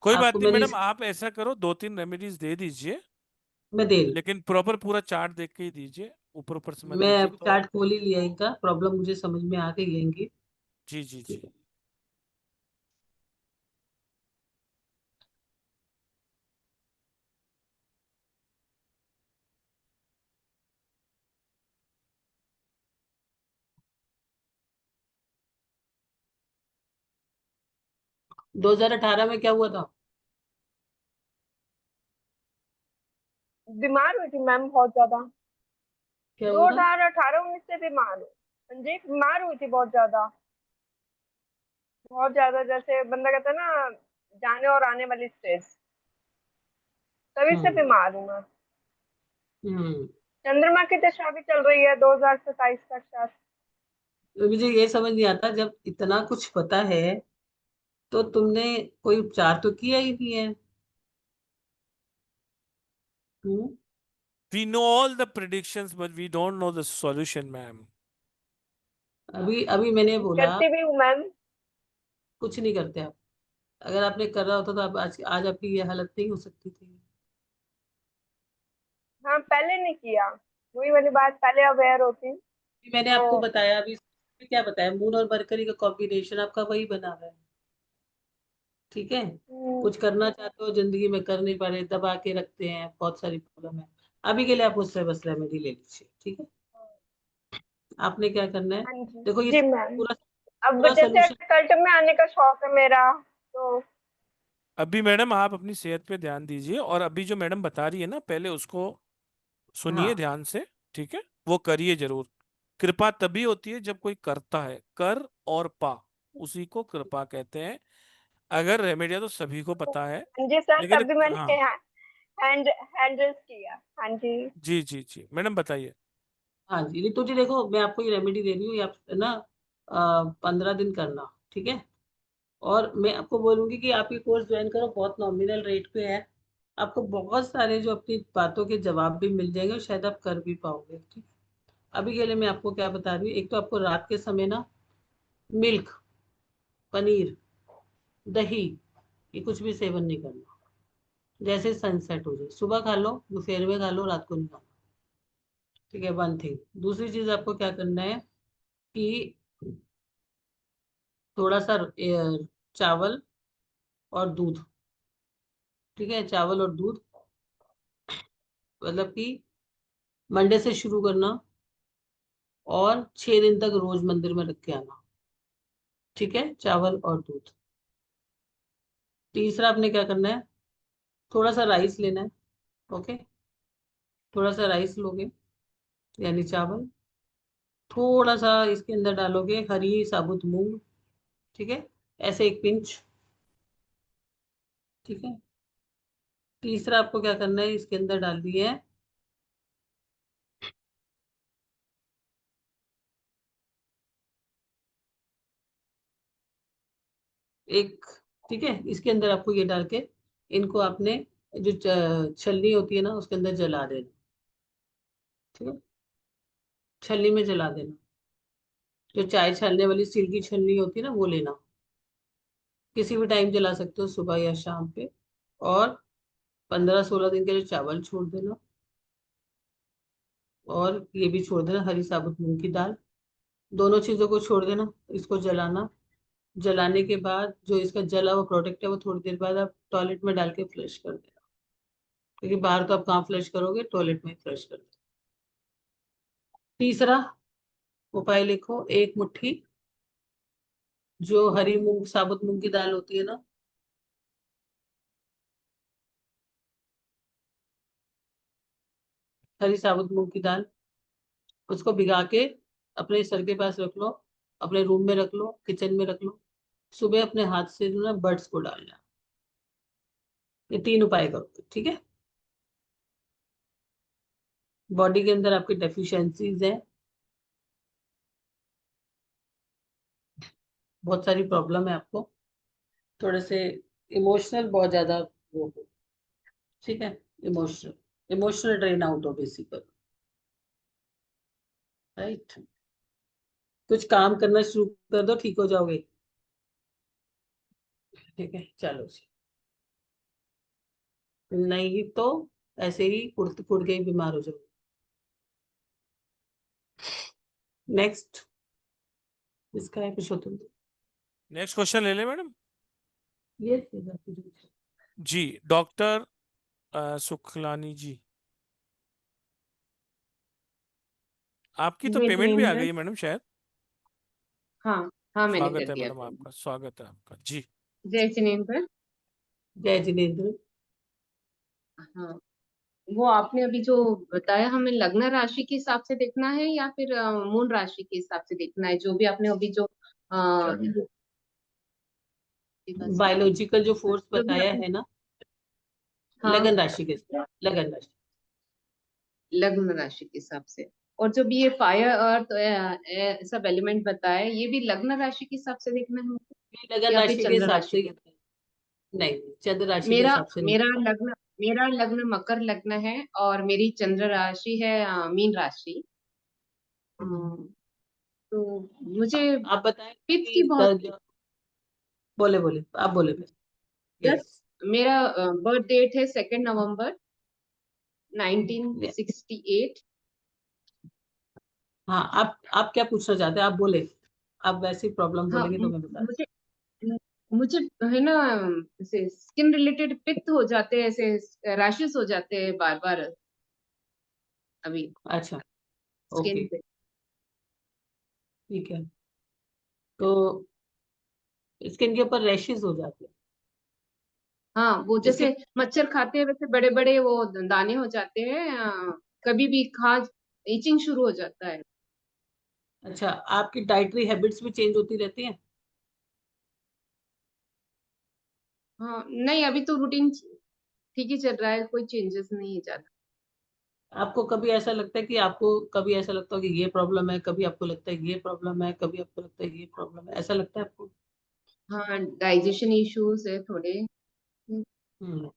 [SPEAKER 1] कोई बात
[SPEAKER 2] आपको
[SPEAKER 1] नहीं
[SPEAKER 2] मैंने
[SPEAKER 1] मैडम, आप ऐसा करो 2-3 रेमेडीज दे दीजिए,
[SPEAKER 2] मैं दे रही
[SPEAKER 1] लेकिन प्रॉपर पूरा चार्ट देख के ही दीजिए, ऊपर ऊपर से
[SPEAKER 2] हूँ।
[SPEAKER 1] मत
[SPEAKER 2] मैं
[SPEAKER 1] दीजिए
[SPEAKER 2] अब
[SPEAKER 1] तो।
[SPEAKER 2] चार्ट खोल ही लिया इनका, प्रॉब्लम मुझे समझ में आ गई है इनकी।
[SPEAKER 1] जी जी जी।
[SPEAKER 2] 2018 में क्या हुआ था?
[SPEAKER 4] बीमार हुई थी मैम बहुत ज्यादा।
[SPEAKER 2] क्या
[SPEAKER 4] दो
[SPEAKER 2] हुआ था?
[SPEAKER 4] हजार अठारह उन्नीस से बीमार हूँ। हाँ जी, बीमार हुई थी बहुत ज्यादा। बहुत ज्यादा, जैसे बंदा कहता है ना, जाने और आने वाली स्टेज। तभी से
[SPEAKER 2] हम्म।
[SPEAKER 4] बीमार हूँ मैं।
[SPEAKER 2] हम्म।
[SPEAKER 4] चंद्रमा की दशा भी चल रही है 2027 तक शायद।
[SPEAKER 2] तो मुझे ये समझ नहीं आता, जब इतना कुछ पता है तो तुमने कोई उपचार तो किया ही नहीं है। हम्म।
[SPEAKER 1] We know all the predictions, but we don't know the solution, ma'am.
[SPEAKER 2] अभी अभी मैंने बोला
[SPEAKER 4] करती भी हूँ मैम।
[SPEAKER 2] कुछ नहीं करते आप, अगर आपने कर रहा होता तो आप आज आज आपकी ये हालत नहीं हो सकती थी।
[SPEAKER 4] हाँ, पहले नहीं किया। वही वाली बात, पहले अवेयर होती
[SPEAKER 2] अभी मैंने
[SPEAKER 4] तो।
[SPEAKER 2] आपको बताया, अभी इसमें क्या बताया, मून और मरकरी का कॉम्बिनेशन आपका वही बना हुआ है, ठीक है।
[SPEAKER 4] हम्म,
[SPEAKER 2] कुछ करना चाहते हो जिंदगी में, कर नहीं पा रहे, दबा के रखते हैं, बहुत सारी प्रॉब्लम है। अभी के लिए आप मुझसे बस रेमेडी ले लीजिए, ठीक है। आपने क्या करना है,
[SPEAKER 4] हाँ जी
[SPEAKER 2] देखो ये
[SPEAKER 4] जी मैम।
[SPEAKER 2] पूरा
[SPEAKER 4] अब
[SPEAKER 2] पूरा
[SPEAKER 4] जैसे
[SPEAKER 2] सोल्यूशन।
[SPEAKER 4] कल्ट में आने का शौक है मेरा, तो।
[SPEAKER 1] अभी मैडम आप अपनी सेहत पे ध्यान दीजिए, और अभी जो मैडम बता रही है ना, पहले उसको सुनिए
[SPEAKER 2] हाँ।
[SPEAKER 1] ध्यान से, ठीक है? वो करिए जरूर। कृपा तभी होती है जब कोई करता है, कर और पा, उसी को कृपा कहते हैं। अगर रेमेडिया तो सभी को पता है,
[SPEAKER 4] हाँ जी सर,
[SPEAKER 1] लेकिन
[SPEAKER 4] तभी
[SPEAKER 1] हाँ।
[SPEAKER 4] मैंने हैंडल्स किया। हाँ जी।
[SPEAKER 1] जी जी जी मैडम बताइए।
[SPEAKER 2] हाँ जी, रितु जी देखो, मैं आपको ये रेमेडी दे रही हूँ, ये आप ना 15 दिन करना, ठीक है। और मैं आपको बोलूंगी कि आप ये कोर्स ज्वाइन करो, बहुत नॉमिनल रेट पे है, आपको बहुत सारे जो अपनी बातों के जवाब भी मिल जाएंगे, और शायद आप कर भी पाओगे, ठीक है। अभी के लिए मैं आपको क्या बता रही हूँ, एक तो आपको रात के समय ना मिल्क, पनीर, दही, ये कुछ भी सेवन नहीं करना, जैसे सनसेट हो जाए, सुबह खा लो, दोपहर में खा लो, रात को नहीं खाना, ठीक है। One thing. दूसरी चीज आपको क्या करना है कि थोड़ा सा चावल और दूध, ठीक है, चावल और दूध, मतलब कि मंडे से शुरू करना, और 6 दिन तक रोज मंदिर में रख के आना, ठीक है, चावल और दूध। तीसरा आपने क्या करना है, थोड़ा सा राइस लेना है, ओके, थोड़ा सा राइस लोगे, यानी चावल, थोड़ा सा इसके अंदर डालोगे हरी साबुत मूंग, ठीक है, ऐसे एक पिंच, ठीक है। तीसरा आपको क्या करना है, इसके अंदर डालनी है एक, ठीक है, इसके अंदर आपको ये डाल के इनको आपने जो छलनी होती है ना उसके अंदर जला देना, ठीक है, छलनी में जला देना, जो चाय छानने वाली स्टील की छलनी होती है ना वो लेना, किसी भी टाइम जला सकते हो, सुबह या शाम पे। और 15-16 दिन के लिए चावल छोड़ देना, और ये भी छोड़ देना, हरी साबुत मूंग की दाल, दोनों चीजों को छोड़ देना, इसको जलाना। जलाने के बाद जो इसका जला हुआ प्रोडक्ट है वो थोड़ी देर बाद आप टॉयलेट में डाल के फ्लश कर देना, क्योंकि बाहर तो आप कहाँ फ्लश करोगे, टॉयलेट में ही फ्लश कर देना। तीसरा उपाय लिखो, 1 मुट्ठी जो हरी मूंग साबुत मूंग की दाल होती है ना, हरी साबुत मूंग की दाल, उसको भिगा के अपने सर के पास रख लो, अपने रूम में रख लो, किचन में रख लो। सुबह अपने हाथ से जो ना बर्ड्स को डालना। ये 3 उपाय करो, ठीक है। बॉडी के अंदर आपकी डेफिशिएंसीज है, बहुत सारी प्रॉब्लम है आपको, थोड़े से इमोशनल बहुत ज्यादा वो हो, ठीक है। इमोशनल इमोशनल ड्रेन आउट हो बेसिकली, राइट। कुछ काम करना शुरू कर दो, ठीक हो जाओगे, ठीक है। चलो जी, नहीं तो ऐसे ही कुड़ कुड़ के ही बीमार हो जाओगे। नेक्स्ट इसका है पुरुषोत्तम
[SPEAKER 1] नेक्स्ट क्वेश्चन ले ले मैडम।
[SPEAKER 2] ये
[SPEAKER 1] जी डॉक्टर सुखलानी जी, आपकी तो
[SPEAKER 5] गुड
[SPEAKER 1] पेमेंट भी
[SPEAKER 5] इवनिंग
[SPEAKER 1] आ गई
[SPEAKER 5] मैम।
[SPEAKER 1] है मैडम शायद।
[SPEAKER 5] हाँ हाँ, मैंने
[SPEAKER 1] स्वागत
[SPEAKER 5] कर
[SPEAKER 1] है
[SPEAKER 5] दिया
[SPEAKER 1] मैडम
[SPEAKER 5] पेमेंट।
[SPEAKER 1] आपका, स्वागत है आपका जी।
[SPEAKER 5] जय जिनेंद्र।
[SPEAKER 2] जय जिनेंद्र।
[SPEAKER 5] हाँ, वो आपने अभी जो बताया, हमें लग्न राशि के हिसाब से देखना है या फिर मून राशि के हिसाब से देखना है? जो भी आपने अभी जो
[SPEAKER 2] बायोलॉजिकल जो फोर्स
[SPEAKER 5] जो भी
[SPEAKER 2] बताया
[SPEAKER 5] आपने,
[SPEAKER 2] है ना,
[SPEAKER 5] हाँ,
[SPEAKER 2] लगन राशि के, लगन राशि।
[SPEAKER 5] लग्न राशि के हिसाब से। और जो भी ये फायर अर्थ सब एलिमेंट बताया, ये भी लग्न राशि के हिसाब से देखना है हमको
[SPEAKER 2] ये लगन
[SPEAKER 5] या फिर
[SPEAKER 2] राशि के
[SPEAKER 5] चंद्र
[SPEAKER 2] हिसाब
[SPEAKER 5] राशि
[SPEAKER 2] से
[SPEAKER 5] के?
[SPEAKER 2] नहीं, चंद्र राशि के
[SPEAKER 5] मेरा
[SPEAKER 2] हिसाब से नहीं।
[SPEAKER 5] मेरा लग्न मेरा लग्न मकर लग्न है और मेरी चंद्र राशि है मीन राशि। तो मुझे
[SPEAKER 2] आप बताएं
[SPEAKER 5] पित्त की
[SPEAKER 2] कि
[SPEAKER 5] बहुत,
[SPEAKER 2] बोले बोले आप बोले पहले।
[SPEAKER 5] Plus
[SPEAKER 2] yes.
[SPEAKER 5] मेरा बर्थ डेट है 2 नवंबर 1968।
[SPEAKER 2] हाँ, आप क्या पूछना चाहते हैं, आप बोले। आप वैसी प्रॉब्लम
[SPEAKER 5] हाँ,
[SPEAKER 2] बोलेंगे तो मैं बता
[SPEAKER 5] मुझे मुझे है ना, ऐसे स्किन रिलेटेड पित्त हो जाते हैं, ऐसे रैशेस हो जाते हैं बार बार अभी
[SPEAKER 2] दूँ। अच्छा,
[SPEAKER 5] स्किन
[SPEAKER 2] ओके,
[SPEAKER 5] पे।
[SPEAKER 2] ठीक है। तो स्किन के ऊपर रैशेस हो जाते
[SPEAKER 5] हाँ, वो
[SPEAKER 2] हैं इसके।
[SPEAKER 5] जैसे मच्छर खाते हैं वैसे बड़े बड़े वो दाने हो जाते हैं। कभी भी खा इचिंग शुरू हो जाता है।
[SPEAKER 2] अच्छा, आपकी डाइटरी हैबिट्स भी चेंज होती रहती हैं?
[SPEAKER 5] हाँ, नहीं, अभी तो रूटीन ठीक ही चल रहा है, कोई चेंजेस नहीं है ज्यादा।
[SPEAKER 2] आपको कभी ऐसा लगता है कि आपको कभी ऐसा लगता है कि ये प्रॉब्लम है, कभी आपको लगता है ये प्रॉब्लम है, कभी आपको लगता है ये प्रॉब्लम है, ऐसा लगता है आपको?
[SPEAKER 5] हाँ, डाइजेशन इश्यूज है थोड़े,
[SPEAKER 2] हम्म।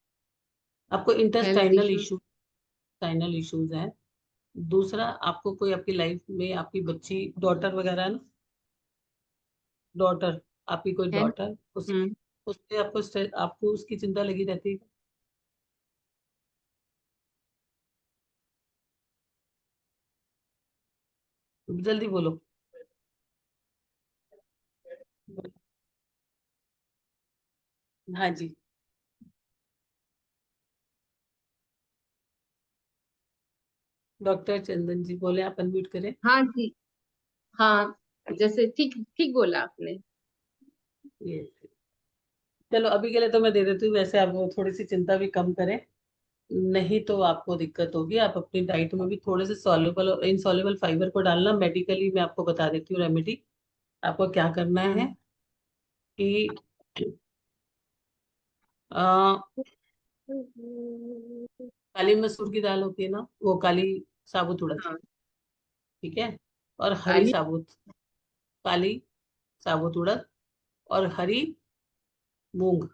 [SPEAKER 2] आपको
[SPEAKER 5] हेल्थ
[SPEAKER 2] इंटेस्टाइनल
[SPEAKER 5] इश्यूज।
[SPEAKER 2] इशू, साइनल इश्यूज हैं। दूसरा, आपको कोई आपकी लाइफ में आपकी बच्ची, डॉटर वगैरह है ना, डॉटर, आपकी कोई
[SPEAKER 5] है।
[SPEAKER 2] डॉटर, उस
[SPEAKER 5] हम्म।
[SPEAKER 2] उससे आपको आपको उसकी चिंता लगी रहती है? जल्दी बोलो। हाँ जी, डॉक्टर चंदन जी बोले, आप अनम्यूट करें।
[SPEAKER 5] हाँ जी। हाँ, जैसे ठीक ठीक बोला आपने।
[SPEAKER 2] ये चलो, अभी के लिए तो मैं दे देती हूँ, वैसे आप वो थोड़ी सी चिंता भी कम करें, नहीं तो आपको दिक्कत होगी। आप अपनी डाइट में भी थोड़े से सॉल्युबल और इनसॉल्युबल फाइबर को डालना। मेडिकली मैं आपको बता देती हूँ रेमेडी। आपको क्या करना है कि आ, काली मसूर की दाल होती है ना, वो काली साबुत उड़द,
[SPEAKER 5] हाँ,
[SPEAKER 2] ठीक है, और हरी
[SPEAKER 5] काली।
[SPEAKER 2] साबुत, काली साबुत उड़द और हरी मूंग,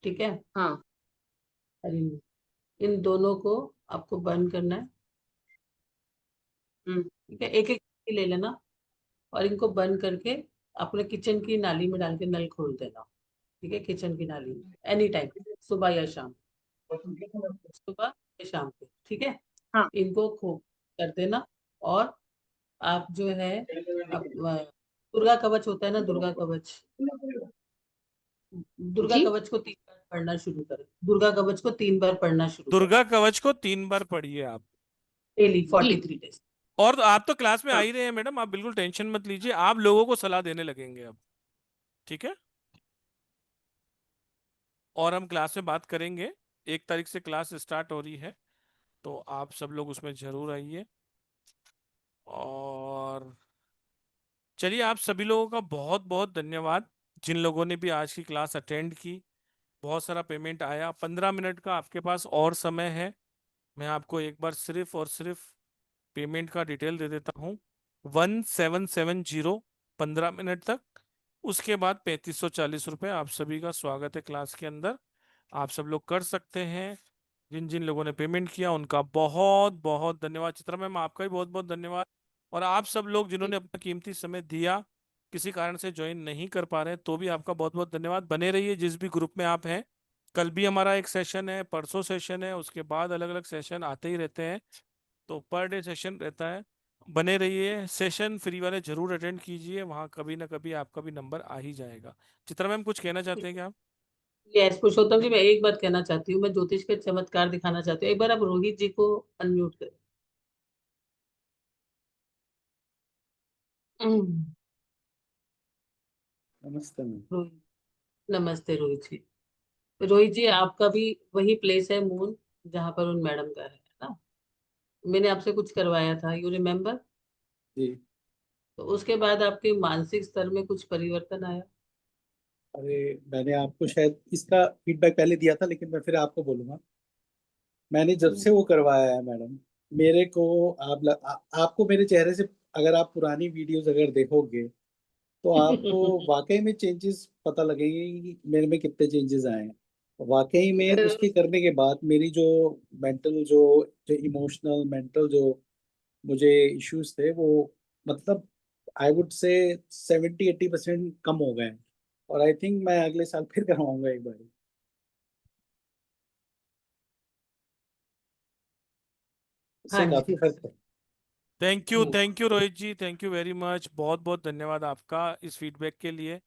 [SPEAKER 2] ठीक है,
[SPEAKER 5] हाँ।
[SPEAKER 2] हरी मूंग, इन दोनों को आपको बर्न करना है,
[SPEAKER 5] हम्म।
[SPEAKER 2] ठीक है। एक एक ले लेना और इनको बर्न करके अपने किचन की नाली में डाल के नल खोल देना, ठीक है, किचन की नाली में एनी टाइम, सुबह या शाम, सुबह या शाम को, ठीक है।
[SPEAKER 5] हाँ
[SPEAKER 2] इनको खो कर देना। और आप जो है, आप दुर्गा कवच होता है ना, दुर्गा कवच, दुर्गा
[SPEAKER 5] जी।
[SPEAKER 2] कवच को 3 बार पढ़ना शुरू करें। दुर्गा कवच को 3 बार पढ़ना शुरू करें,
[SPEAKER 1] दुर्गा कवच को 3 बार पढ़िए आप।
[SPEAKER 2] डेली
[SPEAKER 5] जी।
[SPEAKER 2] 43 डेज।
[SPEAKER 1] और आप तो क्लास में आ
[SPEAKER 5] हाँ।
[SPEAKER 1] ही रहे हैं मैडम, आप बिल्कुल टेंशन मत लीजिए, आप लोगों को सलाह देने लगेंगे अब, ठीक है। और हम क्लास में बात करेंगे, 1 तारीख से क्लास स्टार्ट हो रही है, तो आप सब लोग उसमें जरूर आइए। और चलिए, आप सभी लोगों का बहुत बहुत धन्यवाद जिन लोगों ने भी आज की क्लास अटेंड की। बहुत सारा पेमेंट आया। 15 मिनट का आपके पास और समय है। मैं आपको एक बार सिर्फ और सिर्फ पेमेंट का डिटेल दे देता हूँ। 1770, 15 मिनट तक। उसके बाद 3540 रुपये। आप सभी का स्वागत है क्लास के अंदर। आप सब लोग कर सकते हैं। जिन जिन लोगों ने पेमेंट किया उनका बहुत बहुत धन्यवाद। चित्रा मैम, आपका भी बहुत बहुत धन्यवाद। और आप सब लोग जिन्होंने अपना कीमती समय दिया, किसी कारण से ज्वाइन नहीं कर पा रहे हैं, तो भी आपका बहुत बहुत धन्यवाद। बने रहिए जिस भी ग्रुप में आप हैं। कल भी हमारा एक सेशन है, परसों सेशन है, उसके बाद अलग अलग सेशन आते ही रहते हैं। तो पर डे सेशन रहता है। बने रहिए। सेशन फ्री वाले जरूर अटेंड कीजिए, वहाँ कभी ना कभी आपका भी नंबर आ ही जाएगा। चित्रा मैम, कुछ कहना चाहते हैं क्या आप?
[SPEAKER 2] यस पुरुषोत्तम जी, मैं एक बात कहना चाहती हूँ, मैं ज्योतिष के चमत्कार दिखाना चाहती हूँ। एक बार आप रोहित जी को अनम्यूट करें।
[SPEAKER 6] नमस्ते मैम।
[SPEAKER 2] रोहित, नमस्ते रोहित जी। रोहित जी, आपका भी वही प्लेस है मून जहाँ पर उन मैडम का है ना? मैंने आपसे कुछ करवाया था, यू रिमेम्बर?
[SPEAKER 6] जी।
[SPEAKER 2] तो उसके बाद आपके मानसिक स्तर में कुछ परिवर्तन आया?
[SPEAKER 6] अरे, मैंने आपको शायद इसका फीडबैक पहले दिया था, लेकिन मैं फिर आपको बोलूंगा। मैंने जब से वो करवाया है मैडम, मेरे को आपको मेरे चेहरे से, अगर आप पुरानी वीडियोस अगर देखोगे तो आपको वाकई में चेंजेस पता लगेंगे कि मेरे में कितने चेंजेस आए हैं। वाकई में उसके करने के बाद मेरी जो मेंटल, जो इमोशनल मेंटल जो मुझे इश्यूज थे, वो मतलब आई वुड से 70-80% कम हो गए हैं। और आई थिंक मैं अगले साल फिर करवाऊंगा एक बार।
[SPEAKER 2] हाँ
[SPEAKER 6] इससे
[SPEAKER 2] जी।
[SPEAKER 6] काफी फर्क है।
[SPEAKER 1] Thank you Rohit ji, thank you very much. बहुत बहुत धन्यवाद आपका इस फीडबैक के लिए।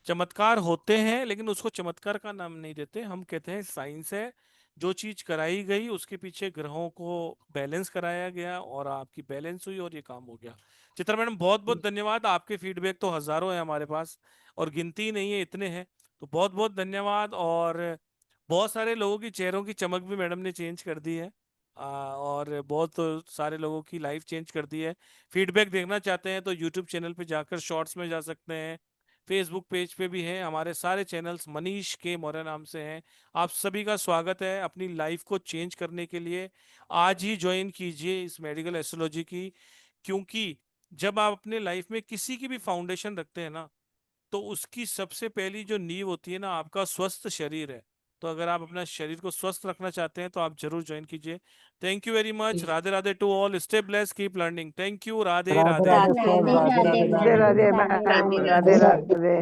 [SPEAKER 1] चमत्कार होते हैं, लेकिन उसको चमत्कार का नाम नहीं देते, हम कहते हैं साइंस है। जो चीज कराई गई उसके पीछे ग्रहों को बैलेंस कराया गया और आपकी बैलेंस हुई और ये काम हो गया। चित्रा मैडम, बहुत बहुत धन्यवाद। आपके फीडबैक तो हजारों हैं हमारे पास और गिनती ही नहीं है, इतने हैं। तो बहुत बहुत धन्यवाद। और बहुत सारे लोगों की चेहरों की चमक भी मैडम ने चेंज कर दी है। और बहुत सारे लोगों की लाइफ चेंज कर दी है। फीडबैक देखना चाहते हैं तो यूट्यूब चैनल पे जाकर शॉर्ट्स में जा सकते हैं। फेसबुक पेज पे भी हैं। हमारे सारे चैनल्स मनीष के मौर्य नाम से हैं। आप सभी का स्वागत है अपनी लाइफ को चेंज करने के लिए। आज ही ज्वाइन कीजिए इस मेडिकल एस्ट्रोलॉजी की। क्योंकि जब आप अपने लाइफ में किसी की भी फाउंडेशन रखते हैं ना, तो उसकी सबसे पहली जो नींव होती है ना, आपका स्वस्थ शरीर है। तो अगर आप अपना शरीर को स्वस्थ रखना चाहते हैं तो आप जरूर ज्वाइन कीजिए। Thank you very much. Radhe Radhe to all. Stay blessed, keep learning. Thank you. Radhe
[SPEAKER 3] Radhe
[SPEAKER 1] Radhe.
[SPEAKER 3] Radhe
[SPEAKER 5] Radhe
[SPEAKER 3] Radhe
[SPEAKER 5] Radhe
[SPEAKER 3] Radhe
[SPEAKER 5] ma'am.
[SPEAKER 3] Ma'am,
[SPEAKER 5] Radhe
[SPEAKER 3] Radhe
[SPEAKER 5] Radhe.
[SPEAKER 3] Radhe.